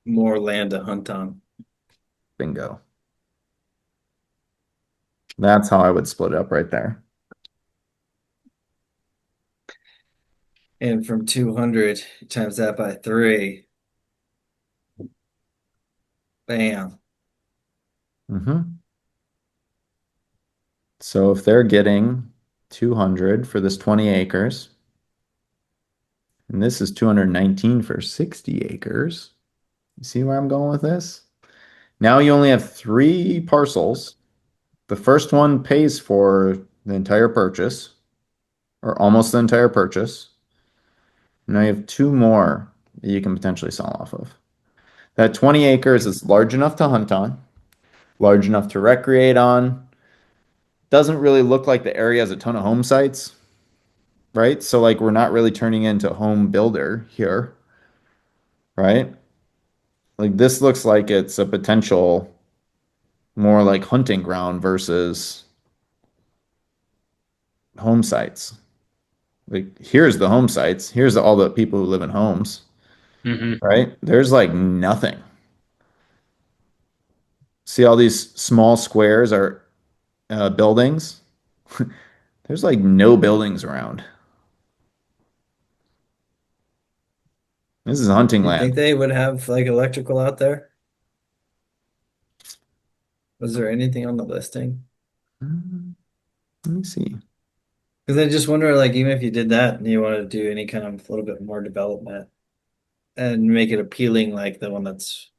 More land to hunt on. Bingo. That's how I would split it up right there. And from 200 times that by three, bam. Hmm. So if they're getting 200 for this 20 acres, and this is 219 for 60 acres, you see where I'm going with this? Now you only have three parcels. The first one pays for the entire purchase, or almost the entire purchase. Now you have two more that you can potentially sell off of. That 20 acres is large enough to hunt on, large enough to recreate on. Doesn't really look like the area has a ton of home sites, right? So like we're not really turning into a home builder here, right? Like this looks like it's a potential more like hunting ground versus home sites. Like here's the home sites, here's all the people who live in homes, Hmm. right? There's like nothing. See all these small squares are buildings? There's like no buildings around. This is hunting You think land. they would have like electrical out there? Was there anything on the listing? Let me see. Because I just wonder, like, even if you did that and you wanted to do any kind of little bit more development and make it appealing, like the one that's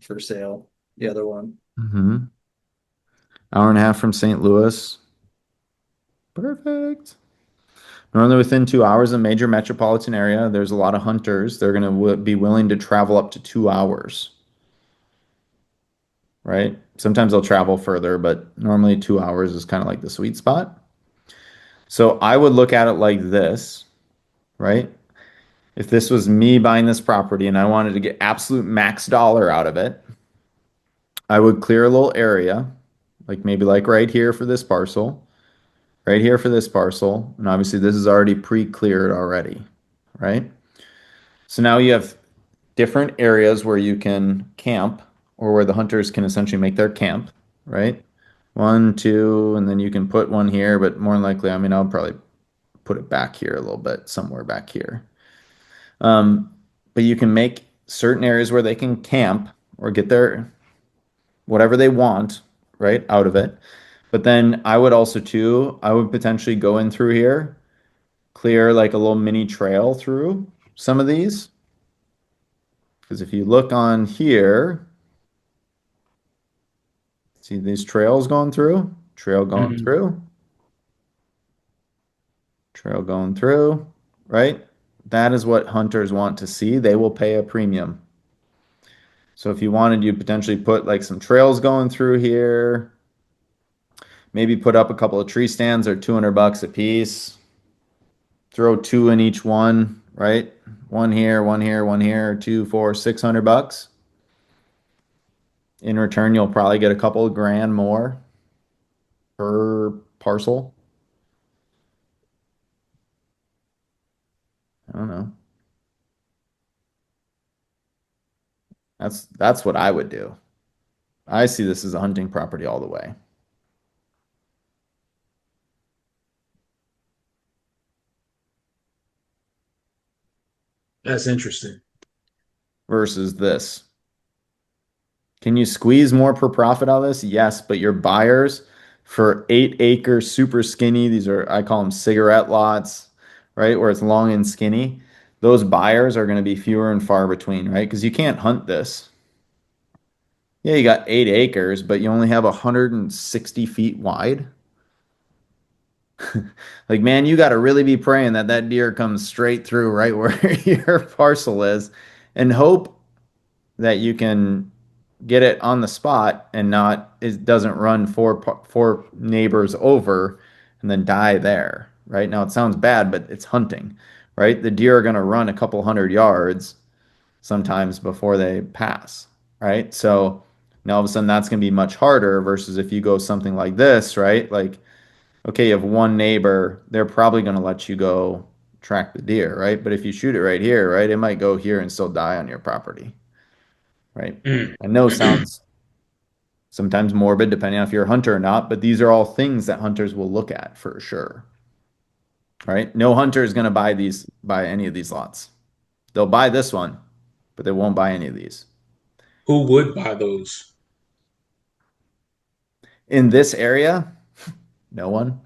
for sale, the other one. Hmm. Hour and a half from St. Louis. Perfect. Normally within 2 hours of a major metropolitan area, there's a lot of hunters. They're going to be willing to travel up to 2 hours, right? Sometimes they'll travel further, but normally 2 hours is kind of like the sweet spot. So I would look at it like this, right? If this was me buying this property and I wanted to get absolute max dollar out of it, I would clear a little area, like maybe like right here for this parcel, right here for this parcel, and obviously this is already pre-cleared already, right? So now you have different areas where you can camp or where the hunters can essentially make their camp, right? One, two, and then you can put one here, but more than likely, I mean, I'll probably put it back here a little bit, somewhere back here. Um, but you can make certain areas where they can camp or get their whatever they want, right, out of it. But then I would also too, I would potentially go in through here, clear like a little mini trail through some of these. Because if you look on here, see these trails going through, trail going Mhm. through, trail going through, right? That is what hunters want to see. They will pay a premium. So if you wanted, you potentially put like some trails going through here, maybe put up a couple of tree stands or 200 bucks a piece. Throw two in each one, right? One here, one here, one here, two, four, 600 bucks. In return, you'll probably get a couple of grand more per parcel. I don't know. That's what I would do. I see this as a hunting property all the way That's interesting. versus this. Can you squeeze more per profit out of this? Yes, but your buyers for 8 acre super skinny, these are, I call them cigarette lots, right? Where it's long and skinny. Those buyers are going to be fewer and far between, right? Because you can't hunt this. Yeah, you got 8 acres, but you only have 160 feet wide. Like, man, you got to really be praying that that deer comes straight through right where your parcel is and hope that you can get it on the spot and not it doesn't run four neighbors over and then die there. Right now, it sounds bad, but it's hunting, right? The deer are going to run a couple hundred yards sometimes before they pass, right? So now all of a sudden that's going to be much harder versus if you go something like this, right? Like, okay, you have one neighbor, they're probably going to let you go track the deer, right? But if you shoot it right here, right, it might go here and still die on your property, right? Mm. I know sounds sometimes morbid depending on if you're a hunter or not, but these are all things that hunters will look at for sure, right? No hunter is going to buy any of these lots. They'll buy this one, but they won't buy any of these. Who would buy those? In this area, no one.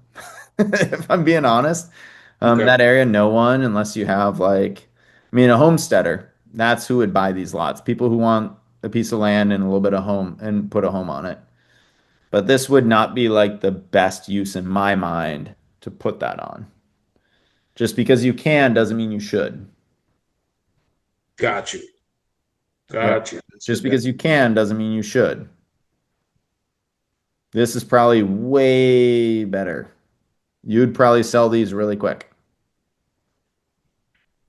If I'm being honest, Okay. that area, no one, unless you have like, I mean, a homesteader. That's who would buy these lots. People who want a piece of land and a little bit of home and put a home on it. But this would not be like the best use in my mind to put that on. Just because you can doesn't mean you should. Got you. Right? Got you. Just because you can doesn't mean you should. This is probably way better. You'd probably sell these really quick.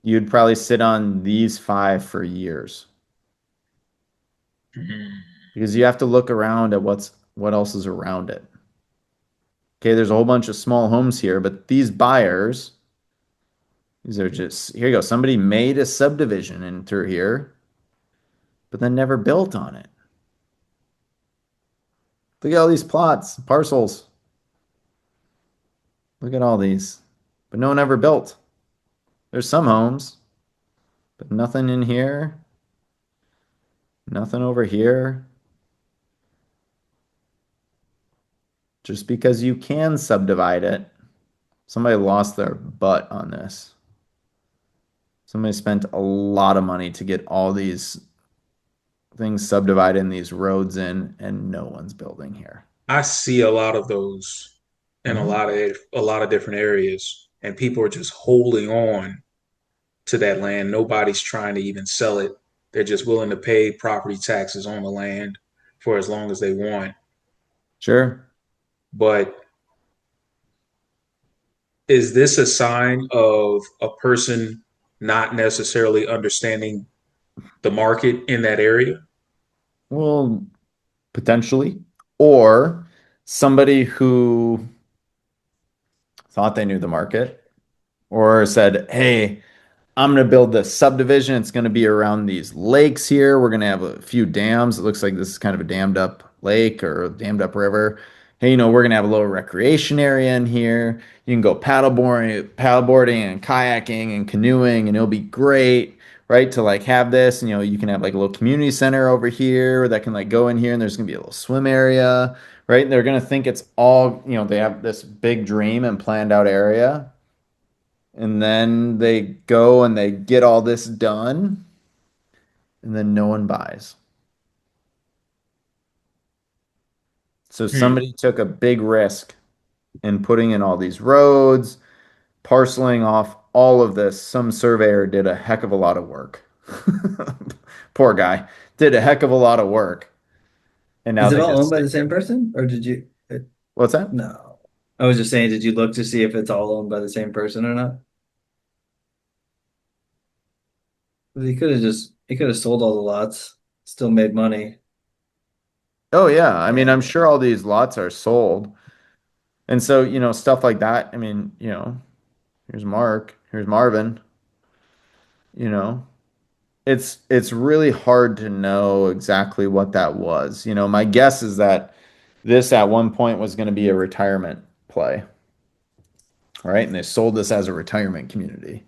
You'd probably sit on these five for years Mhm. because you have to look around at what else is around it. Okay, there's a whole bunch of small homes here, but these buyers, these are just here you go. Somebody made a subdivision in through here, but then never built on it. Look at all these plots, parcels. Look at all these. But no one ever built. There's some homes, but nothing in here. Nothing over here. Just because you can subdivide it, somebody lost their butt on this. Somebody spent a lot of money to get all these things subdivided and these roads in, and no one's building here. I see a lot of those in Mhm. a lot of different areas, and people are just holding on to that land. Nobody's trying to even sell it. They're just willing to pay property taxes on the land for as long as they want. Sure. But is this a sign of a person not necessarily understanding the market in that area? Well, potentially. Or somebody who thought they knew the market or said, hey, I'm going to build this subdivision. It's going to be around these lakes here. We're going to have a few dams. It looks like this is kind of a dammed up lake or a dammed up river. Hey, we're going to have a little recreation area in here. You can go paddleboarding and kayaking and canoeing, and it'll be great. right? To like have this, and you can have like a little community center over here that can like go in here and there's gonna be a little swim area, right? And they're gonna think it's all, they have this big dream and planned out area. And then they go and they get all this done, and then no one buys. So Hmm. somebody took a big risk in putting in all these roads, parceling off all of this. Some surveyor did a heck of a lot of work. Poor guy did a heck of a lot of work. And now Is it they all owned just by sit the same here. person, or did you? What's that? No. I was just saying, did you look to see if it's all owned by the same person or not? 'Cause he could have sold all the lots, still made money. Oh yeah. I mean, I'm And sure all these lots are sold. And so, stuff like that. I mean, here's Mark, here's Marvin, you know. It's really hard to know exactly what that was. My guess is that this at one point was going to be a retirement play, right? And they sold this as a retirement community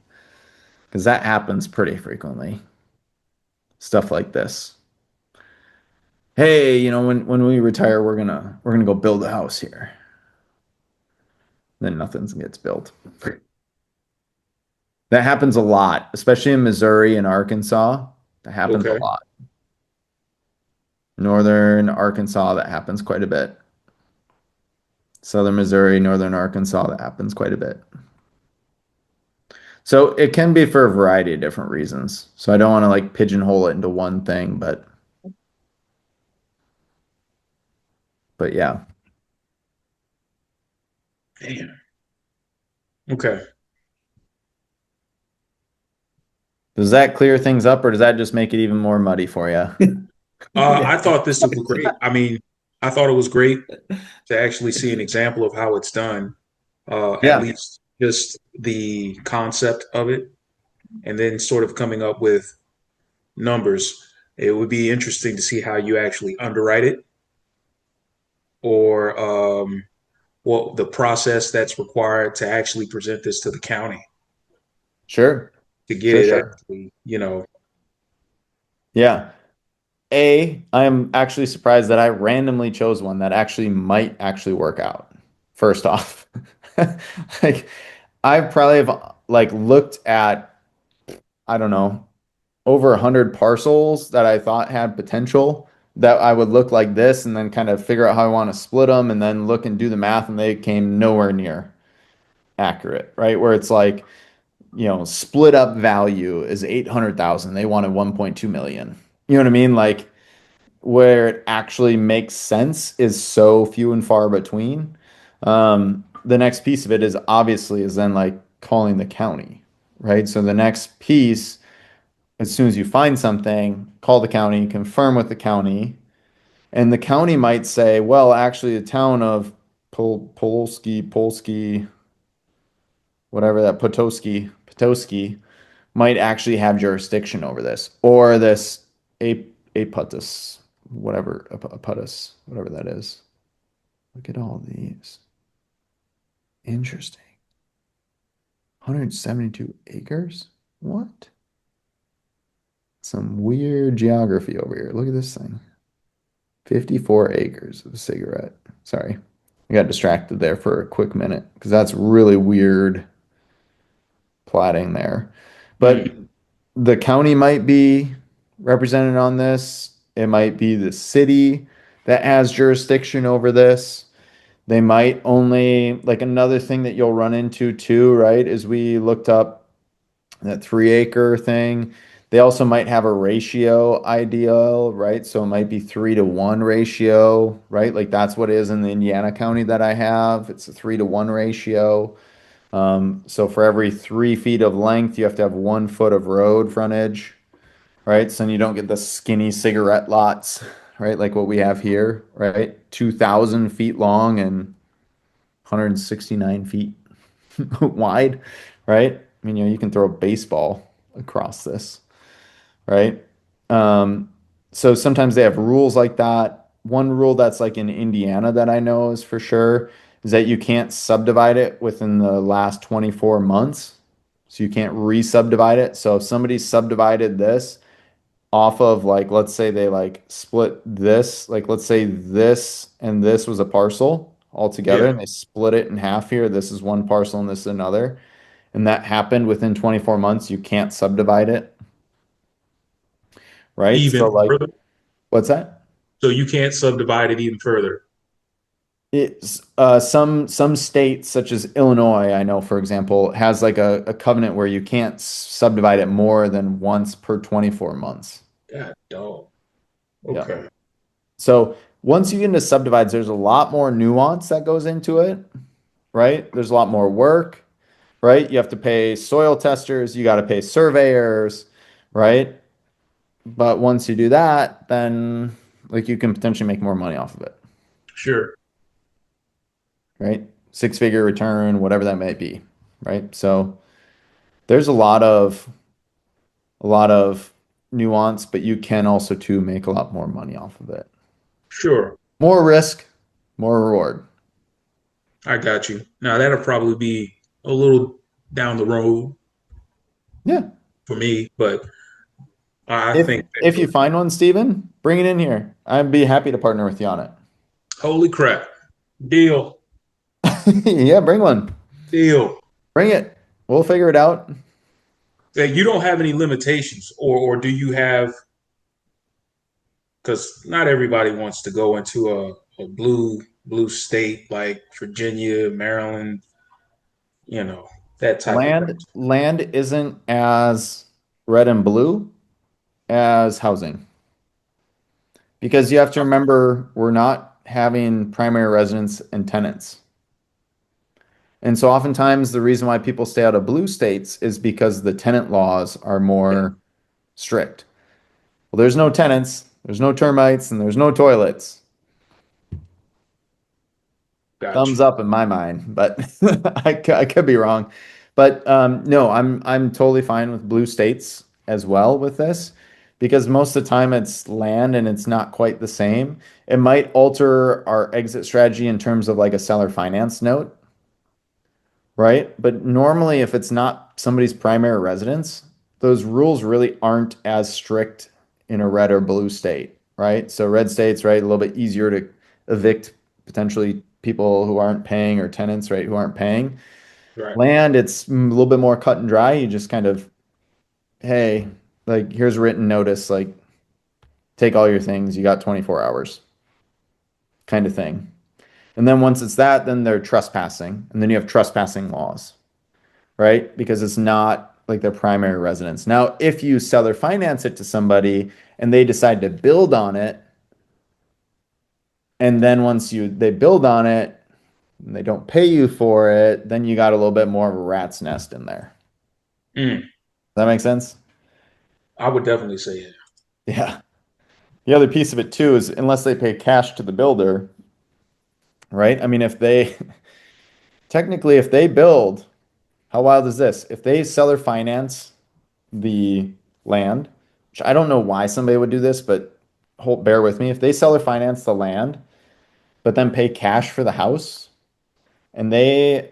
because that happens pretty frequently. Stuff like this. Hey, when we retire, we're gonna go build a house here. Then nothing gets built. That happens a lot, especially in Missouri and Arkansas. That happens a Okay. lot. Northern Arkansas, that happens quite a bit. Southern Missouri, Northern Arkansas, that happens quite a bit. So it can be for a variety of different reasons. So I don't want to like pigeonhole it into one thing, but yeah. Damn. Okay. Does that clear things up or does that just make it even more muddy for you? I yeah. thought this was great. I mean, I thought it was great to actually see an example of how it's done, at Yeah, least just the concept of it, and then sort of coming up with numbers. It would be interesting to see how you actually underwrite it or what the process that's required to actually present this to the county sure. to get Sure, it sure. actually, Yeah. I'm actually surprised that I randomly chose one that actually might actually work out. First off, like I probably have like looked at, I don't know, over 100 parcels that I thought had potential that I would look like this and then kind of figure out how I want to split them and then look and do the math and they came nowhere near accurate, right? Where it's like, split up value is 800,000. They wanted 1.2 million. You know what I mean? Like where it actually makes sense is so few and far between. The next piece of it is obviously is then like calling the county, right? So the next piece, as soon as you find something, call the county, confirm with the county, and the county might say, well, actually, the town of Polski, whatever that Petoskey might actually have jurisdiction over this, or this Aputus, whatever Aputus, whatever that is. Look at all these. Interesting. 172 acres? What? Some weird geography over here. Look at this thing. 54 acres of a cigarette. Sorry. I got distracted there for a quick minute because that's really weird plotting there. But the county might be represented on this. It might be the city that has jurisdiction over this. They might only, like another thing that you'll run into too, right, is we looked up that 3 acre thing. They also might have a ratio ideal, right? So it might be 3-to-1 ratio, right? Like that's what it is in the Indiana county that I have. It's a 3-to-1 ratio. So for every 3 feet of length, you have to have 1 foot of road frontage, right? So you don't get the skinny cigarette lots, right? Like what we have here, right? 2,000 feet long and 169 feet wide, right? I mean, you can throw a baseball across this, right? Um, so sometimes they have rules like that. One rule that's like in Indiana that I know is for sure is that you can't subdivide it within the last 24 months. So you can't re-subdivide it. So if somebody subdivided this off of like, let's say they like split this, like let's say this and this was a parcel all together Yeah. and they split it in half here. This is one parcel and this is another. And that happened within 24 months, you can't subdivide it, right? Even So like, further. what's that? So you can't subdivide it even further. It's some states such as Illinois, I know for example, has like a covenant where you can't subdivide it more than once per 24 months. God dog. Yeah. Okay. So once you get into subdivides, there's a lot more nuance that goes into it, right? There's a lot more work, right? You have to pay soil testers, you got to pay surveyors, right? But once you do that, then like you can potentially make more money off of it, Sure. right? Six-figure return, whatever that may be, right? So there's a lot of nuance, but you can also too make a lot more money off of it. Sure. More risk, more reward. I got you. Now that'll probably be a little down the road Yeah. for me, but I If think if that, you find one, Steven, bring it in here. I'd be happy to partner with you on holy crap. Deal. it. Yeah, bring one. Deal. Bring it. We'll figure it out. That you don't have any limitations, or do you have, because not everybody wants to go into a blue state like Virginia, Maryland, you know, that type of Land place. land isn't as red and blue as housing because you have to remember we're not having primary residents and tenants. And so oftentimes the reason why people stay out of blue states is because the tenant laws are more strict. Well, there's no tenants, there's no termites, and there's no toilets. Got Thumbs you. up in my mind, but I could be wrong. But no, I'm totally fine with blue states as well with this because most of the time it's land and it's not quite the same. It might alter our exit strategy in terms of like a seller finance note, right? But normally, if it's not somebody's primary residence, those rules really aren't as strict in a red or blue state, right? So red states, right, a little bit easier to evict potentially people who aren't paying or tenants, right, who aren't paying. Right. Land, it's a little bit more cut and dry. You just kind of, hey, like here's written notice, like take all your things, you got 24 hours kind of thing. And then once it's that, then they're trespassing, and then you have trespassing laws, right? Because it's not like their primary residence. Now, if you seller finance it to somebody and they decide to build on it, and then once they build on it and they don't pay you for it, then you got a little bit more of a rat's nest in there. Mm, Does that make sense? I would definitely say it. Yeah. The other piece of it too is unless they pay cash to the builder, right? I mean, if they technically if they build, how wild is this? If they seller finance the land, which I don't know why somebody would do this, but bear with me. If they seller finance the land, but then pay cash for the house, and they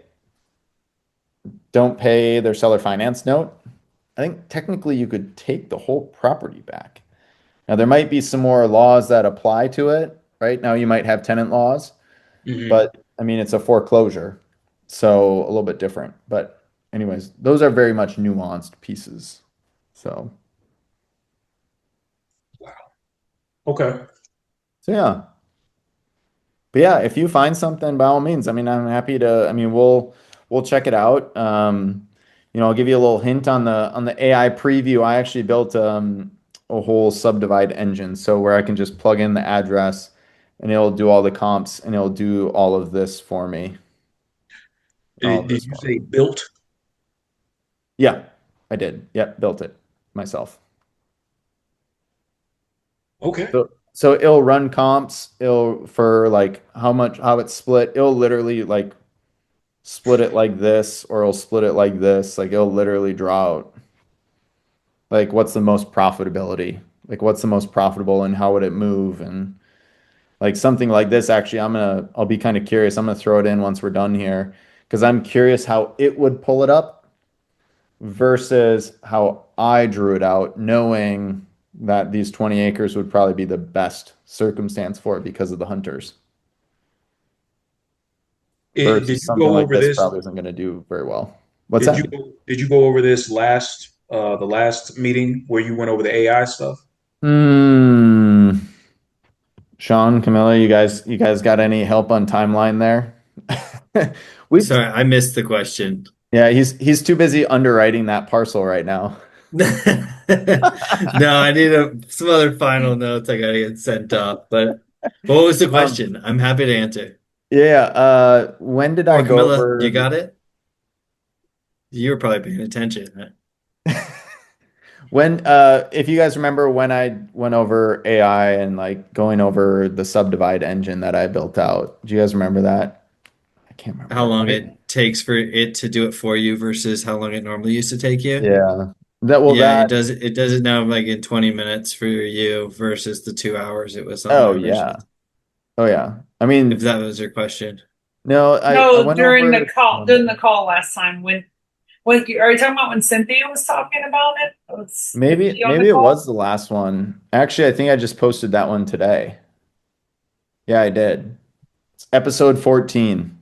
don't pay their seller finance note, I think technically you could take the whole property back. Now, there might be some more laws that apply to it, right? Now you might have tenant laws, Hmm. but I mean, it's a foreclosure, so a little bit different. But anyways, those are very much nuanced pieces. So, Okay. so yeah. But yeah, if you find something, by all means, I mean, I'm happy to, I mean, we'll check it out. I'll give you a little hint on the AI preview. I actually built a whole Subdivide engine, so where I can just plug in the address and it'll do all the comps and it'll do all of this for me. All of Did this you for me. say built? Yeah, I did. Yep, built it myself. Okay. So it'll run comps, it'll for like how it's split. It'll literally like split it like this, or it'll split it like this. Like it'll literally draw out like what's the most profitability, like what's the most profitable and how would it move, and like something like this. Actually, I'll be kind of curious. I'm gonna throw it in once we're done here because I'm curious how it would pull it up versus how I drew it out, knowing that these 20 acres would probably be the best circumstance for it because of the hunters, Did versus you something go like over this this? probably isn't going to do very well. What's Did that? you go over this last the last meeting where you went over the AI stuff? Hmm. Sean, Camilla, you guys got any help on timeline there? We Sorry, I missed the question. Yeah, he's too busy underwriting that parcel right now. No, I need some other final notes I gotta get sent off. But what was the Um, question? I'm happy to answer. yeah, when did I Or go Camilla, over you got it? You were probably paying attention. when if you guys remember when I went over AI and like going over the Subdivide engine that I built out. Do you guys remember that? I can't How remember. long it takes for it to do it for you versus how long it normally used to take you? Yeah. That well Yeah, it that does it does it now like in 20 minutes for you versus the 2 hours it was on oh there yeah. originally. Oh yeah. I If mean, that was your question. no, I No, went over during the call last time when are you talking about when Cynthia was talking about it? Was maybe she on the maybe it call? was the last one. Actually, I think I just posted that one today. Yeah, I did. It's episode 14.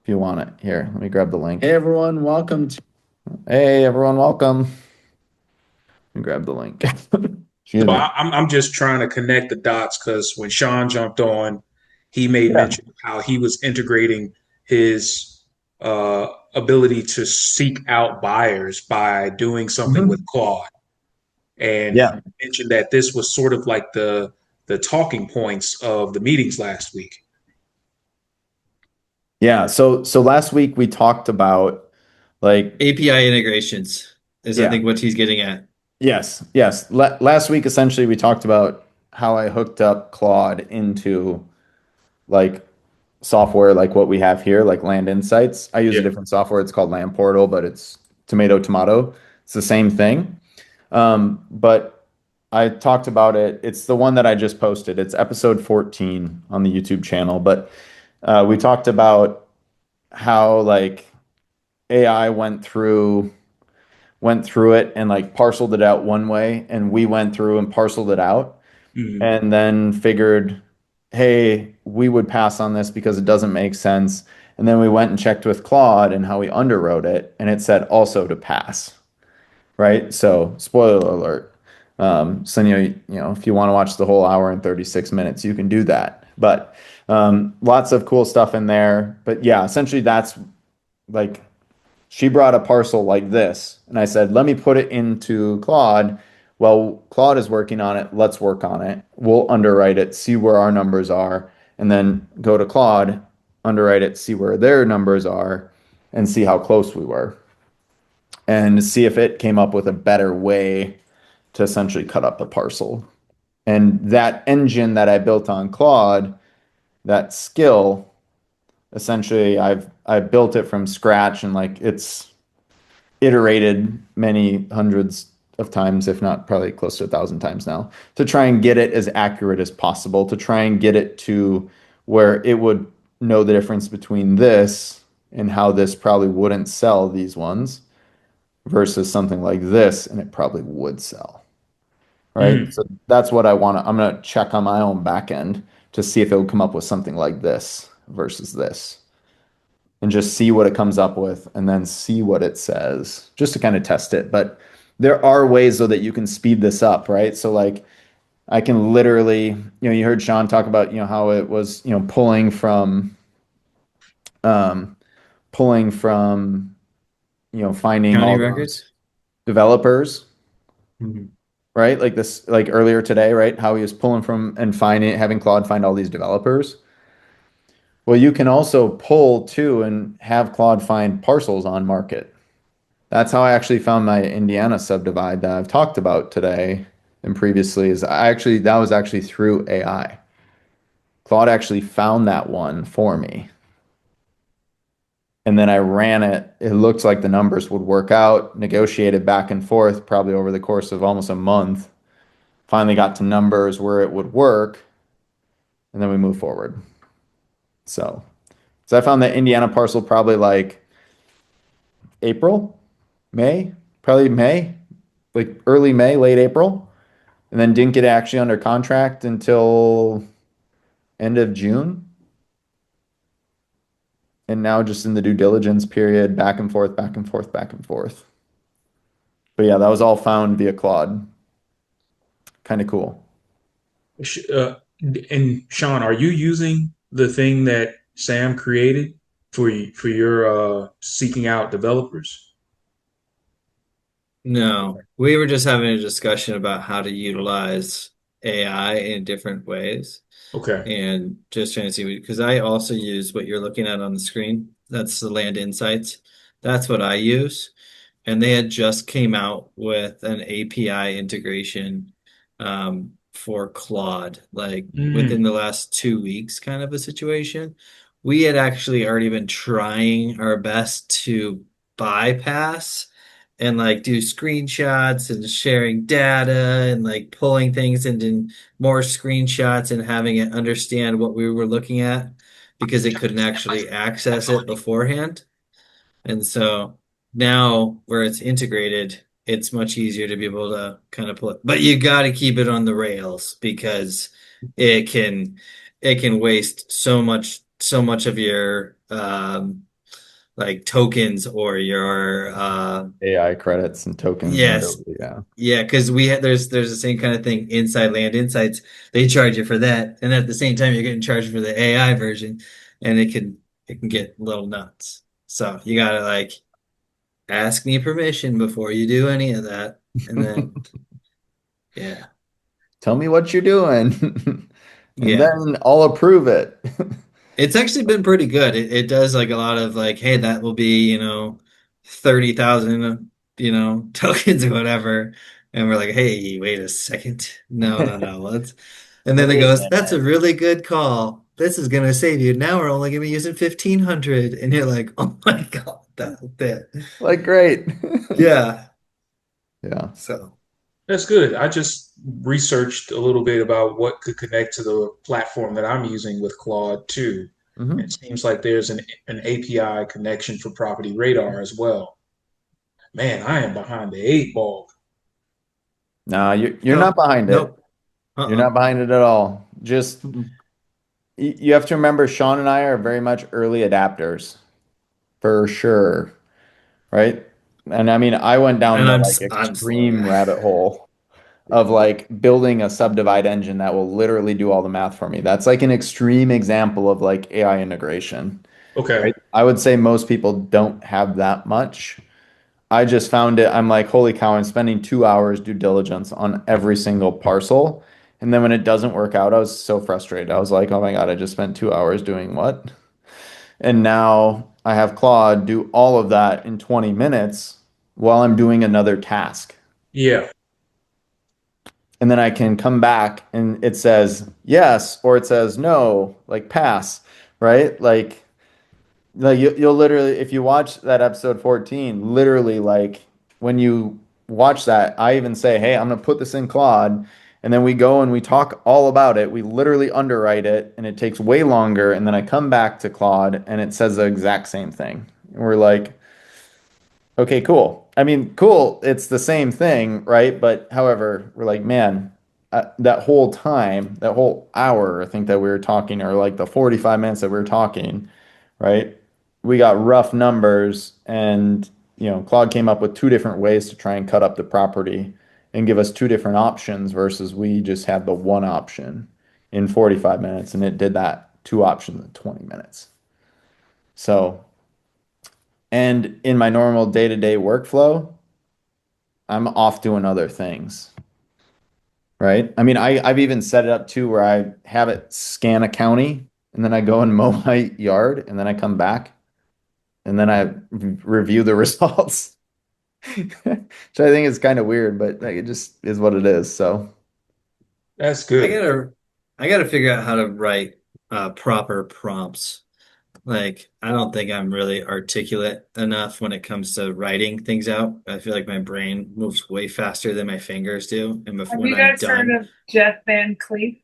If you want it. Here, let me grab the link. Hey everyone, welcome. Let me grab the link. Excuse So me. I'm just trying to connect the dots because when Sean jumped on, he made Yeah. mention of how he was integrating his ability to seek out buyers by doing something with Mhm. Claude, and he Yeah. mentioned that this was sort of like the talking points of the meetings last week. Yeah. So last week we talked about like API integrations is I yeah. think what he's getting at. Yes. Yes. Last week essentially we talked about how I hooked up Claude into like software like what we have here, like Land Insights. I use a Yeah. different software. It's called Land Portal, but it's tomato tomato. It's the same thing. But I talked about it. It's the one that I just posted. It's episode 14 on the YouTube channel. But we talked about how like AI went through it and like parceled it out one way, and we went through and parceled it out, Mhm. and then figured, hey, we would pass on this because it doesn't make sense. And then we went and checked with Claude and how we underwrote it, and it said also to pass, right? So spoiler alert. So if you want to watch the whole hour and 36 minutes, you can do that. But lots of cool stuff in there. But yeah, essentially that's like she brought a parcel like this, and I said, let me put it into Claude. Well, Claude is working on it. Let's work on it. We'll underwrite it, see where our numbers are, and then go to Claude, underwrite it, see where their numbers are, and see how close we were, and see if it came up with a better way to essentially cut up a parcel. And that engine that I built on Claude, that skill, essentially I built it from scratch, and like it's iterated many hundreds of times, if not probably close to 1,000 times now, to try and get it as accurate as possible, to try and get it to where it would know the difference between this and how this probably wouldn't sell these ones versus something like this, and it probably would sell. Right. Mm. So that's what I'm going to check on my own back end to see if it will come up with something like this versus this, and just see what it comes up with and then see what it says just to kind of test it. But there are ways though that you can speed this up, right? So like I can literally, you heard Sean talk about, how it was, um, pulling from, finding County all those records? developers, Mhm. right? Like this, like earlier today, right? How he was pulling from and finding, having Claude find all these developers. Well, you can also pull too and have Claude find parcels on market. That's how I actually found my Indiana subdivide that I've talked about today and previously. That was actually through AI. Claude actually found that one for me. And then I ran it. It looked like the numbers would work out, negotiated back and forth probably over the course of almost a month. Finally got to numbers where it would work, and then we moved forward. So, so I found the Indiana parcel probably like April. May, probably May, like early May, late April, and then didn't get actually under contract until end of June. And now just in the due diligence period, back and forth, back and forth, back and forth. But yeah, that was all found via Claude. Kind of cool. And Sean, are you using the thing that Sam created for your seeking out developers? No, we were just having a discussion about how to utilize AI in different ways Okay. and just trying to see because I also use what you're looking at on the screen. That's the Land Insights. That's what I use. And they had just came out with an API integration for Claude, like within Mm, the last 2 weeks, kind of a situation. We had actually already been trying our best to bypass and like do screenshots and sharing data and like pulling things into more screenshots and having it understand what we were looking at because it couldn't actually access it beforehand. And so now where it's integrated, it's much easier to be able to kind of put, but you got to keep it on the rails because it can it can waste so much of your like tokens or your AI credits and tokens and yes. whatever. Yeah. Yeah, because there's the same kind of thing inside Land Insights. They charge you for that, and at the same time, you're getting charged for the AI version, and it can get a little nuts. So you gotta like ask me permission before you do any of that. And then, yeah, Tell me what you're doing, and yeah. then I'll approve it. It's actually been pretty good. It does like a lot of like, hey, that will be, 30,000, tokens or whatever. And we're like, hey, wait a second. No, no, no. Let's, and then it Wait a goes, that's a minute. really good call. This is gonna save you. Now we're only gonna be using 1,500. And you're like, oh my God, that. Like, great. Yeah. Yeah. So that's good. I just researched a little bit about what could connect to the platform that I'm using with Claude too. It Hmm. seems like there's an API connection for Property Radar as well. Man, I am behind the eight ball. No, you're not no, behind it. nope. You're Uh-uh. not behind it at all. Just Mm-mm. you have to remember, Sean and I are very much early adapters for sure, right? And I mean, I went down And the I'm like I'm slow, extreme yeah. rabbit hole of like building a subdivide engine that will literally do all the math for me. That's like an extreme example of like AI integration, Okay. right? I would say most people don't have that much. I just found it. I'm like, holy cow, I'm spending 2 hours due diligence on every single parcel. And then when it doesn't work out, I was so frustrated. I was like, oh my God, I just spent 2 hours doing what? And now I have Claude do all of that in 20 minutes while I'm doing another task. Yeah. And then I can come back and it says yes or it says no, like pass, right? Like you'll literally, if you watch that episode 14, literally like when you watch that, I even say, hey, I'm gonna put this in Claude, and then we go and we talk all about it. We literally underwrite it, and it takes way longer. And then I come back to Claude, and it says the exact same thing. And we're like, okay, cool. I mean, cool. It's the same thing, right? But however, we're like, man, that whole time, that whole hour, I think that we were talking, or like the 45 minutes that we were talking, right? We got rough numbers, and Claude came up with two different ways to try and cut up the property and give us two different options versus we just had the one option in 45 minutes, and it did that two options in 20 minutes. So, and in my normal day-to-day workflow, I'm off doing other things, right? I mean, I've even set it up too where I have it scan a county and then I go and mow my yard and then I come back and then I review the results, which I think is kind of weird, but like, it just is what it is. So, That's I good. gotta I gotta figure out how to write proper prompts. Like, I don't think I'm really articulate enough when it comes to writing things out. I feel like my brain moves way faster than my fingers do. And Have when you I'm guys heard done, of Jeff Van Cleef?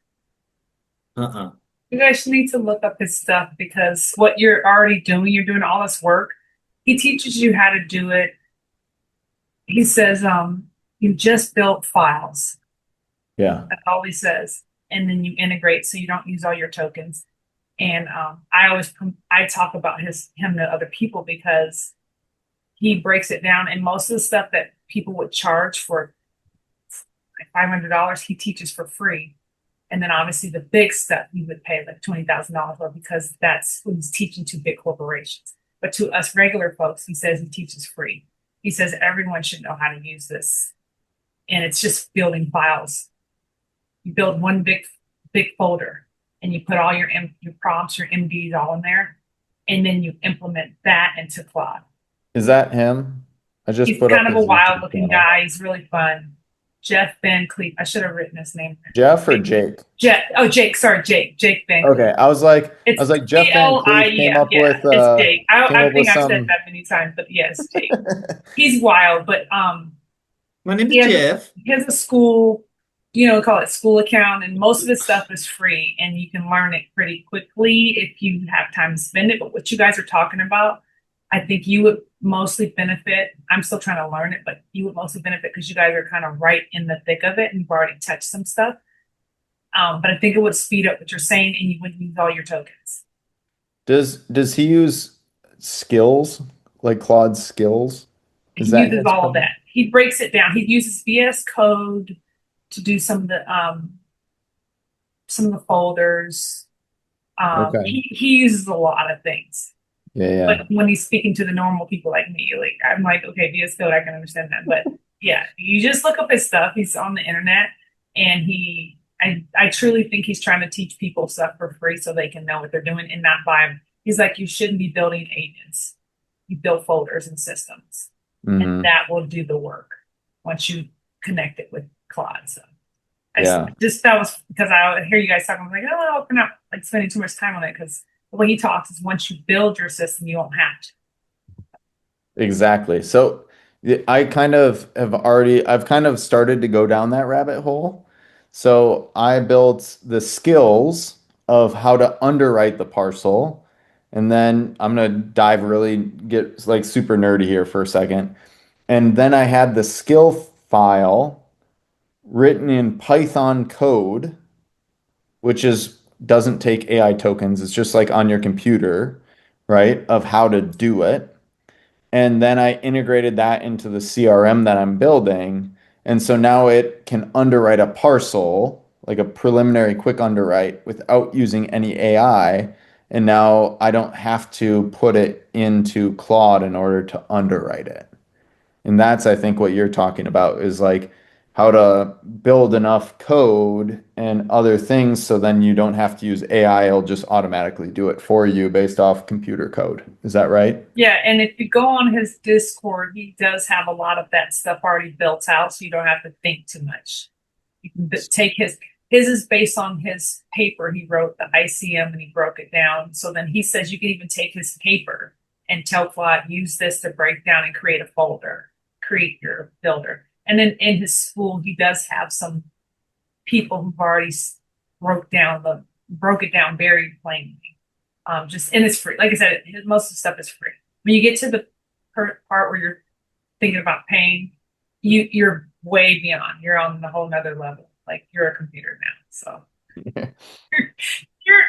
uh-uh. You guys need to look up his stuff because what you're already doing, you're doing all this work. He teaches you how to do it he says, you just built files. Yeah. That's all he says. And then you integrate so you don't use all your tokens. And I talk about him to other people because he breaks it down. And most of the stuff that people would charge for like $500, he teaches for free. And then obviously the big stuff he would pay like $20,000 for because that's what he's teaching to big corporations. But to us regular folks, he says he teaches free. He says everyone should know how to use this. And it's just building files. You build one big folder and you put all your prompts, your MDs all in there, and then you implement that into Claude. Is that him? I just He's put up kind of a his wild YouTube looking channel. guy. He's really fun. Jeff Van Cleef. I should have written his name. Jeff or Jake? Jake. Sorry, Jake. Jake Van Cleef. Okay, I It's was like Jeff Van CLI. Cleef Yeah, yeah. It's Jake. came I up with think I've said some. that many times, but yes, Jake. He's wild, but My name he is has Jeff. he has a school, call it school account, and most of his stuff is free, and you can learn it pretty quickly if you have time to spend it. But what you guys are talking about, I think you would mostly benefit. I'm still trying to learn it, but you would mostly benefit because you guys are kind of right in the thick of it, and you've already touched some stuff. But I think it would speed up what you're saying, and you wouldn't use all your tokens. Does he use skills like Claude's skills? Is He that uses his all of code? that. He breaks it down. He uses VS Code to do some of the folders. Okay. He uses a lot of things. Yeah, But yeah. when he's speaking to the normal people like me, like I'm like, okay, VS Code, I can understand that. But yeah, you just look up his stuff. He's on the internet, and I truly think he's trying to teach people stuff for free so they can know what they're doing and not buy. He's like, you shouldn't be building agents. You build folders and systems, and Hmm. that will do the work once you connect it with Claude. So Yeah, just that was because I hear you guys talking. I'm like, oh, we're not like spending too much time on it because the way he talks is once you build your system, you won't have to. exactly. So I've kind of started to go down that rabbit hole. So I built the skills of how to underwrite the parcel. And then I'm gonna dive really get like super nerdy here for a second. And then I had the skill file written in Python code, which is doesn't take AI tokens. It's just like on your computer, right? Of how to do it. And then I integrated that into the CRM that I'm building. And so now it can underwrite a parcel, like a preliminary quick underwrite without using any AI. And now I don't have to put it into Claude in order to underwrite it. And that's, I think, what you're talking about is like how to build enough code and other things so then you don't have to use AI. It'll just automatically do it for you based off computer code. Is that right? Yeah, and if you go on his Discord, he does have a lot of that stuff already built out, so you don't have to think too much. You can take his is based on his paper he wrote, the ICM, and he broke it down. So then he says you can even take his paper and tell Claude, use this to break down and create a folder, create your builder. And then in his school, he does have some people who've already broke it down very plainly. Just and it's free. Like I said, most of the stuff is free. When you get to the part where you're thinking about paying, you're way beyond. You're on the whole nother level. Like you're a computer now. So you're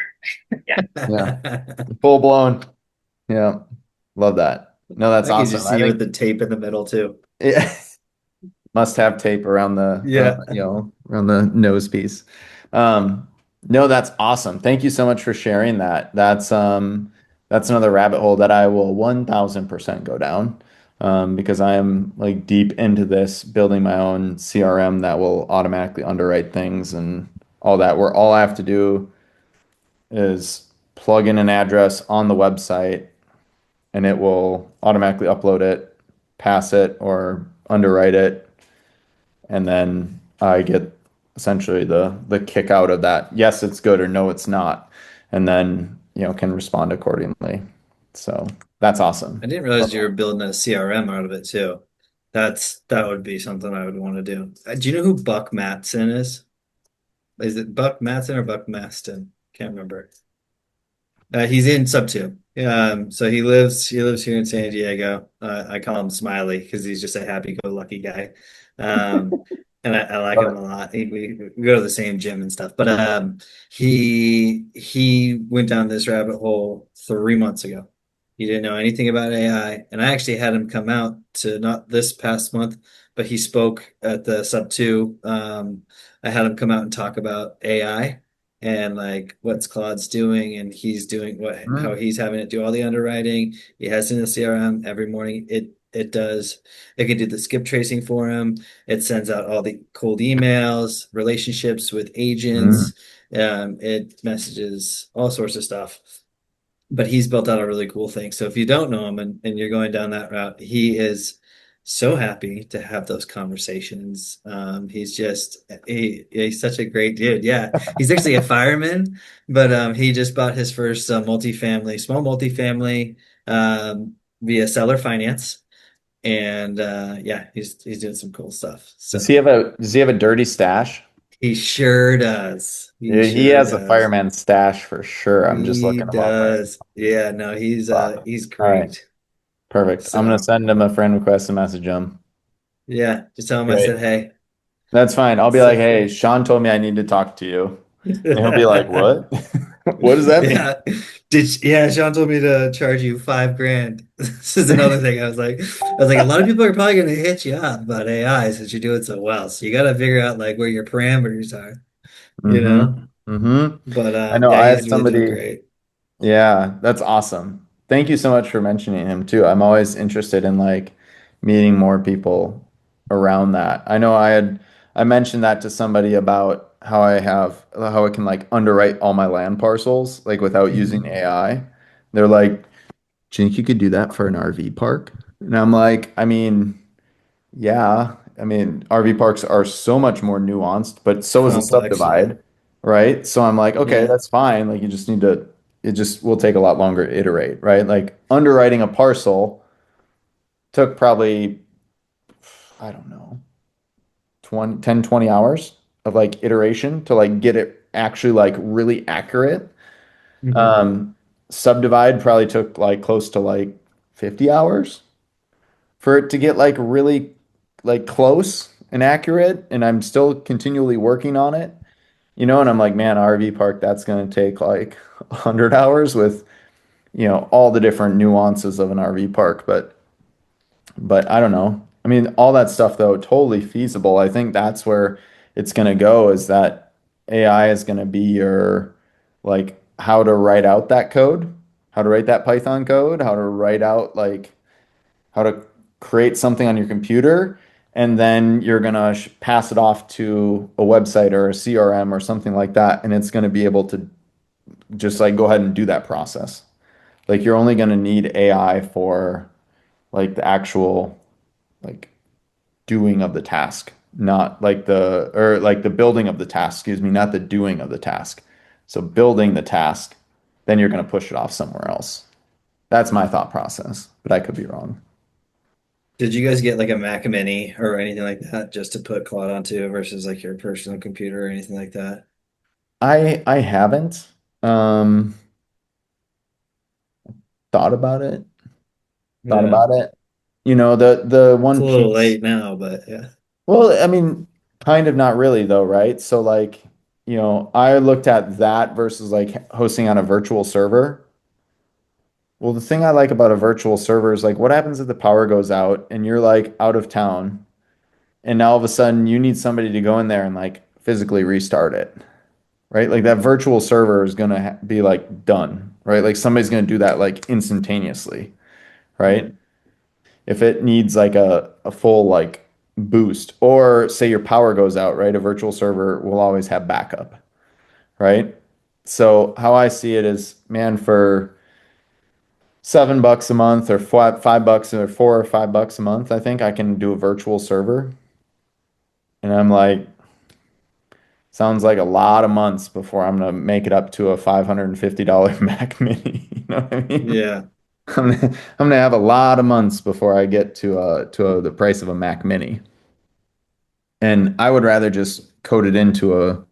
yeah. Yeah. Full blown. Yeah. Love that. No, that's I could awesome. just I see you with think the tape in the middle too. yeah, must have tape Yeah. around the nose piece. No, that's awesome. Thank you so much for sharing that. That's another rabbit hole that I will 1000% go down. Because I am like deep into this, building my own CRM that will automatically underwrite things and all that, where all I have to do is plug in an address on the website and it will automatically upload it, pass it, or underwrite it, and then I get essentially the kick out of that. Yes, it's good or no, it's not, and then can respond accordingly. So that's awesome. I didn't realize you were building a CRM out of it too. That would be something I would want to do. Do you know who Buck Matson is? Is it Buck Matson or Buck Maston? Can't remember. He's in sub two. So he lives here in San Diego. I call him Smiley because he's just a happy-go-lucky guy. Um, and I like Love him a it. lot. We go to the same gym and stuff. But he went down this rabbit hole 3 months ago. He didn't know anything about AI, and I actually had him come out to not this past month, but he spoke at the sub two. I had him come out and talk about AI and like what's Claude's doing, and he's doing how Mm, he's having it do all the underwriting. He has it in the CRM every morning. It can do the skip tracing for him. It sends out all the cold emails, relationships with mm. agents. It messages all sorts of stuff. But he's built out a really cool thing. So if you don't know him and you're going down that route, he is so happy to have those conversations. He's such a great dude. Yeah, he's actually a fireman, but he just bought his first small multifamily via seller finance, and yeah, he's doing some cool stuff. So Does he have a dirty stash? he sure does. He Yeah, he sure has a does. fireman stash for sure. I'm just He looking him up right does. Yeah, no, now. he's All right, great. perfect. I'm gonna So send him a friend request and message him. yeah, just tell him I Great. said hey. That's fine. I'll be So like, hey, Sean told me I need to talk to you. And he'll be like, what? What does that mean? yeah. Yeah, Sean told me to charge you 5 grand. This is another thing. I was like, a lot of people are probably gonna hit you up about AI since you're doing so well. So you gotta figure out like where your parameters are, you know? Mm-hmm. Mm-hmm. But I know yeah, I had he's really doing somebody. great. Yeah, that's awesome. Thank you so much for mentioning him too. I'm always interested in like meeting more people around that. I mentioned that to somebody about how I can like underwrite all my land parcels like without using Mhm. AI. They're like, "Do you think you could do that for an RV park?" And I'm like, I mean, yeah. I mean, RV parks are so much more nuanced, but so is a Complex, yeah. subdivide, right? So I'm like, okay, Yeah. that's fine. Like you just need to, it just will take a lot longer to iterate, right? Like underwriting a parcel took probably, I don't know, 20 hours of like iteration to like get it actually like really accurate. Mhm. Um, Subdivide probably took like close to like 50 hours for it to get like really like close and accurate. And I'm still continually working on it, and I'm like, man, RV park, that's going to take like 100 hours with, all the different nuances of an RV park. But I don't know. I mean, all that stuff though, totally feasible. I think that's where it's going to go is that AI is going to be your like how to write out that code, how to write that Python code, how to write out like how to create something on your computer, and then you're gonna pass it off to a website or a CRM or something like that, and it's gonna be able to just like go ahead and do that process. Like you're only gonna need AI for like the actual like doing of the task, not like the building of the task, excuse me, not the doing of the task. So building the task, then you're gonna push it off somewhere else. That's my thought process, but I could be wrong. Did you guys get like a Mac Mini or anything like that just to put Claude onto versus like your personal computer or anything like that? I haven't um thought about it. Thought Yeah. about it. The It's a one little piece. late now, but yeah. Well, I mean, kind of not really though, right? So like, I looked at that versus like hosting on a virtual server. Well, the thing I like about a virtual server is like what happens if the power goes out and you're like out of town and now all of a sudden you need somebody to go in there and like physically restart it, right? Like that virtual server is gonna be like done, right? Like somebody's gonna do that like instantaneously, Yeah. right? If it needs like a full like boost, or say your power goes out, right? A virtual server will always have backup, right? So how I see it is, man, for $7 a month or $5 or $4 or $5 a month, I think I can do a virtual server. And I'm like, sounds like a lot of months before I'm gonna make it up to a $550 Mac Mini. You know what I mean? Yeah. I'm gonna have a lot of months before I get to the price of a Mac Mini. And I would rather just code it into a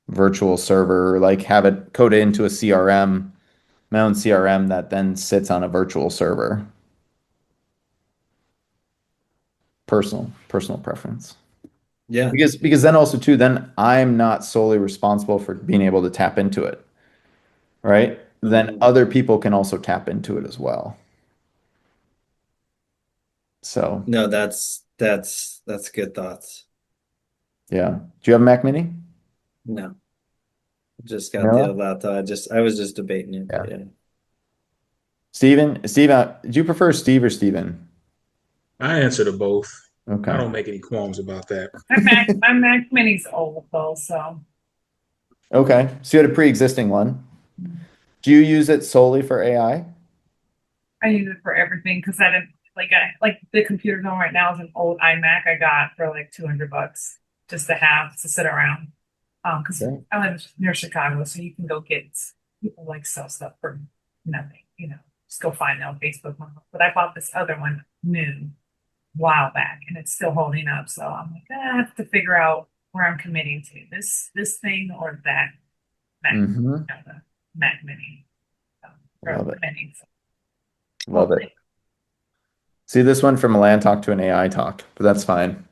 virtual server, like have it coded into a CRM my own CRM that then sits on a virtual server. Personal preference. Yeah. Because then also too, then I'm not solely responsible for being able to tap into it, right? Then other people can also tap into it as well. So No, that's good thoughts. yeah. Do you have a Mac Mini? No, just got the No? old laptop. I was just debating it, but Yeah. yeah. Steve, do you prefer Steve or Steven? I answer to both. I Okay. don't make any qualms about that. My Mac Mini's old though, so Okay. So you had a pre-existing one. Do you use it solely for AI? I use it for everything because I didn't like the computer going right now is an old iMac I got for like $200 just to have to sit around. Because Okay. I live near Chicago, so you can go get people like sell stuff for nothing, just go find it on Facebook. But I bought this other one new a while back, and it's still holding up. So I'm like, I have to figure out where I'm committing to this thing or that Mac, Mm-hmm. the Mac Mini, or Love it. Mini. So Love we'll it. see. See, this went from a land talk to an AI talk, but that's fine.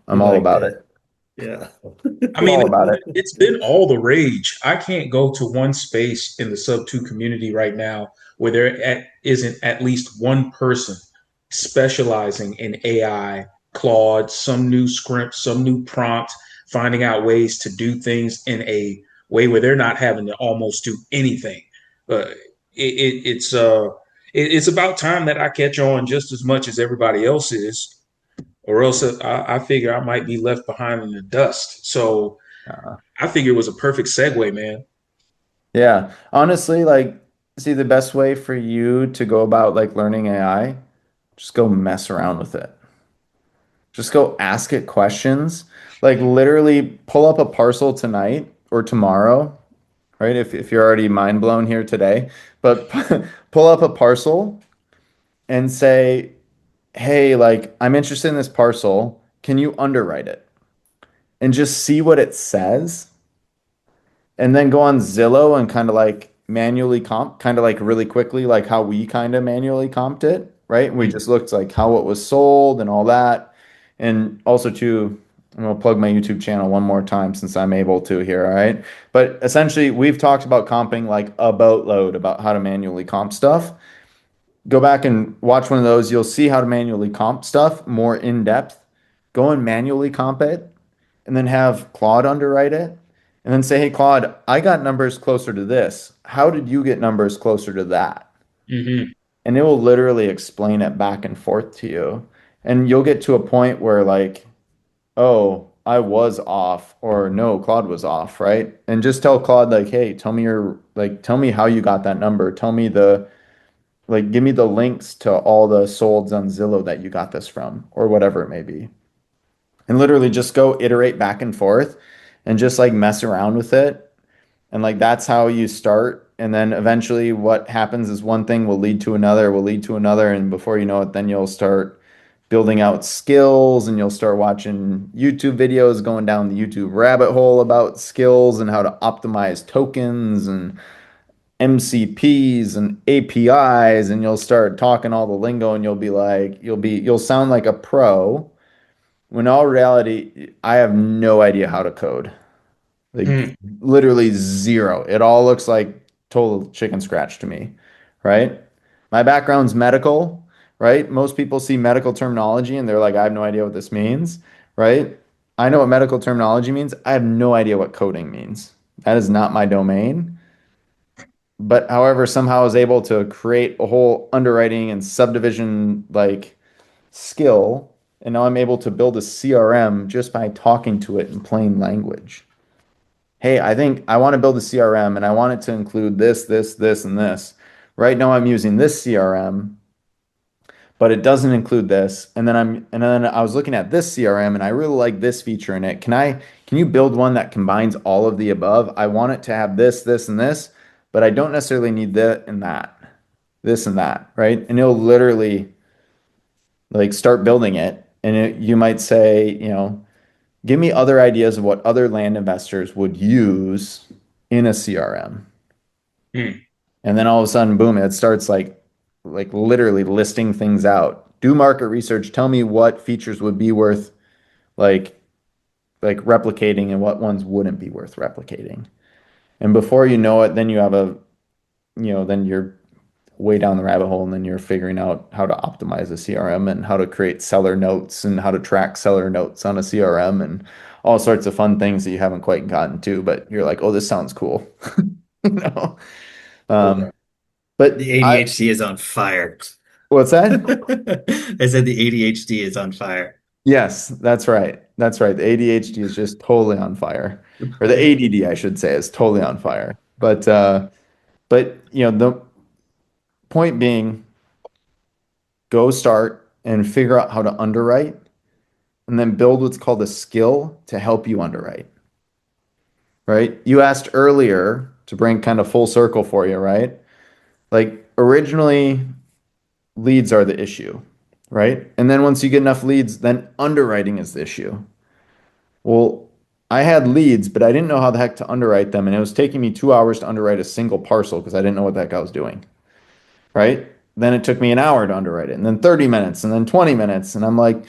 I'm You all liked about it. it. Yeah. I I'm mean, all about it. it's been all the rage. I can't go to one space in the sub two community right now where isn't at least one person specializing in AI, Claude, some new script, some new prompt, finding out ways to do things in a way where they're not having to almost do anything. Uh, it's about time that I catch on just as much as everybody else is, or else I figure I might be left behind in the dust. So Uh, I figure it was a perfect segue, man. yeah. Honestly, like, see, the best way for you to go about like learning AI, just go mess around with it. Just go ask it questions. Like literally pull up a parcel tonight or tomorrow, right? If you're already mind blown here today, but pull up a parcel and say, hey, like, I'm interested in this parcel. Can you underwrite it? And just see what it says. And then go on Zillow and kind of like manually comp, kind of like really quickly, like how we kind of manually comped it, right? We just looked like how it was sold and all that. And also too, I'm gonna plug my YouTube channel one more time since I'm able to here, all right? But essentially, we've talked about comping like a boatload about how to manually comp stuff. Go back and watch one of those. You'll see how to manually comp stuff more in depth. Go and manually comp it and then have Claude underwrite it. And then say, hey, Claude, I got numbers closer to this. How did you get numbers closer to that? Mm-hmm. And it will literally explain it back and forth to you. And you'll get to a point where, like, oh, I was off, or no, Claude was off, right? And just tell Claude, like, hey, tell me how you got that number. Tell me give me the links to all the solds on Zillow that you got this from, or whatever it may be. And literally just go iterate back and forth and just like mess around with it. And like that's how you start. And then eventually what happens is one thing will lead to another, will lead to another. And before you know it, then you'll start building out skills and you'll start watching YouTube videos, going down the YouTube rabbit hole about skills and how to optimize tokens and MCPs and APIs. And you'll start talking all the lingo and you'll sound like a pro when all reality, I have no idea how to code. Like Mm. literally zero. It all looks like total chicken scratch to me, right? My background's medical, right? Most people see medical terminology and they're like, I have no idea what this means, right? I know what medical terminology means. I have no idea what coding means. That is not my domain. But however, somehow I was able to create a whole underwriting and subdivision like skill, and now I'm able to build a CRM just by talking to it in plain language. Hey, I think I want to build a CRM and I want it to include this, this, this, and this. Right now I'm using this CRM, but it doesn't include this. And then I was looking at this CRM and I really like this feature in it. Can you build one that combines all of the above? I want it to have this, this, and this, but I don't necessarily need that and that, this and that, right? And it'll literally like start building it. And you might say, give me other ideas of what other land investors would use in a CRM. Mm. And then all of a sudden, boom, it starts like literally listing things out. Do market research. Tell me what features would be worth like like replicating and what ones wouldn't be worth replicating. And before you know it, then you have then you're way down the rabbit hole and then you're figuring out how to optimize a CRM and how to create seller notes and how to track seller notes on a CRM and all sorts of fun things that you haven't quite gotten to, but you're like, oh, this sounds cool. You know? Um, The but ADHD is on fire. what's that? I said the ADHD is on fire. Yes, that's right. That's right. The ADHD is just totally on fire. Or the ADD, I should say, is totally on fire. But the point being, go start and figure out how to underwrite and then build what's called a skill to help you underwrite, right? You asked earlier to bring kind of full circle for you, right? Like originally leads are the issue, right? And then once you get enough leads, then underwriting is the issue. Well, I had leads, but I didn't know how the heck to underwrite them. And it was taking me 2 hours to underwrite a single parcel because I didn't know what the heck I was doing, right? Then it took me an hour to underwrite it, and then 30 minutes, and then 20 minutes. And I'm like,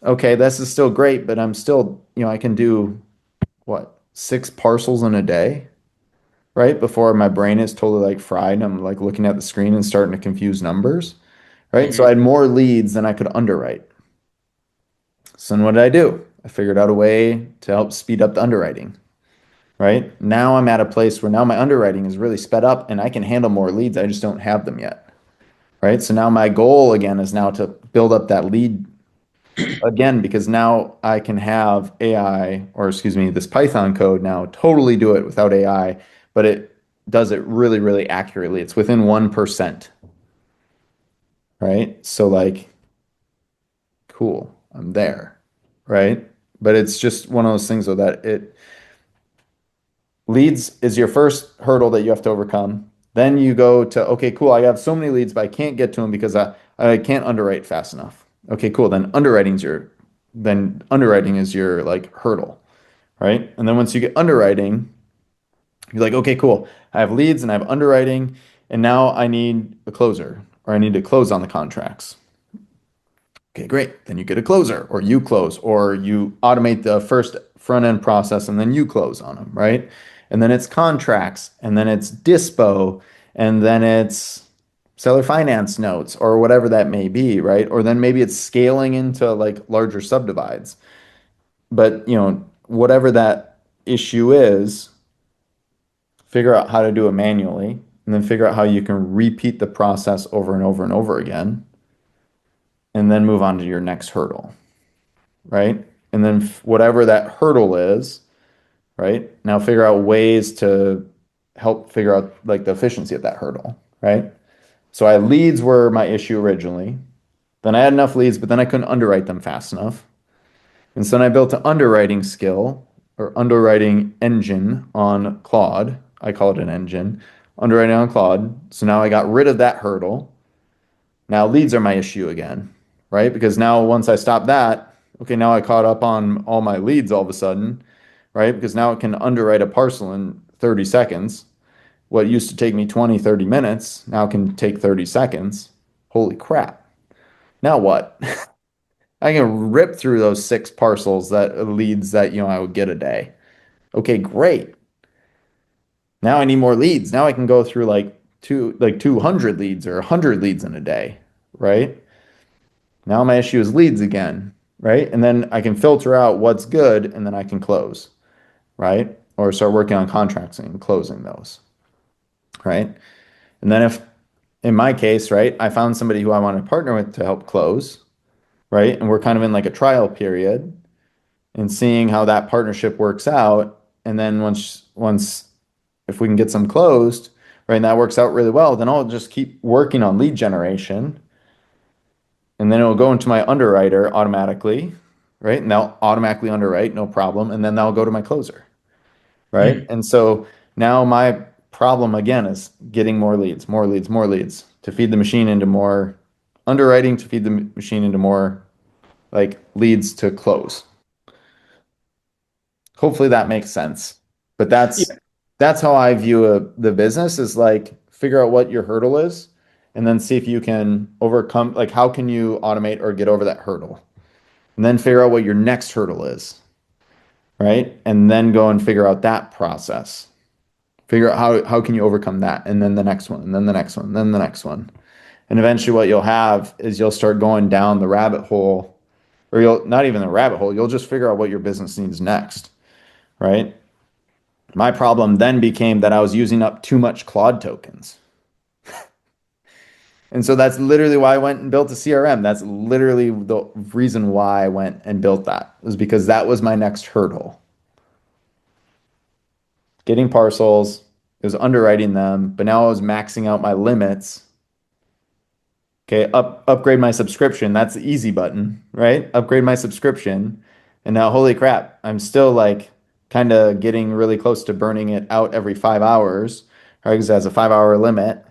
okay, this is still great, but I'm still, I can do what, 6 parcels in a day, right? Before my brain is totally like fried. And I'm like looking at the screen and starting to confuse numbers, right? So I Mhm. had more leads than I could underwrite. So then what did I do? I figured out a way to help speed up the underwriting, right? Now I'm at a place where now my underwriting is really sped up and I can handle more leads. I just don't have them yet, right? So now my goal again is now to build up that lead again because now I can have AI or excuse me, this Python code now totally do it without AI, but it does it really, really accurately. It's within 1%, right? So like, cool, I'm there, right? But it's just one of those things though that it leads is your first hurdle that you have to overcome. Then you go to, okay, cool, I have so many leads, but I can't get to them because I can't underwrite fast enough. Okay, cool. Then underwriting is your like hurdle, right? And then once you get underwriting, you're like, okay, cool. I have leads and I have underwriting, and now I need a closer or I need to close on the contracts. Okay, great. Then you get a closer, or you close, or you automate the first front end process and then you close on them, right? And then it's contracts, and then it's Dispo, and then it's seller finance notes, or whatever that may be, right? Or then maybe it's scaling into like larger subdivides. But, whatever that issue is, figure out how to do it manually, and then figure out how you can repeat the process over and over and over again, and then move on to your next hurdle, right? And then whatever that hurdle is, right? Now figure out ways to help figure out like the efficiency of that hurdle, right? So I leads were my issue originally. Then I had enough leads, but then I couldn't underwrite them fast enough. And so then I built an underwriting skill or underwriting engine on Claude. I call it an engine, underwriting on Claude. So now I got rid of that hurdle. Now leads are my issue again, right? Because now once I stop that, okay, now I caught up on all my leads all of a sudden, right? Because now it can underwrite a parcel in 30 seconds. What used to take me 20, 30 minutes now can take 30 seconds. Holy crap. Now what? I can rip through those 6 parcels that leads that, I would get a day. Okay, great. Now I need more leads. Now I can go through like 200 leads or 100 leads in a day, right? Now my issue is leads again, right? And then I can filter out what's good and then I can close, right? Or start working on contracts and closing those, right? And then if in my case, right, I found somebody who I want to partner with to help close, right? And we're kind of in like a trial period and seeing how that partnership works out. And then once if we can get some closed, right, and that works out really well, then I'll just keep working on lead generation and then it'll go into my underwriter automatically, right? And they'll automatically underwrite, no problem. And then they'll go to my closer, right? Mm. And so now my problem again is getting more leads, more leads, more leads to feed the machine into more underwriting, to feed the machine into more like leads to close. Hopefully that makes sense. But that's how I view the business is like figure out what your hurdle is, and then see if you can overcome, like, how can you automate or get over that hurdle? And then figure out what your next hurdle is, right? And then go and figure out that process. Figure out how can you overcome that, and then the next one, and then the next one, and then the next one. And eventually what you'll have is you'll start going down the rabbit hole, or you'll not even the rabbit hole, you'll just figure out what your business needs next, right? My problem then became that I was using up too much Claude tokens. And so that's literally why I went and built a CRM. That's literally the reason why I went and built that, was because that was my next hurdle. Getting parcels, it was underwriting them, but now I was maxing out my limits. Okay, upgrade my subscription. That's the easy button, right? Upgrade my subscription. And now, holy crap, I'm still like kind of getting really close to burning it out every 5 hours, right? Because it has a 5 hour limit.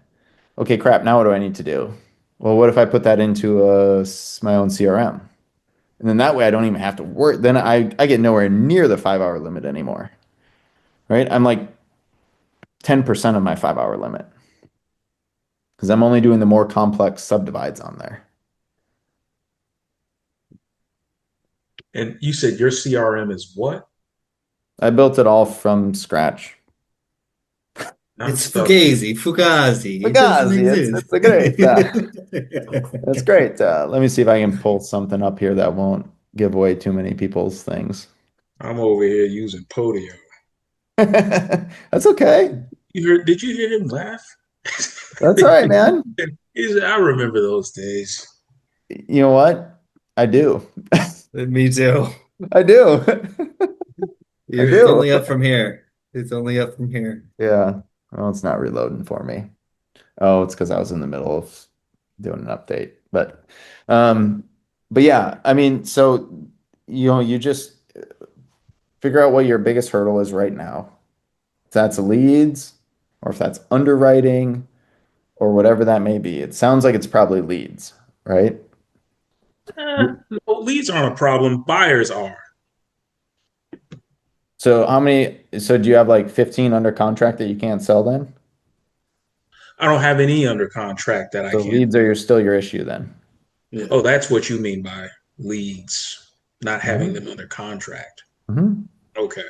Okay, crap, now what do I need to do? Well, what if I put that into my own CRM? And then that way I don't even have to work. Then I get nowhere near the 5 hour limit anymore, right? I'm like 10% of my 5 hour limit because I'm only doing the more complex subdivides on there. And you said your CRM is what? I built it all from scratch. Not It's stuff. Fugazi. It doesn't Fugazi, exist. it's a great, that's great. Let me see if I can pull something up here that won't give away too many people's things. I'm over here using Podio. That's okay. You heard? Did you hear him laugh? That's all right, man. I remember those days. You know what? I do. Me too. I do. I It's do. only up from here. It's only up from here. Yeah. Well, it's not reloading for me. Oh, it's because I was in the middle of doing an update. Um, but yeah, I mean, so you just figure out what your biggest hurdle is right now. If that's leads, or if that's underwriting, or whatever that may be. It sounds like it's probably leads, right? No, leads aren't a problem. Buyers are. So do you have like 15 under contract that you can't sell then? I don't have any under contract that I So can't. leads are still your issue then. Yeah. Oh, that's what you mean by leads, not having them Mhm. under contract. Mhm. Okay.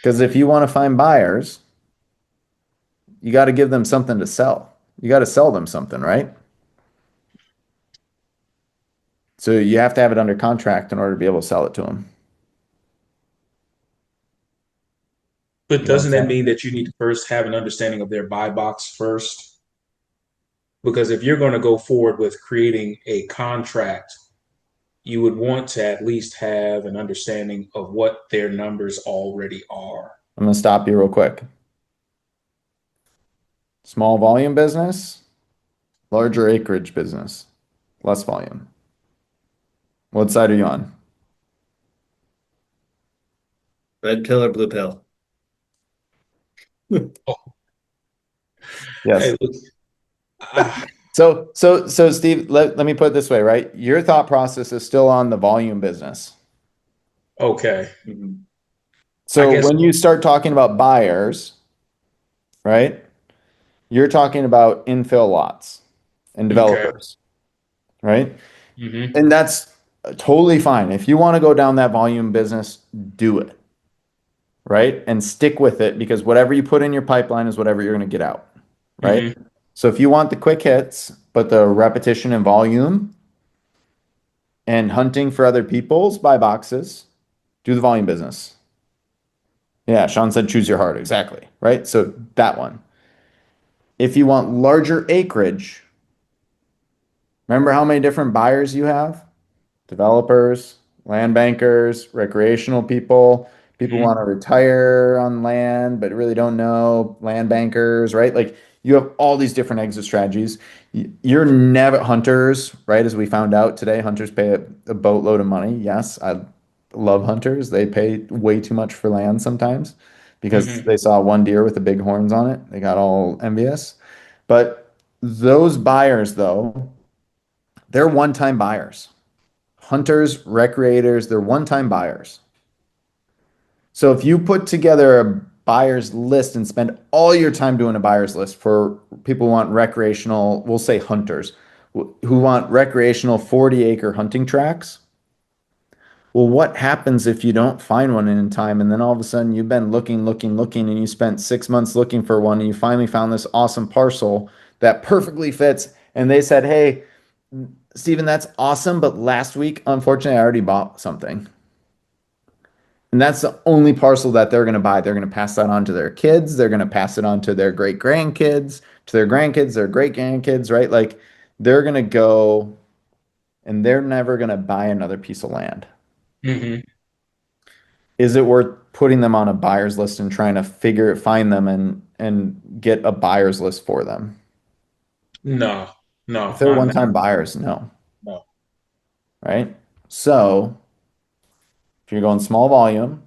Because if you want to find buyers, you got to give them something to sell. You got to sell them something, right? So you have to have it under contract in order to be able to sell it to them. But You know what I'm doesn't that saying? mean that you need to first have an understanding of their buy box first? Because if you're going to go forward with creating a contract, you would want to at least have an understanding of what their numbers already are. I'm going to stop you real quick. Small volume business, larger acreage business, less volume. What side are you on? Red pill or blue pill? Oh, Yes. hey, look, ah, So Steve, let me put it this way, right? Your thought process is still on the volume business. okay. I So guess, when you start talking about buyers, right? You're talking about infill lots and okay. developers, right? Hmm. And that's totally fine. If you want to go down that volume business, do it, right? And stick with it because whatever you put in your pipeline is whatever you're going to get out, right? Hmm. So if you want the quick hits, but the repetition and volume and hunting for other people's buy boxes, do the volume business. Yeah, Sean said choose your heart. Exactly. Right. So that one. If you want larger acreage, remember how many different buyers you have? Developers, land bankers, recreational people, people Hmm. want to retire on land but really don't know, land bankers, right? Like you have all these different exit strategies. You're never hunters, right? As we found out today, hunters pay a boatload of money. Yes, I love hunters. They pay way too much for land sometimes because Hmm. they saw one deer with the big horns on it. They got all envious. But those buyers, though, they're one-time buyers. Hunters, recreators, they're one-time buyers. So if you put together buyer's list and spend all your time doing a buyer's list for people who want recreational, we'll say hunters, who want recreational 40-acre hunting tracts. Well, what happens if you don't find one in time and then all of a sudden you've been looking, and you spent 6 months looking for one and you finally found this awesome parcel that perfectly fits and they said, "Hey, Steven, that's awesome, but last week, unfortunately, I already bought something." And that's the only parcel that they're going to buy. They're going to pass that on to their kids. They're going to pass it on to their great grandkids, to their grandkids, their great grandkids, right? Like they're going to go and they're never going to buy another piece of land. Hmm. Is it worth putting them on a buyer's list and trying to find them and get a buyer's list for them? No, If no, they're not in one-time that. buyers, no, No. right? So if you're going small volume,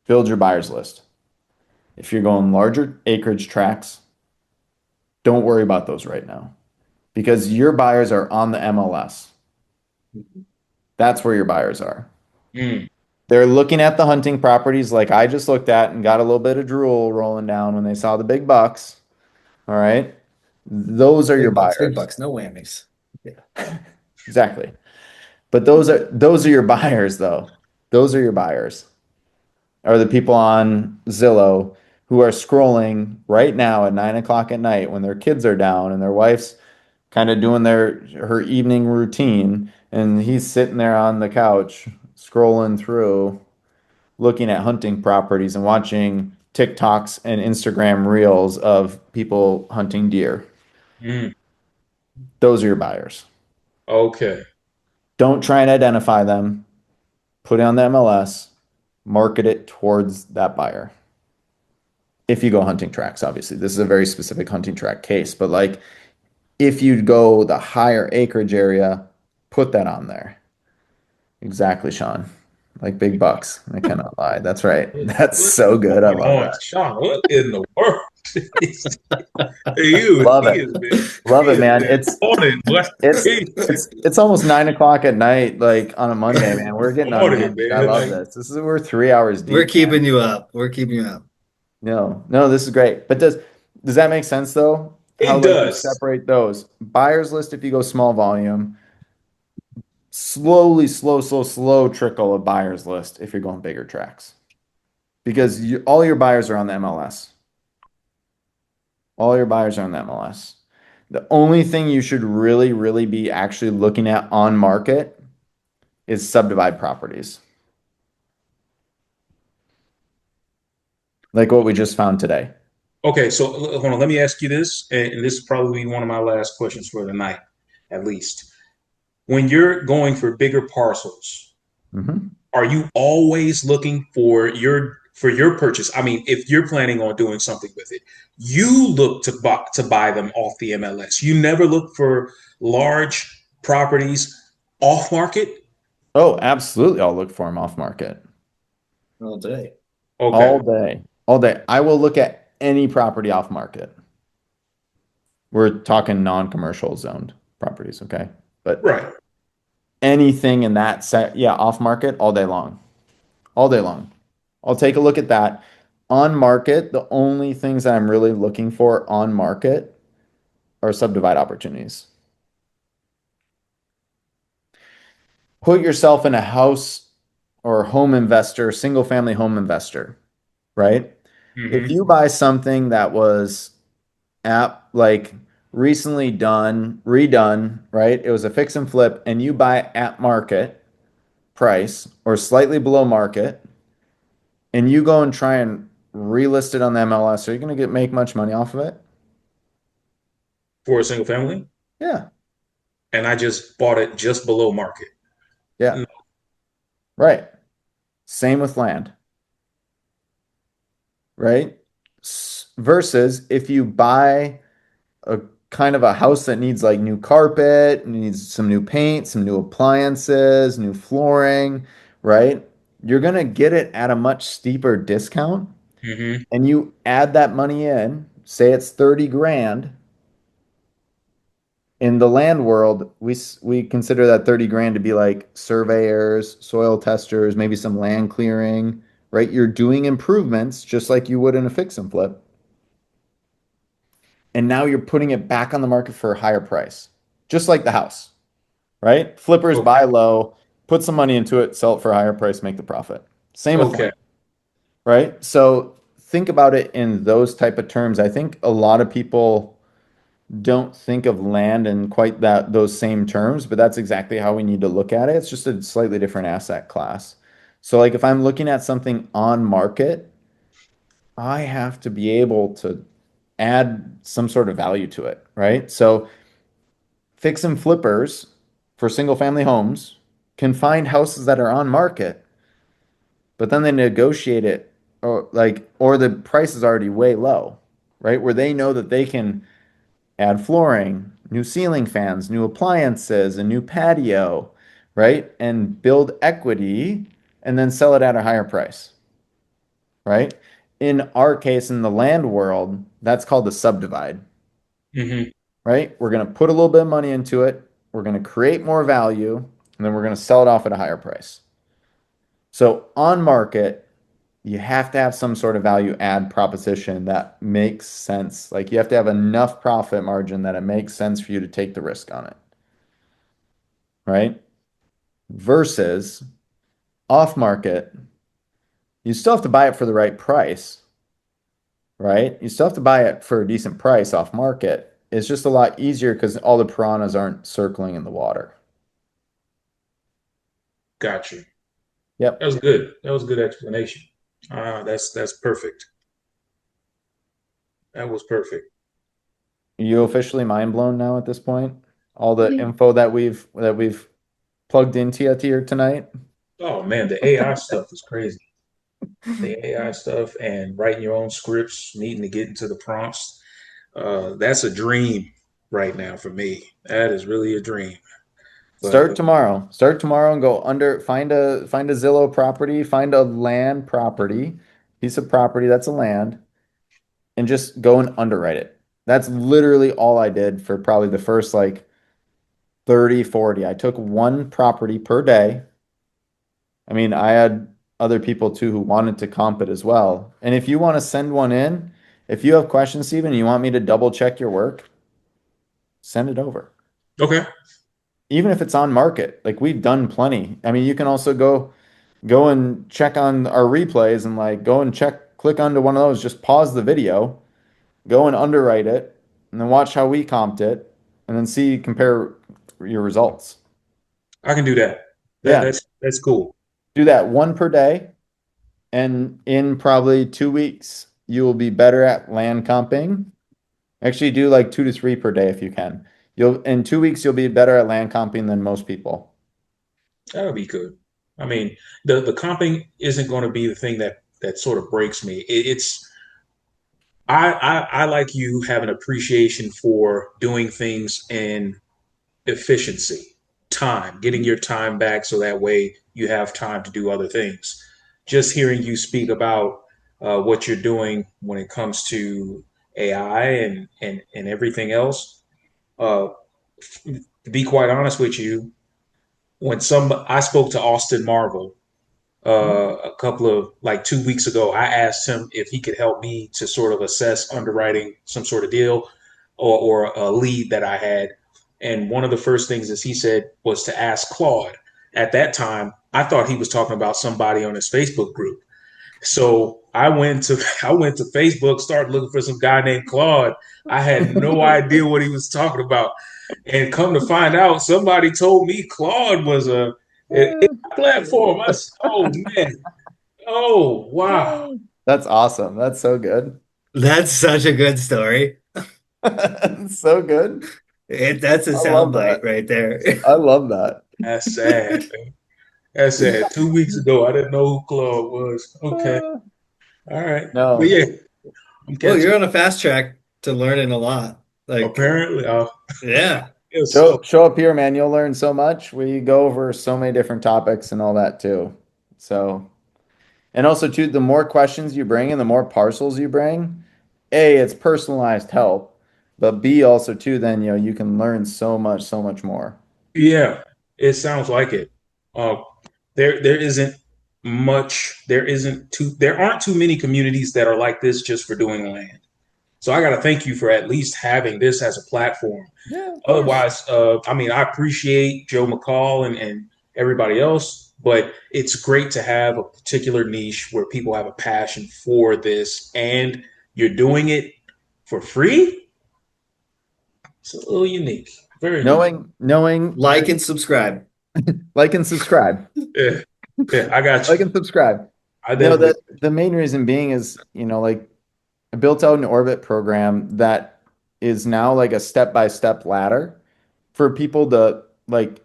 build your buyer's list. If you're going larger acreage tracts, don't worry about those right now because your buyers are on the MLS. That's where your buyers are. Mm, They're looking at the hunting properties like I just looked at and got a little bit of drool rolling down when they saw the big bucks. All right. Those are your Big buyers. bucks, no whammies. Yeah. Exactly. But those are your buyers though. Those are your buyers. Are the people on Zillow who are scrolling right now at 9 o'clock at night when their kids are down and their wife's kind of doing her evening routine and he's sitting there on the couch scrolling through looking at hunting properties and watching TikToks and Instagram reels of people hunting deer. mm. Those are your buyers. Okay. Don't try and identify them. Put it on the MLS, market it towards that buyer. If you go hunting tracks, obviously, this is a very specific hunting track case, but like if you go the higher acreage area, put that on there. Exactly, Sean. Like big bucks. I cannot lie. That's right. That's What so is good. I going love on, that. Sean? What in the world? Love He it. has been Love he it, has man. been on it, boy. It's Crazy. it's almost 9 o'clock at night, like on a Monday, man. We're getting On it, unhinged. I man. love Like this. We're 3 hours We're deep, man. keeping you up. We're keeping you up. No, no, this is great. But does that make sense though? How it like you does. separate those buyers list if you go small volume, slowly, slow trickle of buyers list if you're going bigger tracks. Because all your buyers are on the MLS. All your buyers are on the MLS. The only thing you should really, really be actually looking at on market is subdivide properties, like what we just found today. Okay, so hold on. Let me ask you this, and this is probably one of my last questions for the night, at least. When you're going for bigger parcels, Mhm. are you always looking for your purchase? I mean, if you're planning on doing something with it, you look to buy them off the MLS. You never look for large properties off market. Oh, absolutely. I'll look for them off market All day. all Okay, day. All day. I will look at any property off market. We're talking non-commercial zoned properties, okay? But right. anything in that set, yeah, off market all day long. All day long. I'll take a look at that. On market, the only things that I'm really looking for on market are subdivide opportunities. Put yourself in a house or home investor, single family home investor, right? If Hmm. you buy something that was like recently redone, right? It was a fix and flip, and you buy at market price or slightly below market, and you go and try and relist it on the MLS, are you going to make much money off of it? For a single family, Yeah, and I just bought it just below market. yeah, right. Same with land, right? Versus if you buy a kind of a house that needs like new carpet, needs some new paint, some new appliances, new flooring, right? You're gonna get it at a much steeper discount, Hmm. and you add that money in, say it's 30 grand. In the land world, we consider that 30 grand to be like surveyors, soil testers, maybe some land clearing, right? You're doing improvements just like you would in a fix and flip. And now you're putting it back on the market for a higher price, just like the house, right? Flippers Okay. buy low, put some money into it, sell it for a higher price, make the profit. Same with Okay. land, right? So think about it in those type of terms. I think a lot of people don't think of land in quite that those same terms, but that's exactly how we need to look at it. It's just a slightly different asset class. So like if I'm looking at something on market, I have to be able to add some sort of value to it, right? So fix and flippers for single family homes can find houses that are on market, but then they negotiate it or the price is already way low, right? Where they know that they can add flooring, new ceiling fans, new appliances, a new patio, right? And build equity and then sell it at a higher price, right? In our case, in the land world, that's called the subdivide, Hmm. right? We're going to put a little bit of money into it, we're going to create more value, and then we're going to sell it off at a higher price. So on market, you have to have some sort of value add proposition that makes sense. Like you have to have enough profit margin that it makes sense for you to take the risk on it, right? Versus off market, you still have to buy it for the right price, right? You still have to buy it for a decent price off market. It's just a lot easier because all the piranhas aren't circling in the water. Got you. That Yep. was good. That was a good explanation. That's perfect. That was perfect. Are you officially mind blown now at this point? All the info that we've plugged into you here tonight. Oh man, the AI stuff is crazy. The AI stuff and writing your own scripts, needing to get into the prompts. That's a dream right now for me. That is really a dream. But Start tomorrow. Start tomorrow and go under find a Zillow property, find a land property, piece of property that's a land, and just go and underwrite it. That's literally all I did for probably the first like 30, 40. I took one property per day. I mean, I had other people too who wanted to comp it as well. And if you want to send one in, if you have questions, Steven, and you want me to double check your work, send it over. okay, Even if it's on market, like we've done plenty. I mean, you can also go and check on our replays and like go and check, click onto one of those, just pause the video, go and underwrite it, and then watch how we comped it, and then see compare your results. I can do that. That Yeah, that's cool. do that one per day, and in probably 2 weeks, you will be better at land comping. Actually, do like 2 to 3 per day if you can. You'll in 2 weeks you'll be better at land comping than most people. That'll be good. I mean, the comping isn't going to be the thing that sort of breaks me. It's I like you have an appreciation for doing things in efficiency, time, getting your time back so that way you have time to do other things. Just hearing you speak about what you're doing when it comes to AI and everything else. Uh, to be quite honest with you, when some I spoke to Austin Marvel a couple of like 2 weeks ago, I asked him if he could help me to sort of assess underwriting some sort of deal or a lead that I had. And one of the first things that he said was to ask Claude. At that time, I thought he was talking about somebody on his Facebook group. So I went to Facebook, started looking for some guy named Claude. I had no idea what he was talking about. And come to find out, somebody told me Claude was a platform. I said, oh man, oh wow. That's awesome. That's so good. That's such a good story. So good. That's a I love soundbite that. right there. I love that. That's sad. That's sad. 2 weeks ago, I didn't know who Claude was. Okay. All right. But No. yeah, I'm Well, catching. you're on a fast track to learning a lot. Like, Apparently, yeah. yes. Show up here, man. You'll learn so much. We go over so many different topics and all that too. So, and also too, the more questions you bring and the more parcels you bring, A, it's personalized help, but B also too, then you can learn so much more. Yeah, it sounds like it. Uh, there isn't there aren't too many communities that are like this just for doing land. So I got to thank you for at least having this as a platform. Yeah, of course. Otherwise, I mean, I appreciate Joe McCall and everybody else, but it's great to have a particular niche where people have a passion for this and you're doing it for free. It's a little unique, very unique. Knowing, Like and subscribe. like and subscribe. Yeah, yeah, I got Like you. and subscribe. I No, definitely. the main reason being is, like I built out an orbit program that is now like a step-by-step ladder for people to like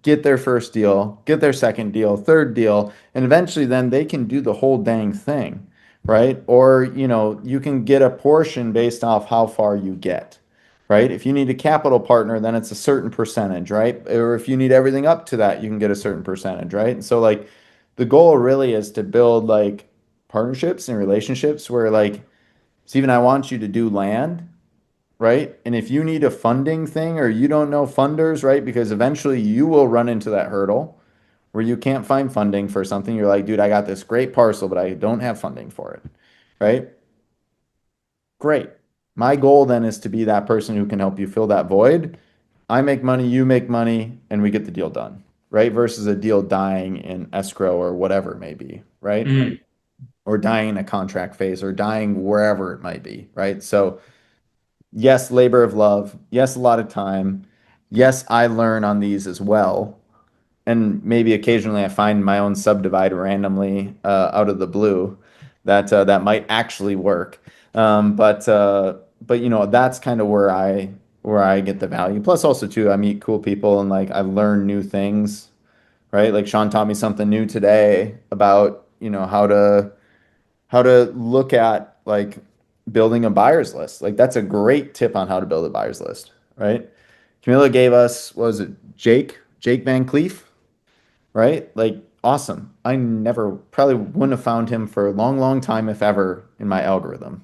get their first deal, get their second deal, third deal, and eventually then they can do the whole dang thing, right? Or, you can get a portion based off how far you get, right? If you need a capital partner, then it's a certain percentage, right? Or if you need everything up to that, you can get a certain percentage, right? And so like the goal really is to build like partnerships and relationships where like, Steven, I want you to do land, right? And if you need a funding thing or you don't know funders, right? Because eventually you will run into that hurdle where you can't find funding for something. You're like, dude, I got this great parcel, but I don't have funding for it, right? Great. My goal then is to be that person who can help you fill that void. I make money, you make money, and we get the deal done, right? Versus a deal dying in escrow or whatever it may be, right? Mm, Or dying in a contract phase or dying wherever it might be, right? So, yes, labor of love. Yes, a lot of time. Yes, I learn on these as well. And maybe occasionally I find my own subdivide randomly out of the blue that might actually work. But that's kind of where I get the value. Plus also too, I meet cool people and like I learn new things, right? Like Sean taught me something new today about, how to look at like building a buyer's list. Like that's a great tip on how to build a buyer's list, right? Camilla gave us, what was it, Jake Van Cleef, right? Like awesome. I never probably wouldn't have found him for a long, long time, if ever, in my algorithm,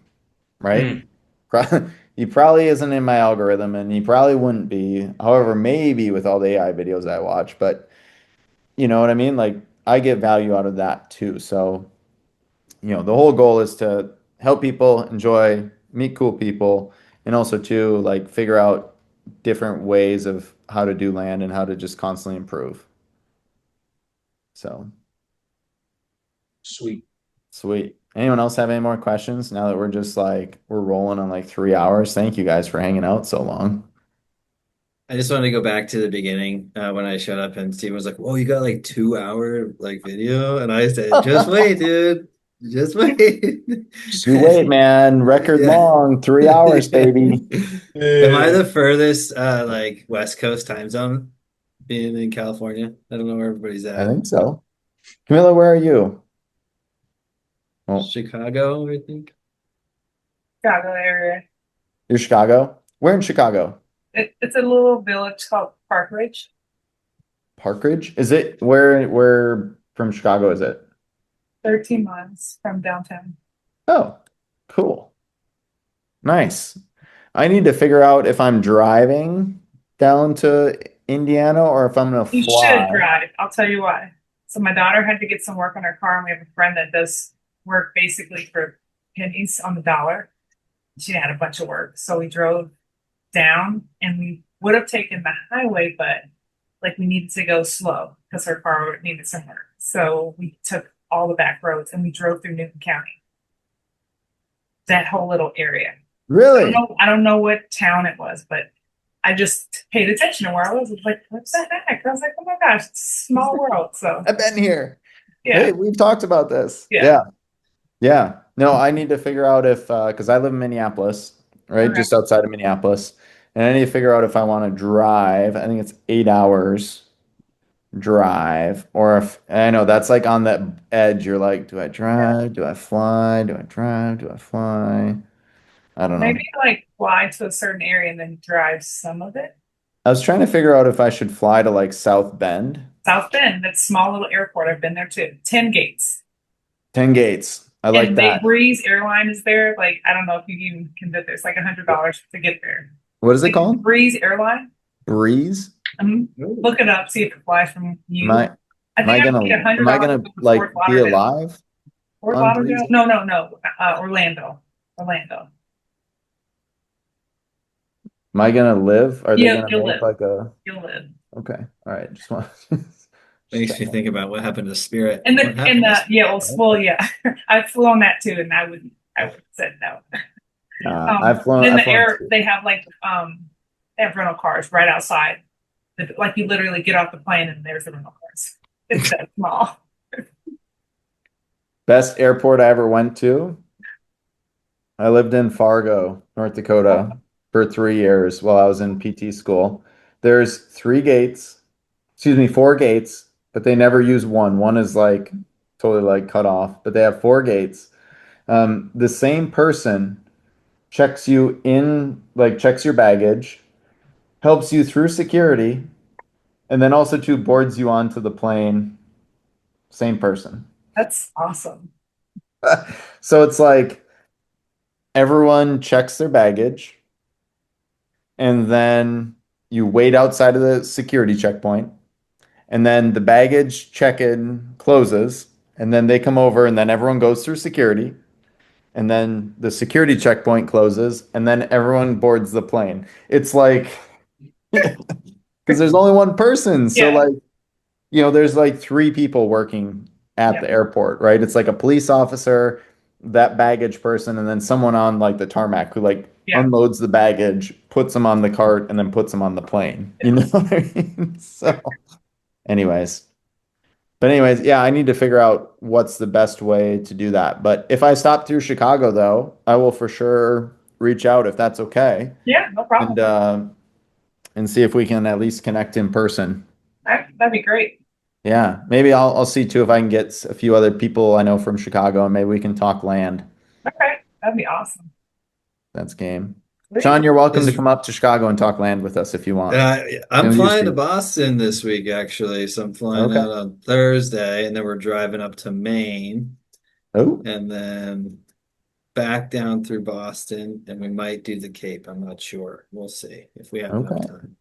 right? mm. He probably isn't in my algorithm and he probably wouldn't be. However, maybe with all the AI videos I watch, but you know what I mean? Like I get value out of that too. So the whole goal is to help people enjoy, meet cool people, and also to like figure out different ways of how to do land and how to just constantly improve. So Sweet. sweet. Anyone else have any more questions now that we're rolling on like 3 hours? Thank you guys for hanging out so long. I just wanted to go back to the beginning when I showed up and Steven was like, "Whoa, you got like 2 hour like video," and I said, "Just wait, dude, just wait." Just you wait, man. Record Yeah. long, 3 hours, baby. Am I Yeah. the furthest like West Coast time zone being in California? I don't know where everybody's I at. think so. Camilla, where are you? Well, Chicago, I think. Chicago area. you're Chicago? Where in Chicago? It's a little village called Park Ridge. Parkridge? Is it where from Chicago is it? 13 miles from downtown. Oh, cool. Nice. I need to figure out if I'm driving down to Indiana or if I'm gonna You should fly. drive. I'll tell you why. So my daughter had to get some work on her car, and we have a friend that does work basically for pennies on the dollar. She had a bunch of work, so we drove down, and we would have taken the highway, but like we needed to go slow because her car needed some work. So we took all the back roads and we drove through Newton County, that whole little area. Really? I don't know what town it was, but I just paid attention to where I was. I was like, what's that heck? I was like, oh my gosh, it's a small world. So I've been here. yeah, Hey, we've talked about this. yeah. Yeah. Yeah. No, I need to figure out if because I live in Minneapolis, right? Okay. Just outside of Minneapolis. And I need to figure out if I want to drive. I think it's 8 hours drive. Or if I know that's like on that edge. You're like, do I Yeah. drive? Do I fly? Do I drive? Do I fly? I don't know. Maybe like fly to a certain area and then drive some of it. I was trying to figure out if I should fly to like South Bend. South Bend, that small little airport. I've been there too. 10 gates. 10 gates. I like And Big that. Breeze Airline is there. Like, I don't know if you even can get there. It's like $100 to get there. What is it Big called? Breeze Airline. Breeze? Look it up, see if it flies from you. My I think I paid am I $100 gonna to go to Fort like be Lauderdale. alive Fort on three? Lauderdale? No, no, no. Orlando. Orlando. Am I gonna live? Are they gonna You'll make live. like a You'll live. okay? All right, just want just Makes check. me think about what happened to Spirit. And What and happened to Spirit? yeah. I've flown that too, and I would have said no. Then I've the flown air too. they have they have rental cars right outside. Like you literally get off the plane and there's the rental cars. It's that small. Best airport I ever went to. I lived in Fargo, North Dakota for 3 years while I was in PT school. There's four gates, but they never use one. One is like totally like cut off, but they have four gates. The same person checks you in, like checks your baggage, helps you through security, and then also too boards you onto the plane. Same person. That's awesome. So it's like everyone checks their baggage, and then you wait outside of the security checkpoint, and then the baggage check-in closes, and then they come over, and then everyone goes through security, and then the security checkpoint closes, and then everyone boards the plane. It's like because there's only one person, so Yeah, like there's like three people working at yeah, the airport, right? It's like a police officer, that baggage person, and then someone on like the tarmac who like yeah. unloads the baggage, puts them on the cart, and then puts them on the plane. You know what I mean? So, anyways. But anyways, yeah, I need to figure out what's the best way to do that. But if I stop through Chicago though, I will for sure reach out if that's okay. Yeah, no And problem. and see if we can at least connect in person. That'd be great. Yeah, maybe I'll see too if I can get a few other people I know from Chicago and maybe we can talk land. Okay, that'd be awesome. That's game. Sweet. Sean, you're welcome to Is come up to Chicago and talk land with us if you want. uh, I'm And you, flying to Steve. Boston this week, actually. So I'm flying Okay. out on Thursday, and then we're driving up to Maine, Oh, and then back down through Boston, and we might do the Cape. I'm not sure. We'll see if we have enough okay. time.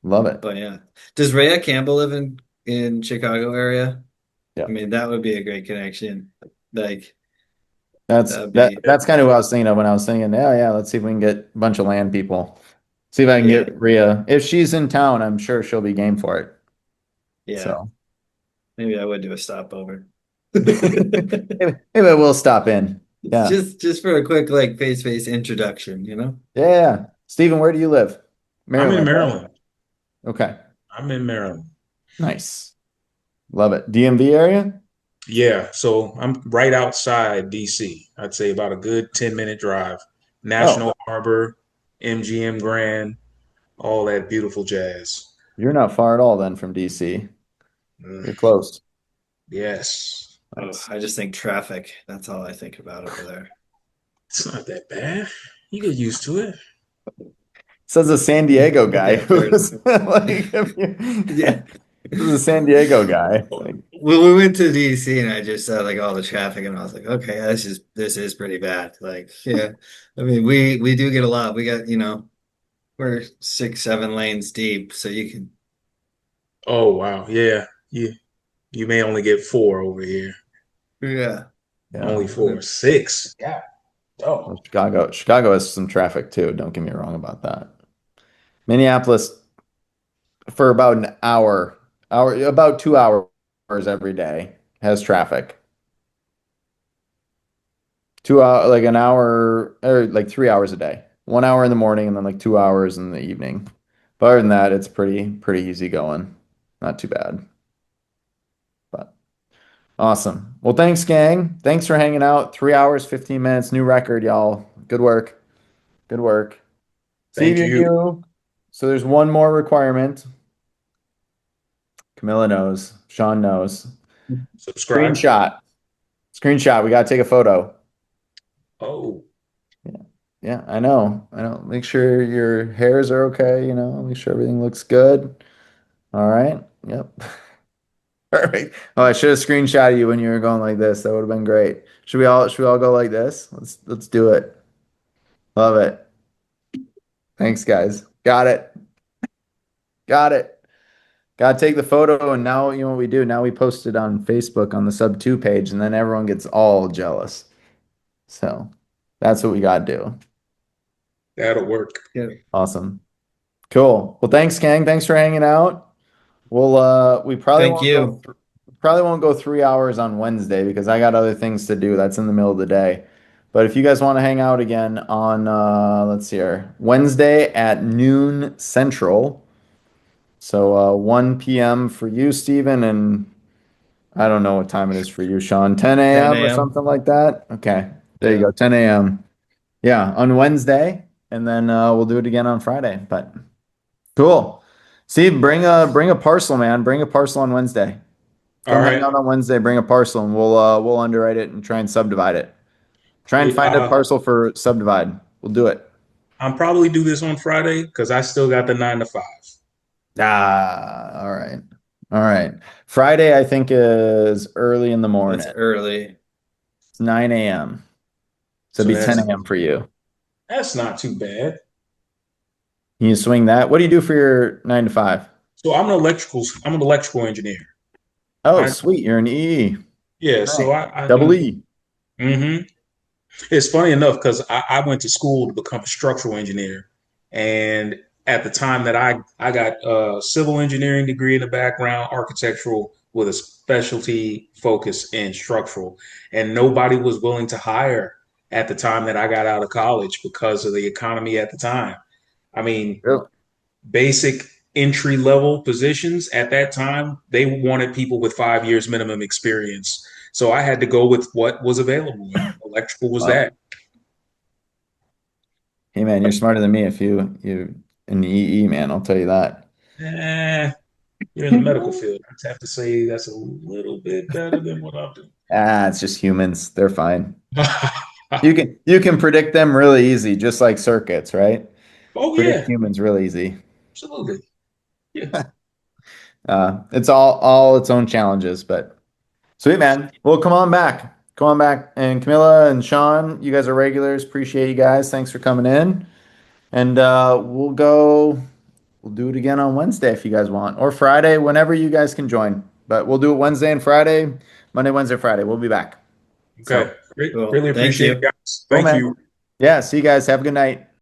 Love it. But yeah, does Rhea Campbell live in Chicago area? Yeah. I mean, that would be a great connection. Like That's that'd that be that's kind of what I was thinking of when I was thinking, yeah, let's see if we can get a bunch of land people. See if I can yeah, get Rhea. If she's in town, I'm sure she'll be game for it. yeah. So Maybe I would do a stopover. maybe we'll stop in. Yeah. Just for a quick like face-to-face introduction, you know? Yeah. Yeah. Stephen, where do you live? I'm in Maryland, right? Maryland. Okay. I'm in Maryland. Nice. Love it. DMV area? Yeah, so I'm right outside DC. I'd say about a good 10-minute drive. Oh, National Harbor, MGM Grand, all that beautiful jazz. you're not far at all then from DC. Mm, You're close. yes. Oh, Nice. I just think traffic. That's all I think about over there. It's not that bad. You get used to it. Says a San Diego guy Yeah, fair enough. who's like, Yeah. this is a San Diego guy. Like, Well, we went to DC and I just saw like all the traffic and I was like, okay, this is pretty bad. Like, yeah. I mean, we do get a lot. We got, we're 6, 7 lanes deep, so you can Oh wow. Yeah. You may only get four over here. yeah. yeah. Only four. Six. Yeah. Well, Oh. Chicago has some traffic too. Don't get me wrong about that. Minneapolis for about an about 2 hours every day has traffic. 2 hour, like an hour or like 3 hours a day. 1 hour in the morning and then like 2 hours in the evening. But other than that, it's pretty easy going. Not too bad. But awesome. Well, thanks, gang. Thanks for hanging out. 3 hours, 15 minutes, new record, y'all. Good work. Good work. Thank Stevie and you. you. So there's one more requirement. Camilla knows. Sean knows. Subscribe. Screenshot. Screenshot. We gotta take a photo. Oh. Yeah. Yeah, I know. I know. Make sure your hairs are okay, make sure everything looks good. All right. Yep. Perfect. Oh, I should have screenshotted you when you were going like this. That would have been great. Should we all go like this? Let's do it. Love it. Thanks, guys. Got it. Got it. Gotta take the photo, and now you know what we do. Now we post it on Facebook on the Sub 2 page, and then everyone gets all jealous. So that's what we gotta do. That'll work. Yeah. Awesome. Cool. Well, thanks, gang. Thanks for hanging out. We'll we Thank you. probably won't go 3 hours on Wednesday because I got other things to do. That's in the middle of the day. But if you guys want to hang out again on let's see here, Wednesday at noon Central. So 1 p.m. for you, Steven, and I don't know what time it is for you, Sean. 10 a.m. 10 or a.m. something like that. Okay. There you Yeah. go. 10 a.m. Yeah, on Wednesday, and then we'll do it again on Friday. But cool. Steve, bring a parcel, man. Bring a parcel on Wednesday. All Come hang right. out on Wednesday, bring a parcel, and we'll underwrite it and try and subdivide it. Try and Hey, find a parcel for subdivide. We'll do it. I'll probably do this on Friday because I still got the 9 to 5. Ah, all right. All right. Friday, I think, is early in the That's morning. early. It's 9 a.m. So So it'd be 10 that's a.m. for you. That's not too bad. Can you swing that? What do you do for your 9 to 5? So I'm an electrical engineer. Oh, I sweet. You're an EE. Yeah, Nice. so I Double do. E. hmm It's funny enough because I went to school to become a structural engineer, and at the time that I got a civil engineering degree in the background, architectural with a specialty focus in structural, and nobody was willing to hire at the time that I got out of college because of the economy at the time. I mean, Really? basic entry level positions at that time, they wanted people with 5 years minimum experience. So I had to go with what was available, and electrical was Wow. that. Hey man, you're smarter than me if you an EE man, I'll tell you that. Eh, you're in the medical field. I have to say that's a little bit better than what I'm doing. Ah, it's just humans. They're fine. You can predict them really easy, just like circuits, right? Oh Predict yeah, humans really easy. absolutely. Yeah. It's all its own challenges, but sweet man. Well, come on back. Come on back. And Camilla and Sean, you guys are regulars. Appreciate you guys. Thanks for coming in. And we'll do it again on Wednesday if you guys want, or Friday, whenever you guys can join. But we'll do it Wednesday and Friday, Monday, Wednesday, Friday. We'll be back. Okay. So Great. cool. Really Thank appreciate it, you. guys. cool, Thank man. you. Yeah, see you guys. Have a good night.